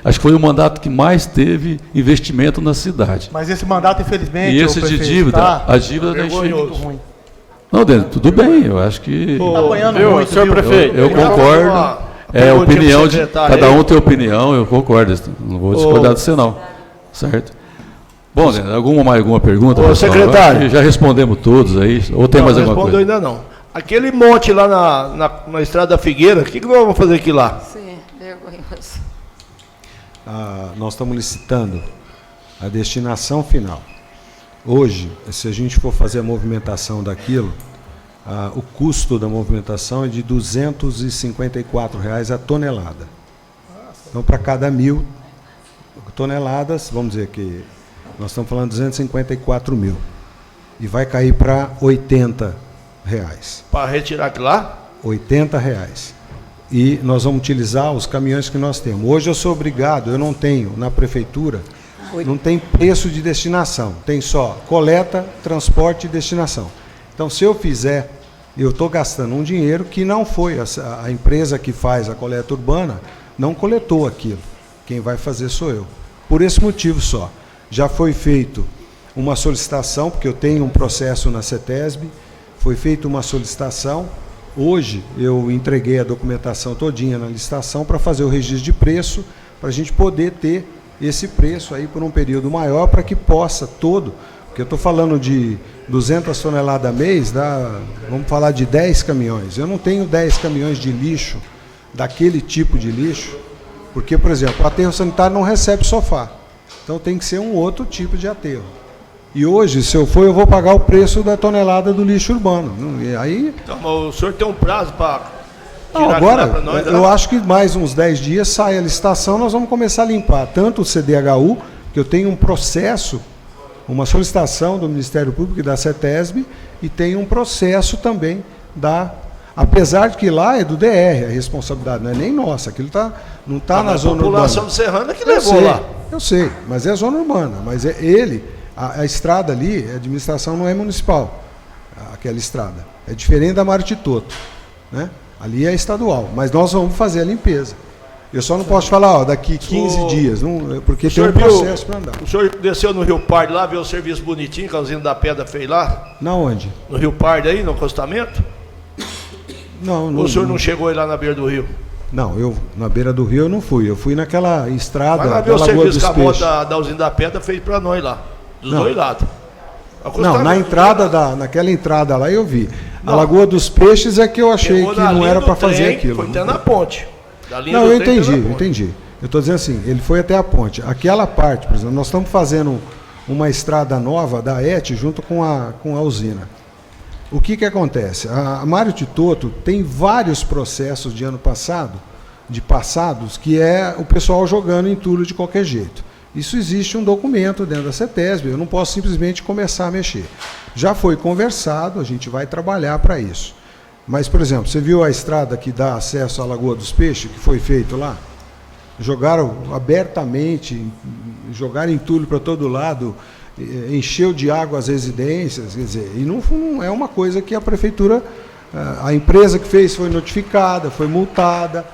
Acho que foi o mandato que mais teve investimento na cidade. Mas esse mandato, infelizmente, e esse de dívida, a dívida da enchente. Não, Denis, tudo bem, eu acho que... Tá apanhando muito, senhor prefeito. Eu concordo. Opinião de cada um tem opinião, eu concordo. Não vou discordar de você, não. Certo? Bom, né, alguma pergunta? Ô, secretário. Já respondemos todos aí. Ou tem mais alguma coisa? Não ainda não. Aquele monte lá na Estrada da Figueira, o que nós vamos fazer aqui lá? Sim, vergonhoso. Nós estamos licitando a destinação final. Hoje, se a gente for fazer a movimentação daquilo, o custo da movimentação é de R$ 254 a tonelada. Então, para cada 1.000 toneladas, vamos dizer que nós estamos falando de 254 mil. E vai cair para R$ 80. Para retirar aquilo lá? R$ 80. E nós vamos utilizar os caminhões que nós temos. Hoje eu sou obrigado, eu não tenho na prefeitura, não tem preço de destinação, tem só coleta, transporte e destinação. Então, se eu fizer, eu estou gastando um dinheiro que não foi, a empresa que faz a coleta urbana não coletou aquilo. Quem vai fazer sou eu. Por esse motivo só. Já foi feito uma solicitação, porque eu tenho um processo na CETESB, foi feita uma solicitação. Hoje eu entreguei a documentação todinha na licitação para fazer o registro de preço, para a gente poder ter esse preço aí por um período maior, para que possa todo, porque eu estou falando de 200 toneladas a mês, vamos falar de 10 caminhões. Eu não tenho 10 caminhões de lixo, daquele tipo de lixo, porque, por exemplo, o aterro sanitário não recebe sofá. Então tem que ser um outro tipo de aterro. E hoje, se eu for, eu vou pagar o preço da tonelada do lixo urbano. E aí... Então, mas o senhor tem um prazo para... Agora, eu acho que mais uns 10 dias sai a licitação, nós vamos começar a limpar tanto o CDHU, que eu tenho um processo, uma solicitação do Ministério Público e da CETESB, e tem um processo também da Apesar de que lá é do DR, a responsabilidade não é nem nossa, aquilo não está na zona urbana. A população de Serrana que levou lá. Eu sei, mas é zona urbana, mas a estrada ali, a administração não é municipal, aquela estrada. É diferente da Mário Titoto, né? Ali é estadual, mas nós vamos fazer a limpeza. Eu só não posso falar, daqui 15 dias, porque tem um processo para andar. O senhor desceu no Rio Pardo lá, viu o serviço bonitinho que a usina da Pedra fez lá? Na onde? No Rio Pardo aí, no acostamento? Não. Ou o senhor não chegou aí lá na beira do rio? Não, na beira do rio eu não fui. Eu fui naquela estrada. Vai lá ver o serviço que a moto da usina da Pedra fez para nós lá. Dos dois lados. Não, naquela entrada lá eu vi. A Lagoa dos Peixes é que eu achei que não era para fazer aquilo. Foi até na ponte. Não, eu entendi. Eu estou dizendo assim, ele foi até a ponte. Aquela parte, por exemplo, nós estamos fazendo uma estrada nova da ET junto com a usina. O que acontece? A Mário Titoto tem vários processos de ano passado, passados, que é o pessoal jogando entulho de qualquer jeito. Isso existe um documento dentro da CETESB, eu não posso simplesmente começar a mexer. Já foi conversado, a gente vai trabalhar para isso. Mas, por exemplo, você viu a estrada que dá acesso à Lagoa dos Peixes, que foi feito lá? Jogaram abertamente, jogaram entulho para todo lado, encheu de água as residências, quer dizer, e não é uma coisa que a prefeitura, a empresa que fez foi notificada, foi multada,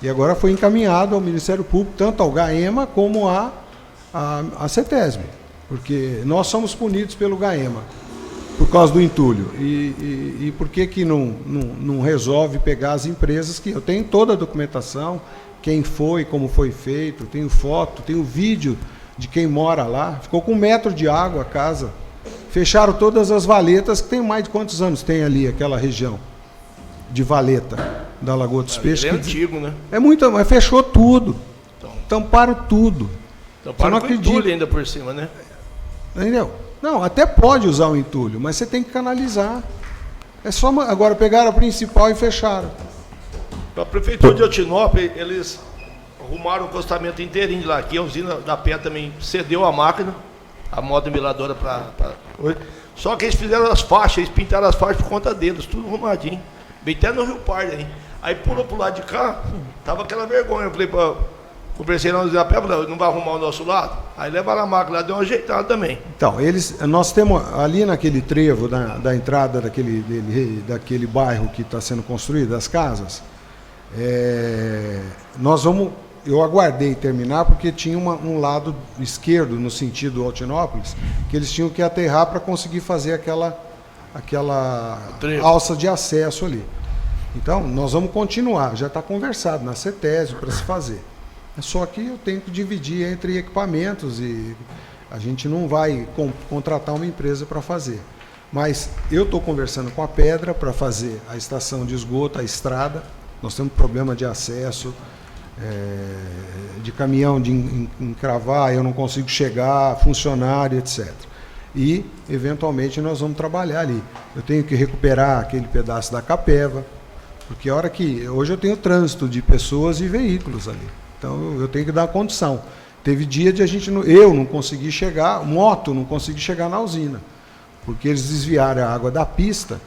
e agora foi encaminhado ao Ministério Público, tanto ao GAEMA como à CETESB, porque nós somos punidos pelo GAEMA, por causa do entulho. E por que não resolve pegar as empresas que eu tenho toda a documentação, quem foi, como foi feito, tenho foto, tenho vídeo de quem mora lá, ficou com 1 metro de água a casa, fecharam todas as valetas, que tem mais de quantos anos tem ali aquela região de valeta da Lagoa dos Peixes? É antigo, né? É muito, mas fechou tudo, tamparam tudo. Tamparam com entulho ainda por cima, né? Entendeu? Não, até pode usar o entulho, mas você tem que canalizar. É só agora pegaram a principal e fecharam. A prefeitura de Altinópolis, eles arrumaram o acostamento inteirinho lá. Aqui a usina da Pedra também cedeu a máquina, a moda miladora para. Só que eles fizeram as faixas, eles pintaram as faixas por conta deles, tudo arrumadinho. Bem até no Rio Pardo aí. Aí pulou pro lado de cá, tava aquela vergonha. Eu falei para conversei na usina da Pedra, não vai arrumar o nosso lado? Aí levaram a máquina lá, deu uma ajeitada também. Então, nós temos ali naquele trevo da entrada daquele bairro que está sendo construído, das casas, eu aguardei terminar porque tinha um lado esquerdo, no sentido Altinópolis, que eles tinham que aterrar para conseguir fazer aquela alça de acesso ali. Então, nós vamos continuar, já está conversado na CETESB para se fazer. Só que eu tenho que dividir entre equipamentos e a gente não vai contratar uma empresa para fazer. Mas eu estou conversando com a Pedra para fazer a estação de esgoto, a estrada. Nós temos problema de acesso, de caminhão de encravar, eu não consigo chegar, funcionário, etc. E, eventualmente, nós vamos trabalhar ali. Eu tenho que recuperar aquele pedaço da Capeva, porque a hora que... Hoje eu tenho trânsito de pessoas e veículos ali. Então, eu tenho que dar condição. Teve dia de eu não consegui chegar, moto não consegui chegar na usina, porque eles desviaram a água da pista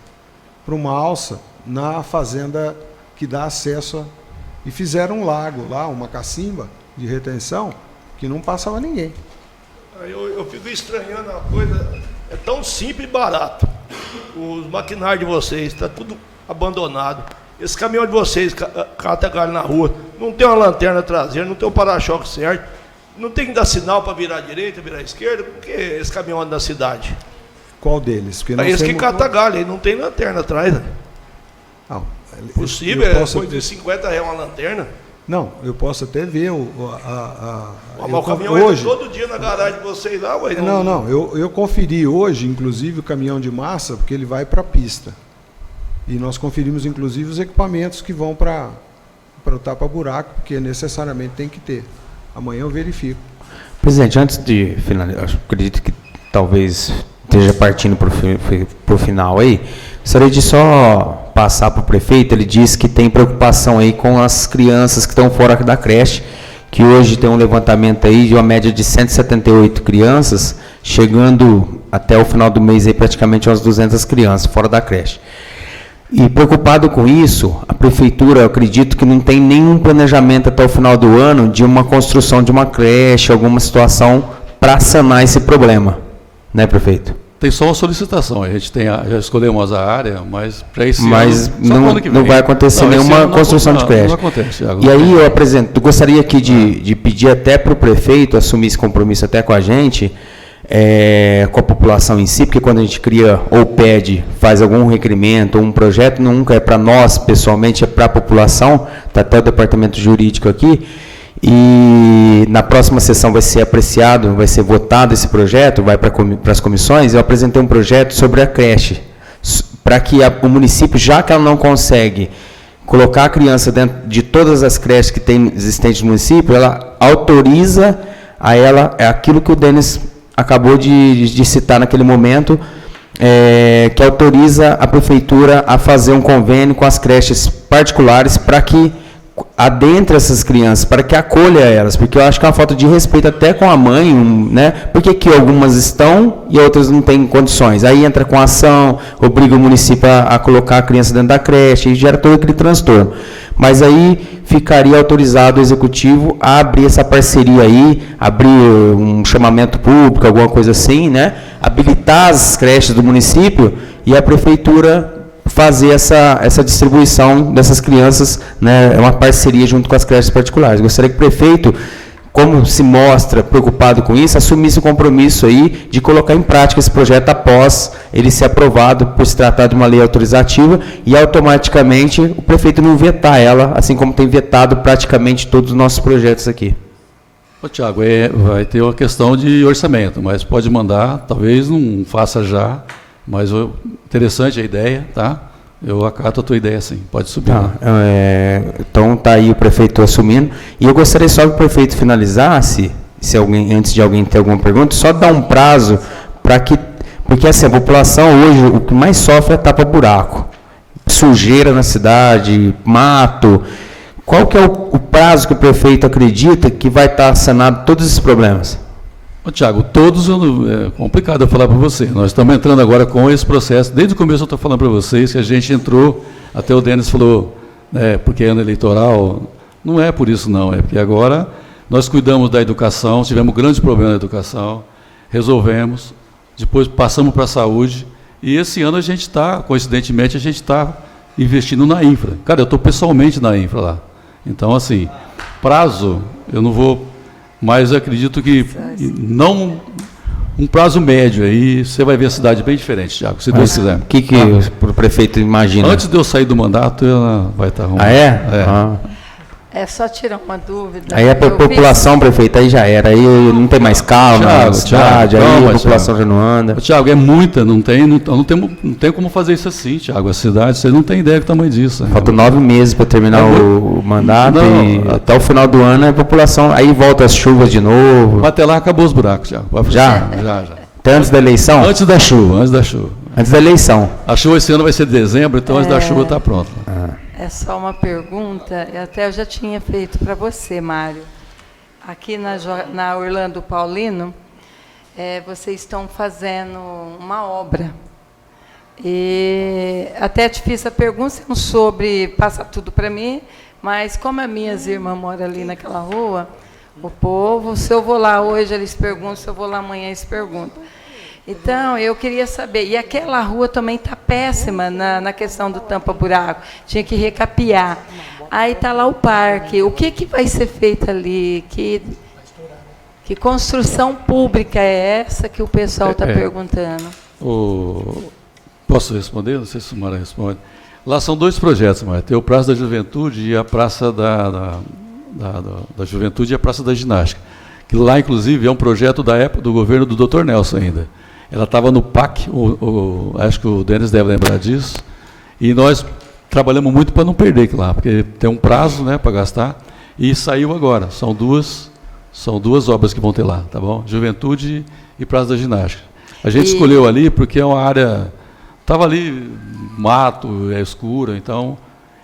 para uma alça na fazenda que dá acesso e fizeram um lago lá, uma cacimba de retenção, que não passava ninguém. Eu fico estranhando a coisa, é tão simples e barato. Os maquinários de vocês, está tudo abandonado. Esse caminhão de vocês, cata galho na rua, não tem uma lanterna traseira, não tem um para-choque certo, não tem que dar sinal para virar à direita, virar à esquerda, porque esse caminhão anda na cidade. Qual deles? Porque esse que cata galho, aí não tem lanterna atrás. Né? Não, possível, é coisa de R$50 uma lanterna. Não, eu posso até ver o caminhão hoje, entra todo dia na garagem de vocês lá, ué. Não, eu conferi hoje, inclusive, o caminhão de massa, porque ele vai para a pista. E nós conferimos, inclusive, os equipamentos que vão para o tapa-buraco, porque necessariamente tem que ter. Amanhã eu verifico. Presidente, antes de finalizar, acredito que talvez esteja partindo para o final aí, gostaria de só passar para o prefeito. Ele disse que tem preocupação aí com as crianças que estão fora da creche, que hoje tem um levantamento aí de uma média de 178 crianças, chegando até o final do mês aí praticamente umas 200 crianças fora da creche. E preocupado com isso, a prefeitura, eu acredito que não tem nenhum planejamento até o final do ano de uma construção de uma creche, alguma situação para sanar esse problema, né, prefeito? Tem só uma solicitação, a gente tem já escolhemos a área, mas para esse mas ano, não vai acontecer nenhuma construção de creche. Não acontece, Thiago. E aí eu gostaria aqui de pedir até para o prefeito assumir esse compromisso até com a gente, com a população em si, porque quando a gente cria ou pede, faz algum requerimento ou um projeto, nunca é para nós pessoalmente, é para a população, está até o departamento jurídico aqui, e na próxima sessão vai ser apreciado, vai ser votado esse projeto, vai para as comissões. Eu apresentei um projeto sobre a creche, para que o município, já que ela não consegue colocar a criança dentro de todas as creches que tem existentes no município, ela autoriza a ela, é aquilo que o Denis acabou de citar naquele momento, que autoriza a prefeitura a fazer um convênio com as creches particulares para que adentre essas crianças, para que acolha elas, porque eu acho que é uma falta de respeito até com a mãe, né? Porque aqui algumas estão e outras não têm condições. Aí entra com ação, obriga o município a colocar a criança dentro da creche e gera todo aquele transtorno. Mas aí ficaria autorizado o executivo a abrir essa parceria aí, abrir um chamamento público, alguma coisa assim, né? Habilitar as creches do município e a prefeitura fazer essa distribuição dessas crianças, né, é uma parceria junto com as creches particulares. Gostaria que o prefeito, como se mostra preocupado com isso, assumisse o compromisso aí de colocar em prática esse projeto após ele ser aprovado, por se tratar de uma lei autorizativa, e automaticamente o prefeito não vetar ela, assim como tem vetado praticamente todos os nossos projetos aqui. Ô, Thiago, vai ter uma questão de orçamento, mas pode mandar, talvez não faça já, mas interessante a ideia, tá? Eu acato a tua ideia, sim. Pode subir. Então está aí o prefeito assumindo. E eu gostaria só que o prefeito finalizasse, antes de alguém ter alguma pergunta, só dar um prazo para que, porque assim, a população hoje, o que mais sofre é tapa-buraco. Sujeira na cidade, mato. Qual que é o prazo que o prefeito acredita que vai estar sanado todos esses problemas? Ô, Thiago, todos, é complicado eu falar para você. Nós estamos entrando agora com esse processo. Desde o começo eu estou falando para vocês que a gente entrou, até o Denis falou, porque é ano eleitoral. Não é por isso, não. É porque agora nós cuidamos da educação, tivemos grandes problemas na educação, resolvemos, depois passamos para a saúde, e esse ano a gente está, coincidentemente, a gente está investindo na infra. Cara, eu estou pessoalmente na infra lá. Então, assim, prazo, eu não vou... Mas eu acredito que não um prazo médio, aí você vai ver a cidade bem diferente, Thiago, se Deus quiser. O que o prefeito imagina? Antes de eu sair do mandato, ela vai estar arrumando. Ah, é? É só tirar uma dúvida. Aí a população, prefeito, aí já era. Aí não tem mais calma na cidade, aí a população já não anda. Thiago, é muita, não tem como fazer isso assim, Thiago. A cidade, você não tem ideia do tamanho disso. Faltam 9 meses para terminar o mandato e até o final do ano a população, aí volta as chuvas de novo. Até lá acabou os buracos, Thiago. Já? Até antes da eleição? Antes da chuva. Antes da eleição. A chuva esse ano vai ser de dezembro, então antes da chuva está pronta. É só uma pergunta, até eu já tinha feito para você, Mário. Aqui na Orlando Paulino, vocês estão fazendo uma obra. E até te fiz a pergunta, não soube passar tudo para mim, mas como as minhas irmãs moram ali naquela rua, o povo, se eu vou lá hoje, eles perguntam, se eu vou lá amanhã, eles perguntam. Então, eu queria saber, e aquela rua também está péssima na questão do tampa-buraco, tinha que recapear. Aí está lá o parque, o que vai ser feito ali? Que construção pública é essa que o pessoal está perguntando? Posso responder? Não sei se o Mara responde. Lá são 2 projetos, Mara. Tem o Praça da Juventude e a Praça da Juventude e a Praça da Ginástica. Que lá, inclusive, é um projeto da época do governo do Dr. Nelson ainda. Ela estava no PAC, acho que o Denis deve lembrar disso, e nós trabalhamos muito para não perder aquilo lá, porque tem um prazo, né, para gastar, e saiu agora. São duas obras que vão ter lá, tá bom? Juventude e Praça da Ginástica. A gente escolheu ali porque é uma área, estava ali mato, é escura, então,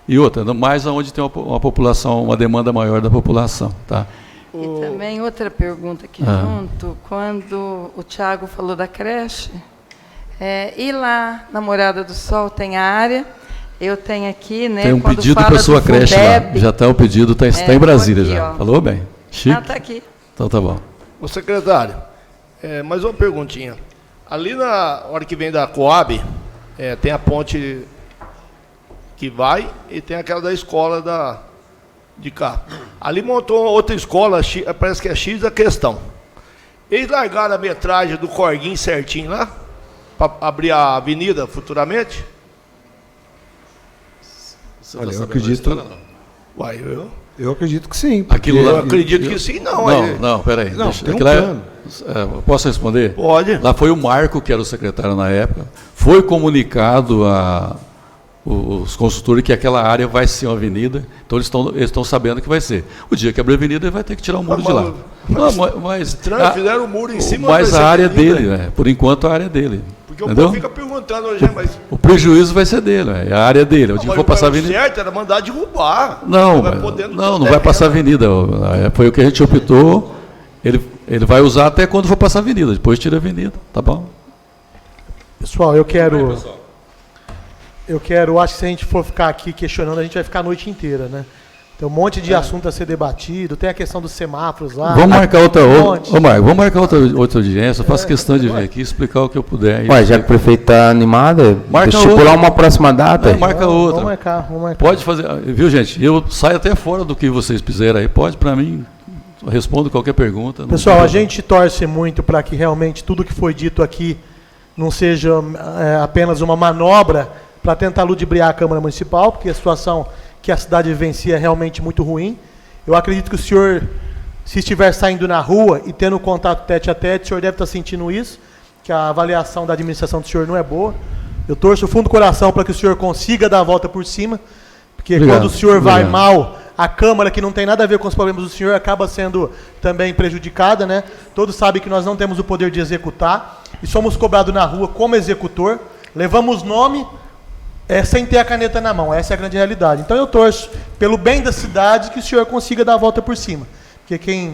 e outra, mais onde tem uma população, uma demanda maior da população, tá? E também outra pergunta aqui junto, quando o Thiago falou da creche, e lá na Morada do Sol tem a área, Eu tenho aqui, né? Tem um quando pedido fala para sua do creche lá. Fundeb, Já está o pedido, está em Brasília aqui, já. ó. Falou bem? Chique? está aqui. Então tá bom. Ô secretário, mais uma perguntinha. Ali na hora que vem da Coab, tem a ponte que vai e tem aquela da escola de cá. Ali montou outra escola, parece que é X da questão. Eles largaram a metragem do corguinho certinho lá, para abrir a avenida futuramente? Olha, eu acredito. Eu acredito que sim. Aquilo lá, eu acredito que sim, não. Não, peraí. Não, tem um Aquilo plano. Posso responder? Pode. Lá foi o Marco, que era o secretário na época, foi comunicado os consultores que aquela área vai ser uma avenida, então eles estão sabendo que vai ser. O dia que abrir a avenida, ele vai ter que tirar o muro de lá. Mas fizeram o muro em cima. Mas a área dele, né? Por enquanto a área dele. Porque o povo fica perguntando hoje, mas... O prejuízo vai ser dele, é a área dele. O dia que for passar a avenida... certo era mandar derrubar. Não vai passar a avenida. Foi o que a gente optou. Ele vai usar até quando for passar a avenida. Depois tira a avenida, tá bom? Pessoal, acho que se a gente for ficar aqui questionando, a gente vai ficar a noite inteira, né? Tem um monte de assunto a ser debatido, tem a questão dos semáforos lá. Vamos marcar vamos marcar outra audiência, eu faço questão de vir aqui e explicar o que eu puder. Ué, já que o prefeito está animado, estipular uma próxima data. Marca outra. Vamos marcar. Pode fazer, viu gente? Eu saio até fora do que vocês fizeram aí, pode para mim, eu respondo qualquer pergunta. Pessoal, a gente torce muito para que realmente tudo que foi dito aqui não seja apenas uma manobra para tentar ludibriar a Câmara Municipal, porque a situação que a cidade vivencia é realmente muito ruim. Eu acredito que o senhor, se estiver saindo na rua e tendo contato tete a tete, o senhor deve estar sentindo isso, que a avaliação da administração do senhor não é boa. Eu torço o fundo do coração para que o senhor consiga dar a volta por cima, porque quando o senhor vai mal, a Câmara, que não tem nada a ver com os problemas do senhor, acaba sendo também prejudicada, né? Todos sabem que nós não temos o poder de executar e somos cobrados na rua como executor, levamos nome sem ter a caneta na mão. Essa é a grande realidade. Então eu torço, pelo bem da cidade, que o senhor consiga dar a volta por cima, porque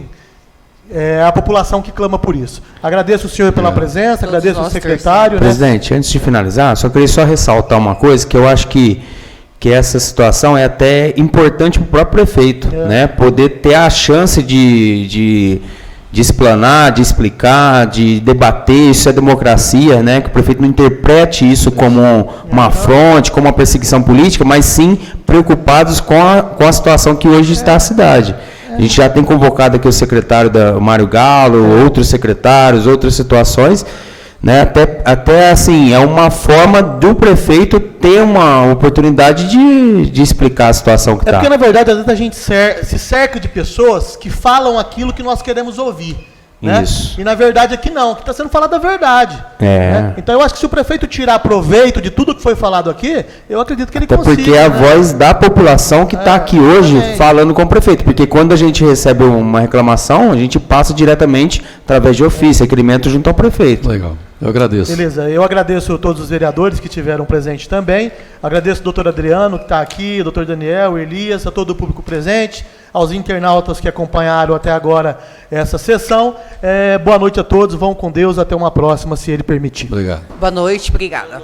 é a população que clama por isso. Agradeço o senhor pela presença, agradeço o secretário. Presidente, antes de finalizar, só queria ressaltar uma coisa, que eu acho que essa situação é até importante para o próprio prefeito, né? Poder ter a chance de explanar, de explicar, de debater, isso é democracia, né? Que o prefeito não interprete isso como uma afronte, como uma perseguição política, mas sim preocupados com a situação que hoje está a cidade. A gente já tem convocado aqui o secretário Mário Galo, outros secretários, outras situações, né? Até assim, é uma forma do prefeito ter uma oportunidade de explicar a situação que está. Porque, na verdade, às vezes a gente se cerca de pessoas que falam aquilo que nós queremos ouvir. Né? Isso. E, na verdade, aqui não, que está sendo falado a verdade. Né? Então, eu acho que se o prefeito tirar proveito de tudo que foi falado aqui, eu acredito que ele consiga. Porque é a voz da população que está aqui hoje falando com o prefeito. Porque quando a gente recebe uma reclamação, a gente passa diretamente, através de ofício, requerimento junto ao prefeito. Legal. Eu agradeço. Beleza, eu agradeço a todos os vereadores que tiveram presente também. Agradeço ao doutor Adriano, que está aqui, ao doutor Daniel, Elias, a todo o público presente, aos internautas que acompanharam até agora essa sessão. Boa noite a todos, vão com Deus, até uma próxima, se ele permitir. Obrigado. Boa noite, obrigada.